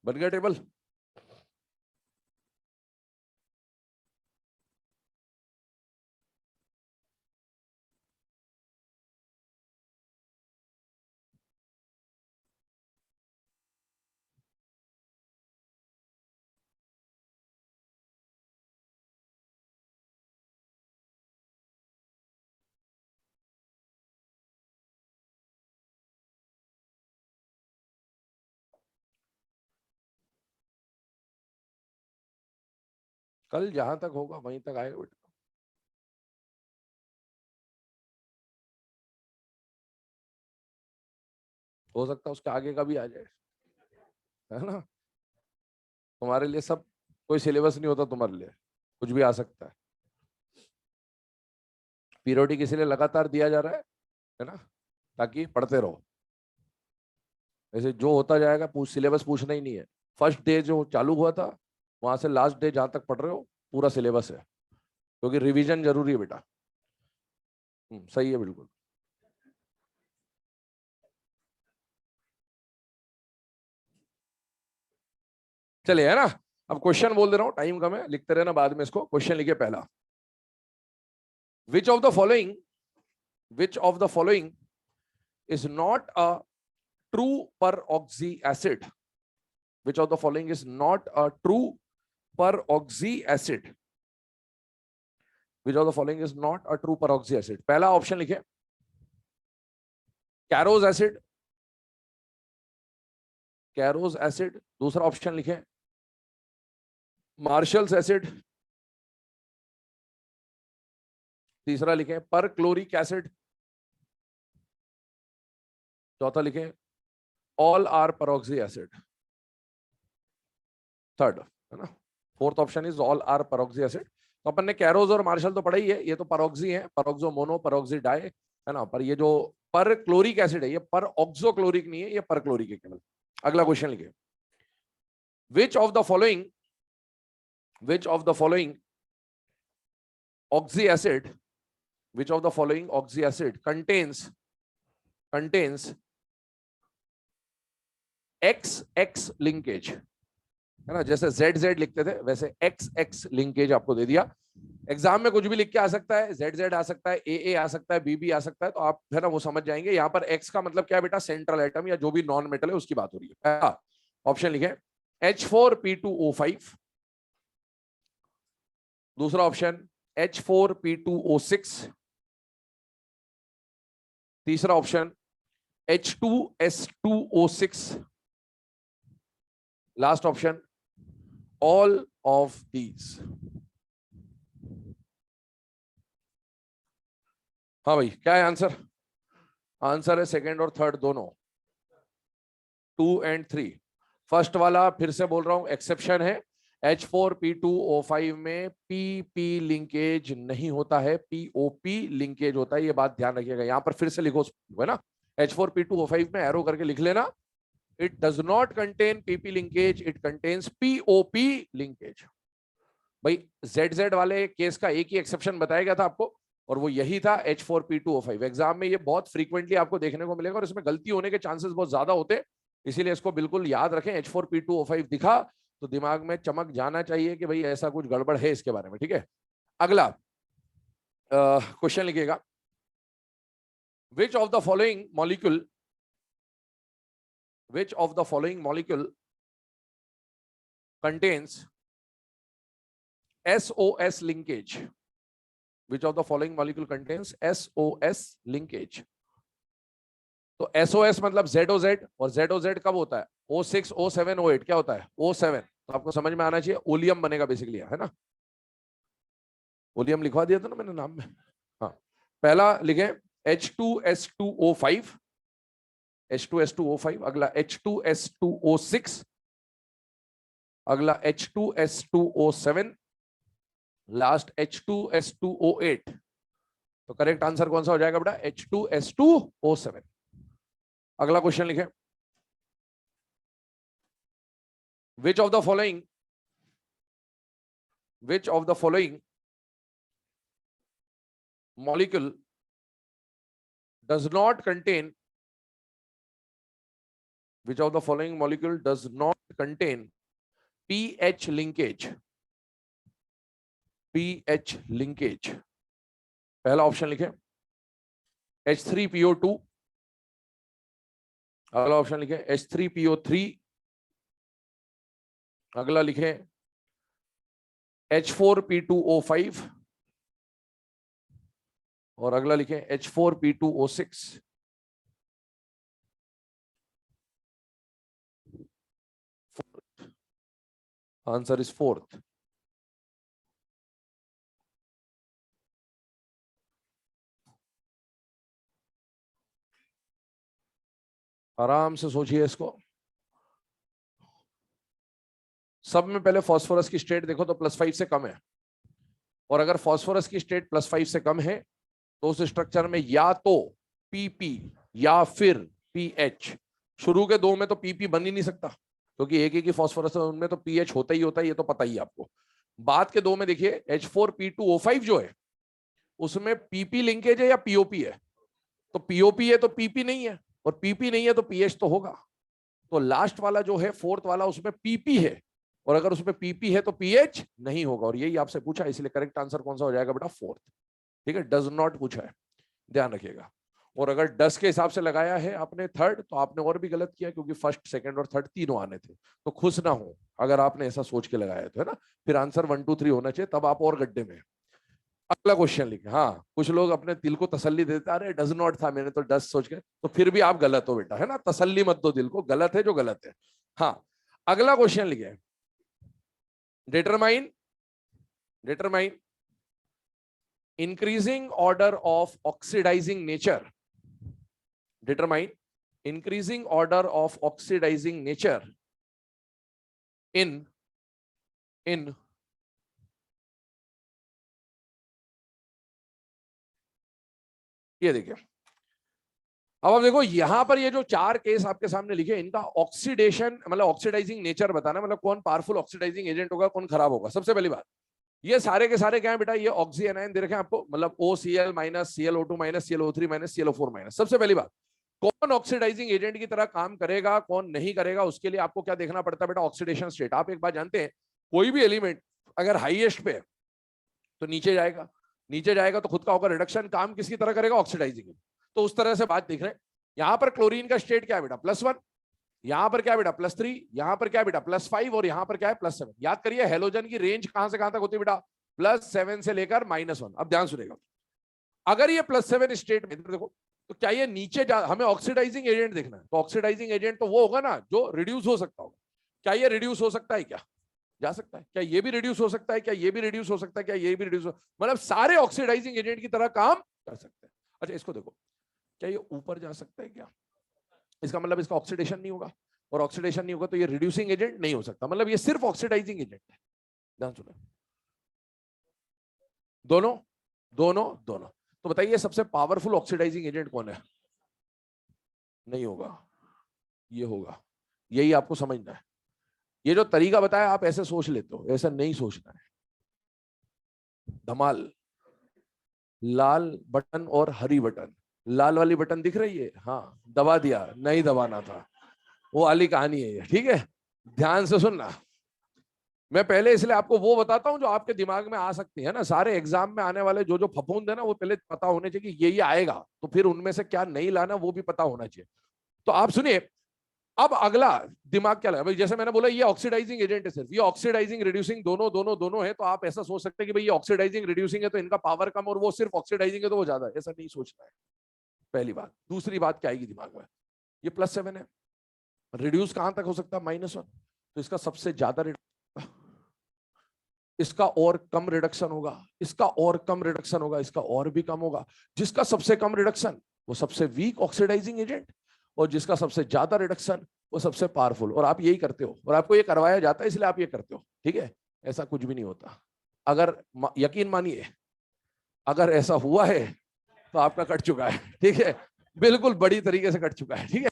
बन गया टेबल। कल जहां तक होगा वहीं तक आएगा बेटा। हो सकता है उसके आगे का भी आ जाए, है ना। तुम्हारे लिए सब, कोई सिलेबस नहीं होता तुम्हारे लिए, कुछ भी आ सकता है। पीरियोडिक इसलिए लगातार दिया जा रहा है ना, ताकि पढ़ते रहो। ऐसे जो होता जाएगा पूछ, सिलेबस पूछना ही नहीं है। फर्स्ट डे जो चालू हुआ था वहां से लास्ट डे जहां तक पढ़ रहे हो पूरा सिलेबस है, क्योंकि रिवीजन जरूरी है बेटा। सही है बिल्कुल। चलिए, है ना। अब क्वेश्चन बोल दे रहा हूं, टाइम कम है, लिखते रहना बाद में इसको। क्वेश्चन लिखिए पहला, which of the following, which of the following is not a true peroxy acid? Which of the following is not a true peroxy acid? Which of the following is not a true peroxy acid? पहला option लिखे Caro's acid, Caro's acid. दूसरा option लिखे Marshall's acid. तीसरा लिखे perchloric acid. चौथा लिखे all are peroxy acid. Third, है ना। Fourth option is all are peroxy acid. तो अपन ने कैरोज और मार्शल तो पढ़ा ही है, ये तो peroxy है, peroxo मोनो, peroxy डाई, है ना। पर ये जो पर क्लोरिक एसिड है, ये पर ऑक्सोक्लोरिक नहीं है, ये पर क्लोरिक है केवल। अगला क्वेश्चन लिखिए, which of the following, which of the following oxy acid, which of the following oxy acid contains XX linkage, है ना। जैसे ZZ लिखते थे वैसे XX लिंकेज आपको दे दिया। एग्जाम में कुछ भी लिख के आ सकता है, ZZ आ सकता है, AA आ सकता है, BB आ सकता है, तो आप है ना वो समझ जाएंगे। यहाँ पर X का मतलब क्या है बेटा, सेंट्रल एटम या जो भी नॉन मेटल है उसकी बात हो रही है। पहला ऑप्शन लिखे H4P2O5। दूसरा ऑप्शन H4P2O6। तीसरा option H2S2O6। Last option all of these. हाँ भाई, क्या है आंसर? आंसर है सेकंड और थर्ड दोनों, 2 और 3। फर्स्ट वाला फिर से बोल रहा हूं, एक्सेप्शन है। H4P2O5 में PP लिंकेज नहीं होता है, POP लिंकेज होता है। ये बात ध्यान रखिएगा। यहां पर फिर से लिखो, है ना, H4P2O5 में एरो करके लिख लेना, it does not contain PP linkage, it contains POP linkage. भाई ZZ वाले केस का एक ही एक्सेप्शन बताया गया था आपको, और वो यही था H4P2O5। एग्जाम में ये बहुत फ्रीक्वेंटली आपको देखने को मिलेगा और इसमें गलती होने के चांसेस बहुत ज्यादा होते हैं, इसीलिए इसको बिल्कुल याद रखें। H4P2O5 दिखा तो दिमाग में चमक जाना चाहिए कि भाई ऐसा कुछ गड़बड़ है इसके बारे में, ठीक है। अगला क्वेश्चन लिखिएगा, which of the following molecule, which of the following molecule contains SOS linkage? Which of the following molecule contains SOS linkage? तो SOS मतलब ZOZ, और ZOZ कब होता है? O6 O7 O8, क्या होता है? O7। तो आपको समझ में आना चाहिए, ओलियम बनेगा बेसिकली, है ना। ओलियम लिखवा दिया था ना मैंने नाम में। हाँ, पहला लिखे H2S2O5, H2S2O5। अगला H2S2O6। अगला H2S2O7। Last H2S2O8। तो करेक्ट आंसर कौन सा हो जाएगा बेटा? H2S2O7। अगला क्वेश्चन लिखें, which of the following, which of the following molecule does not contain, which of the following molecule does not contain pH linkage? pH linkage। पहला option लिखें H3PO2। अगला ऑप्शन लिखें H3PO3। अगला लिखें H4P2O5। और अगला लिखें H4P2O6। Answer is fourth. आराम से सोचिए इसको। सब में पहले फास्फोरस की स्टेट देखो तो +5 से कम है, और अगर फास्फोरस की स्टेट +5 से कम है तो उस स्ट्रक्चर में या तो PP या फिर PH। शुरू के दो में तो PP बन ही नहीं सकता, क्योंकि एक ही फास्फोरस है, उनमें तो PH होता ही होता है, ये तो पता ही है आपको। बाद के दो में देखिए H4P2O5 जो है उसमें PP लिंकेज है या POP है? तो POP है तो PP नहीं है, और PP नहीं है तो PH तो होगा। तो लास्ट वाला जो है फोर्थ वाला, उसमें PP है, और अगर उसमें PP है तो pH नहीं होगा, और यही आपसे पूछा, इसलिए करेक्ट आंसर कौन सा हो जाएगा बेटा? फोर्थ। ठीक है, डज नॉट पूछा है, ध्यान रखिएगा। और अगर डस के हिसाब से लगाया है आपने थर्ड, तो आपने और भी गलत किया, क्योंकि फर्स्ट सेकंड और थर्ड तीनों आने थे। तो खुश ना हो अगर आपने ऐसा सोच के लगाया तो, है ना, फिर आंसर 1 2 3 होना चाहिए, तब आप और गड्ढे में। अगला क्वेश्चन लिखे। हाँ, कुछ लोग अपने दिल को तसल्ली देते, अरे डज नॉट था, मैंने तो डस सोच के, तो फिर भी आप गलत हो बेटा, है ना, तसल्ली मत दो दिल को, गलत है जो गलत है। हाँ, अगला क्वेश्चन लिखे। Determine increasing order of oxidizing nature. Determine increasing order of oxidizing nature in ये देखिए, अब आप देखो यहां पर ये जो चार केस आपके सामने लिखे, इनका ऑक्सीडेशन मतलब ऑक्सीडाइजिंग नेचर बताना, मतलब कौन पावरफुल ऑक्सीडाइजिंग एजेंट होगा, कौन खराब होगा। सबसे पहली बात, ये सारे के सारे क्या है बेटा? ये ऑक्सी एनायन दे रखे हैं आपको, मतलब OCl minus, ClO2 minus, ClO3 minus, ClO4 minus. सबसे पहली बात, कौन ऑक्सीडाइजिंग एजेंट की तरह काम करेगा, कौन नहीं करेगा, उसके लिए आपको क्या देखना पड़ता है बेटा? Oxidation state. आप एक बात जानते हैं, कोई भी एलिमेंट अगर हाईएस्ट पे है तो नीचे जाएगा, नीचे जाएगा तो खुद का होगा रिडक्शन, काम किसकी तरह करेगा? ऑक्सीडाइजिंग। तो उस तरह से बात देख रहे हैं। यहां पर क्लोरीन का स्टेट क्या है बेटा? +1, यहां पर क्या बेटा? +3, यहां पर क्या बेटा? +5, और यहां पर क्या है? +7। याद करिए हेलोजन की रेंज कहां से कहां तक होती है बेटा? +7 से लेकर -1। अब ध्यान सुनेगा, अगर ये +7 स्टेट में, देखो, तो क्या ये नीचे हमें ऑक्सीडाइजिंग एजेंट देखना है, तो ऑक्सीडाइजिंग एजेंट तो वो होगा ना जो रिड्यूस हो सकता होगा। क्या ये रिड्यूस हो सकता है? क्या जा सकता है? क्या ये भी रिड्यूस हो सकता है? क्या ये भी रिड्यूस हो सकता है? क्या ये भी रिड्यूस हो, मतलब सारे ऑक्सीडाइजिंग एजेंट की तरह काम कर सकते हैं। अच्छा, इसको देखो, क्या ये ऊपर जा सकता है? क्या इसका मतलब इसका ऑक्सीडेशन नहीं होगा, और ऑक्सीडेशन नहीं होगा तो ये रिड्यूसिंग एजेंट नहीं हो सकता, मतलब ये सिर्फ ऑक्सीडाइजिंग एजेंट है। ध्यान सुनो, दोनों दोनों दोनों। तो बताइए सबसे पावरफुल ऑक्सीडाइजिंग एजेंट कौन है? नहीं होगा, ये होगा। यही आपको समझना है। ये जो तरीका बताया आप ऐसे सोच लेते हो, ऐसा नहीं सोचना है। धमाल, लाल बटन और हरी बटन। लाल वाली बटन दिख रही है, हाँ, दबा दिया, नहीं दबाना था, वो वाली कहानी है ये। ठीक है, ध्यान से सुनना। मैं पहले इसलिए आपको वो बताता हूं जो आपके दिमाग में आ सकती है ना। सारे एग्जाम में आने वाले जो जो फफूंद है ना, वो पहले पता होने चाहिए कि ये आएगा, तो फिर उनमें से क्या नहीं लाना वो भी पता होना चाहिए। तो आप सुनिए, अब अगला दिमाग क्या लगा भाई? जैसे मैंने बोला ये ऑक्सीडाइजिंग एजेंट है, सिर्फ ये ऑक्सीडाइजिंग रिड्यूसिंग दोनों दोनों दोनों है, तो आप ऐसा सोच सकते हैं कि भाई ये ऑक्सीडाइजिंग रिड्यूसिंग है तो इनका पावर कम, और वो सिर्फ ऑक्सीडाइजिंग है तो वो ज्यादा है। ऐसा नहीं सोचना है, पहली बात। दूसरी बात क्या आएगी दिमाग में? ये +7 है, रिड्यूस कहां तक हो सकता है? -1। तो इसका सबसे ज्यादा, इसका और कम रिडक्शन होगा, इसका और कम रिडक्शन होगा, इसका और भी कम होगा। जिसका सबसे कम रिडक्शन वो सबसे वीक ऑक्सीडाइजिंग एजेंट, और जिसका सबसे ज्यादा रिडक्शन वो सबसे पावरफुल। और आप यही करते हो, और आपको ये करवाया जाता है इसलिए आप ये करते हो। ठीक है, ऐसा कुछ भी नहीं होता। अगर यकीन मानिए, अगर ऐसा हुआ है तो आपका कट चुका है। ठीक है, बिल्कुल बड़ी तरीके से कट चुका है। ठीक है,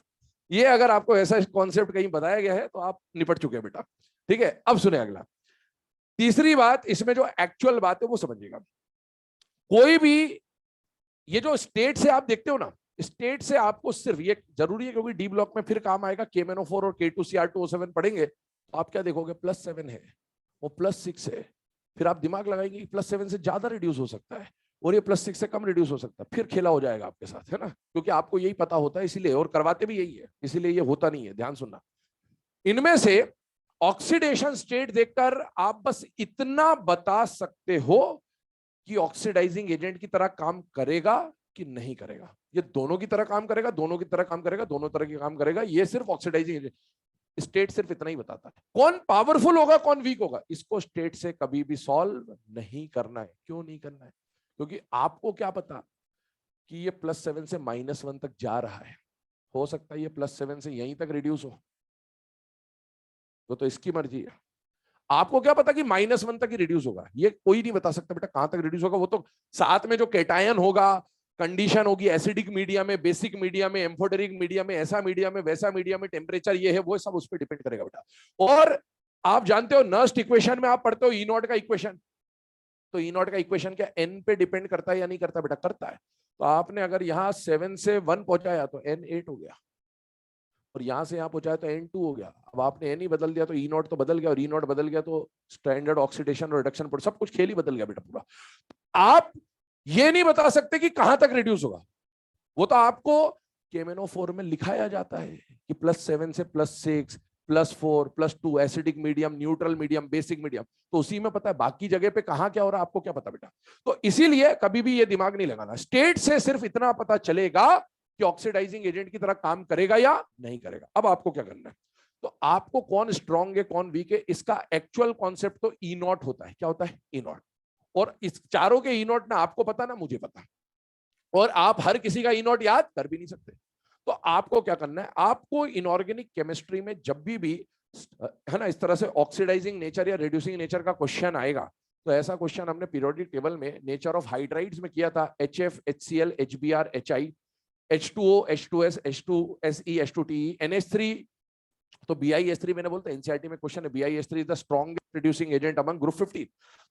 ये अगर आपको ऐसा कॉन्सेप्ट कहीं बताया गया है तो आप निपट चुके हैं बेटा। ठीक है, अब सुने अगला। तीसरी बात, इसमें जो एक्चुअल बात है वो समझिएगा। कोई भी ये जो स्टेट से आप देखते हो ना, स्टेट से आपको सिर्फ ये जरूरी है, क्योंकि डी ब्लॉक में फिर काम आएगा, KMnO4 और K2Cr2O7 पढ़ेंगे, तो आप क्या देखोगे? +7 है, वो +6 है। फिर आप दिमाग लगाएंगे +7 से ज्यादा रिड्यूस हो सकता है, और ये +6 से कम रिड्यूस हो सकता है। फिर खेला हो जाएगा आपके साथ, है ना, क्योंकि आपको यही पता होता है इसीलिए, और करवाते भी यही है, इसीलिए ये होता नहीं है। ध्यान सुनना, इनमें से ऑक्सीडेशन स्टेट देखकर आप बस इतना बता सकते हो कि ऑक्सीडाइजिंग एजेंट की तरह काम करेगा कि नहीं करेगा। ये दोनों की तरह काम करेगा, दोनों की तरह काम करेगा, दोनों तरह की काम करेगा। ये सिर्फ ऑक्सीडाइजिंग एजेंट स्टेट सिर्फ इतना ही बताता है। कौन पावरफुल होगा, कौन वीक होगा, इसको स्टेट से कभी भी सॉल्व नहीं करना है। क्यों नहीं करना है? क्योंकि आपको क्या पता कि ये +7 से -1 तक जा रहा है। हो सकता है ये +7 से यहीं तक रिड्यूस हो, तो इसकी मर्जी है। आपको क्या पता कि -1 तक ही रिड्यूस होगा? ये कोई नहीं बता सकता बेटा कहां तक रिड्यूस होगा। वो तो साथ में जो कैटायन होगा, कंडीशन होगी, एसिडिक मीडिया में, बेसिक मीडिया में, एम्फोटेरिक मीडिया में, ऐसा मीडिया में, वैसा मीडिया में, टेम्परेचर ये है वो सब उस पर डिपेंड करेगा बेटा। और आप जानते हो नर्स्ट इक्वेशन में आप पढ़ते हो E0 का इक्वेशन, तो E0 का इक्वेशन क्या n पे डिपेंड करता है या नहीं करता बेटा? करता है। तो आपने अगर यहाँ 7 से 1 पहुंचाया तो n 8 हो गया। और यहाँ से यहाँ पहुंचाया तो N2 हो गया। अब आपने N ही बदल दिया तो E नॉट तो बदल गया, और E नॉट बदल गया तो स्टैंडर्ड ऑक्सीडेशन और रिडक्शन पर सब कुछ खेल ही बदल गया बेटा पूरा। आप ये नहीं बता सकते कि कहां तक रिड्यूस होगा, वो तो आपको KMnO4 में लिखाया जाता है कि +7 से +6 +4 +2 acidic medium, neutral medium, basic medium, तो उसी में पता है बाकी जगह पे कहां क्या हो रहा है आपको क्या पता बेटा। तो इसीलिए कभी भी ये दिमाग नहीं लगाना, स्टेट से सिर्फ इतना पता चलेगा कि ऑक्सीडाइजिंग एजेंट की तरह काम करेगा या नहीं करेगा। अब आपको क्या करना है, तो आपको कौन स्ट्रॉन्ग है कौन वीक है इसका एक्चुअल कॉन्सेप्ट तो E नॉट होता है। क्या होता है? E not. और इस चारों के E नॉट ना आपको पता ना मुझे पता, और आप हर किसी का E नॉट याद कर भी नहीं सकते। तो आपको क्या करना है, आपको इनऑर्गेनिक केमिस्ट्री में जब भी है ना इस तरह से ऑक्सीडाइजिंग नेचर या रिड्यूसिंग नेचर का क्वेश्चन आएगा, तो ऐसा क्वेश्चन हमने पीरियोडिक टेबल में नेचर ऑफ हाइड्राइड्स में किया था, HF HCl HBr HI H2O H2S H2SE H2TE NH3, तो BiS3 मैंने बोलता एनसीईआरटी में क्वेश्चन है, BiS3 is the strongest reducing agent among group 15।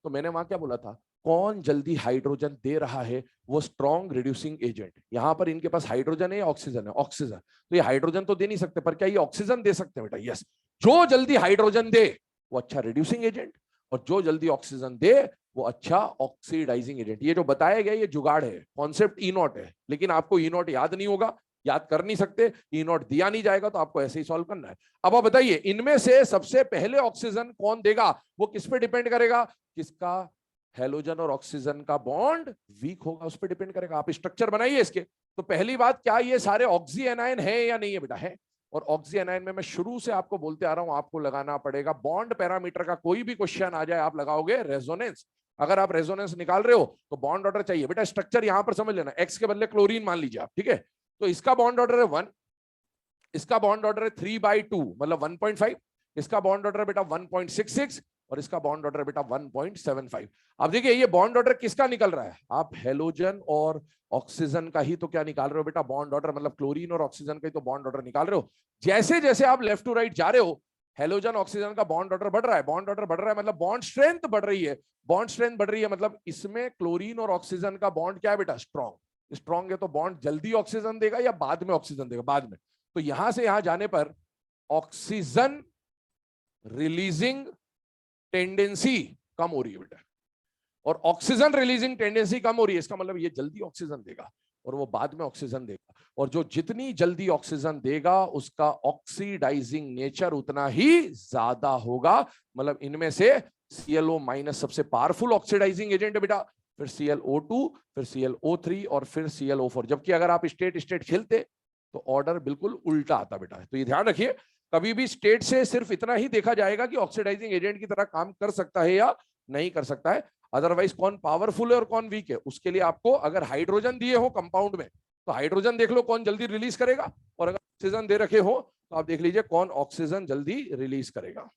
तो मैंने वहां क्या बोला था, कौन जल्दी हाइड्रोजन दे रहा है वो स्ट्रॉन्ग रिड्यूसिंग एजेंट। यहां पर इनके पास हाइड्रोजन है या ऑक्सीजन है? ऑक्सीजन। तो ये हाइड्रोजन तो दे नहीं सकते, पर क्या ये ऑक्सीजन दे सकते हैं बेटा? यस। जो जल्दी हाइड्रोजन दे वो अच्छा रिड्यूसिंग एजेंट, और जो जल्दी ऑक्सीजन दे वो अच्छा ऑक्सीडाइजिंग एजेंट। ये जो बताया गया ये जुगाड़ है, कॉन्सेप्ट E नॉट है, लेकिन आपको E नॉट याद नहीं होगा, याद कर नहीं सकते, E नॉट दिया नहीं जाएगा, तो आपको ऐसे ही सॉल्व करना है। अब आप बताइए इनमें से सबसे पहले ऑक्सीजन कौन देगा, वो किस पे डिपेंड करेगा? किसका हेलोजन और ऑक्सीजन का बॉन्ड वीक होगा उस पर डिपेंड करेगा। आप स्ट्रक्चर बनाइए इसके। तो पहली बात, क्या ये सारे ऑक्सी एनायन है या नहीं है बेटा? है। और ऑक्सी एनायन में मैं शुरू से आपको बोलते आ रहा हूं, आपको लगाना पड़ेगा बॉन्ड पैरामीटर का कोई भी क्वेश्चन आ जाए आप लगाओगे रेजोनेंस। अगर आप रेजोनेंस निकाल रहे हो तो बॉन्ड ऑर्डर चाहिए बेटा। स्ट्रक्चर यहां पर समझ लेना, एक्स के बदले क्लोरीन मान लीजिए आप, ठीक है, तो इसका बॉन्ड ऑर्डर है 1, इसका बॉन्ड ऑर्डर है 3/2 मतलब 1.5, इसका बॉन्ड ऑर्डर बेटा 1.66, और इसका बॉन्ड ऑर्डर बेटा 1.75। अब देखिए ये बॉन्ड ऑर्डर किसका निकल रहा है, आप हेलोजन और ऑक्सीजन का ही तो क्या निकाल रहे हो बेटा, बॉन्ड ऑर्डर, मतलब क्लोरीन और ऑक्सीजन का ही तो बॉन्ड ऑर्डर निकाल रहे हो। जैसे जैसे आप लेफ्ट टू राइट जा रहे हो, हेलोजन ऑक्सीजन का बॉन्ड ऑर्डर बढ़ रहा है, बॉन्ड ऑर्डर बढ़ रहा है मतलब बॉन्ड स्ट्रेंथ बढ़ रही है, बॉन्ड स्ट्रेंथ बढ़ रही है मतलब इसमें क्लोरीन और ऑक्सीजन का बॉन्ड क्या है बेटा, स्ट्रॉन्ग। स्ट्रॉन्ग है तो बॉन्ड जल्दी ऑक्सीजन देगा या बाद में ऑक्सीजन देगा, बाद में। तो यहां से यहां जाने पर ऑक्सीजन रिलीजिंग टेंडेंसी कम हो रही है बेटा, और ऑक्सीजन रिलीजिंग टेंडेंसी कम हो रही है, इसका मतलब ये जल्दी ऑक्सीजन देगा और वो बाद में ऑक्सीजन देगा, और जो जितनी जल्दी ऑक्सीजन देगा उसका ऑक्सीडाइजिंग नेचर उतना ही ज्यादा होगा। मतलब इनमें से ClO- सबसे पावरफुल ऑक्सीडाइजिंग एजेंट है बेटा, फिर ClO2, फिर ClO3 और फिर ClO4। जबकि अगर आप स्टेट स्टेट खेलते तो ऑर्डर बिल्कुल उल्टा आता बेटा। तो ये ध्यान रखिए, कभी भी स्टेट से सिर्फ इतना ही देखा जाएगा कि ऑक्सीडाइजिंग एजेंट की तरह काम कर सकता है या नहीं कर सकता है, अदरवाइज कौन पावरफुल है और कौन वीक है उसके लिए आपको अगर हाइड्रोजन दिए हो कंपाउंड में तो हाइड्रोजन देख लो कौन जल्दी रिलीज करेगा, और अगर ऑक्सीजन दे रखे हो तो आप देख लीजिए कौन ऑक्सीजन जल्दी रिलीज करेगा।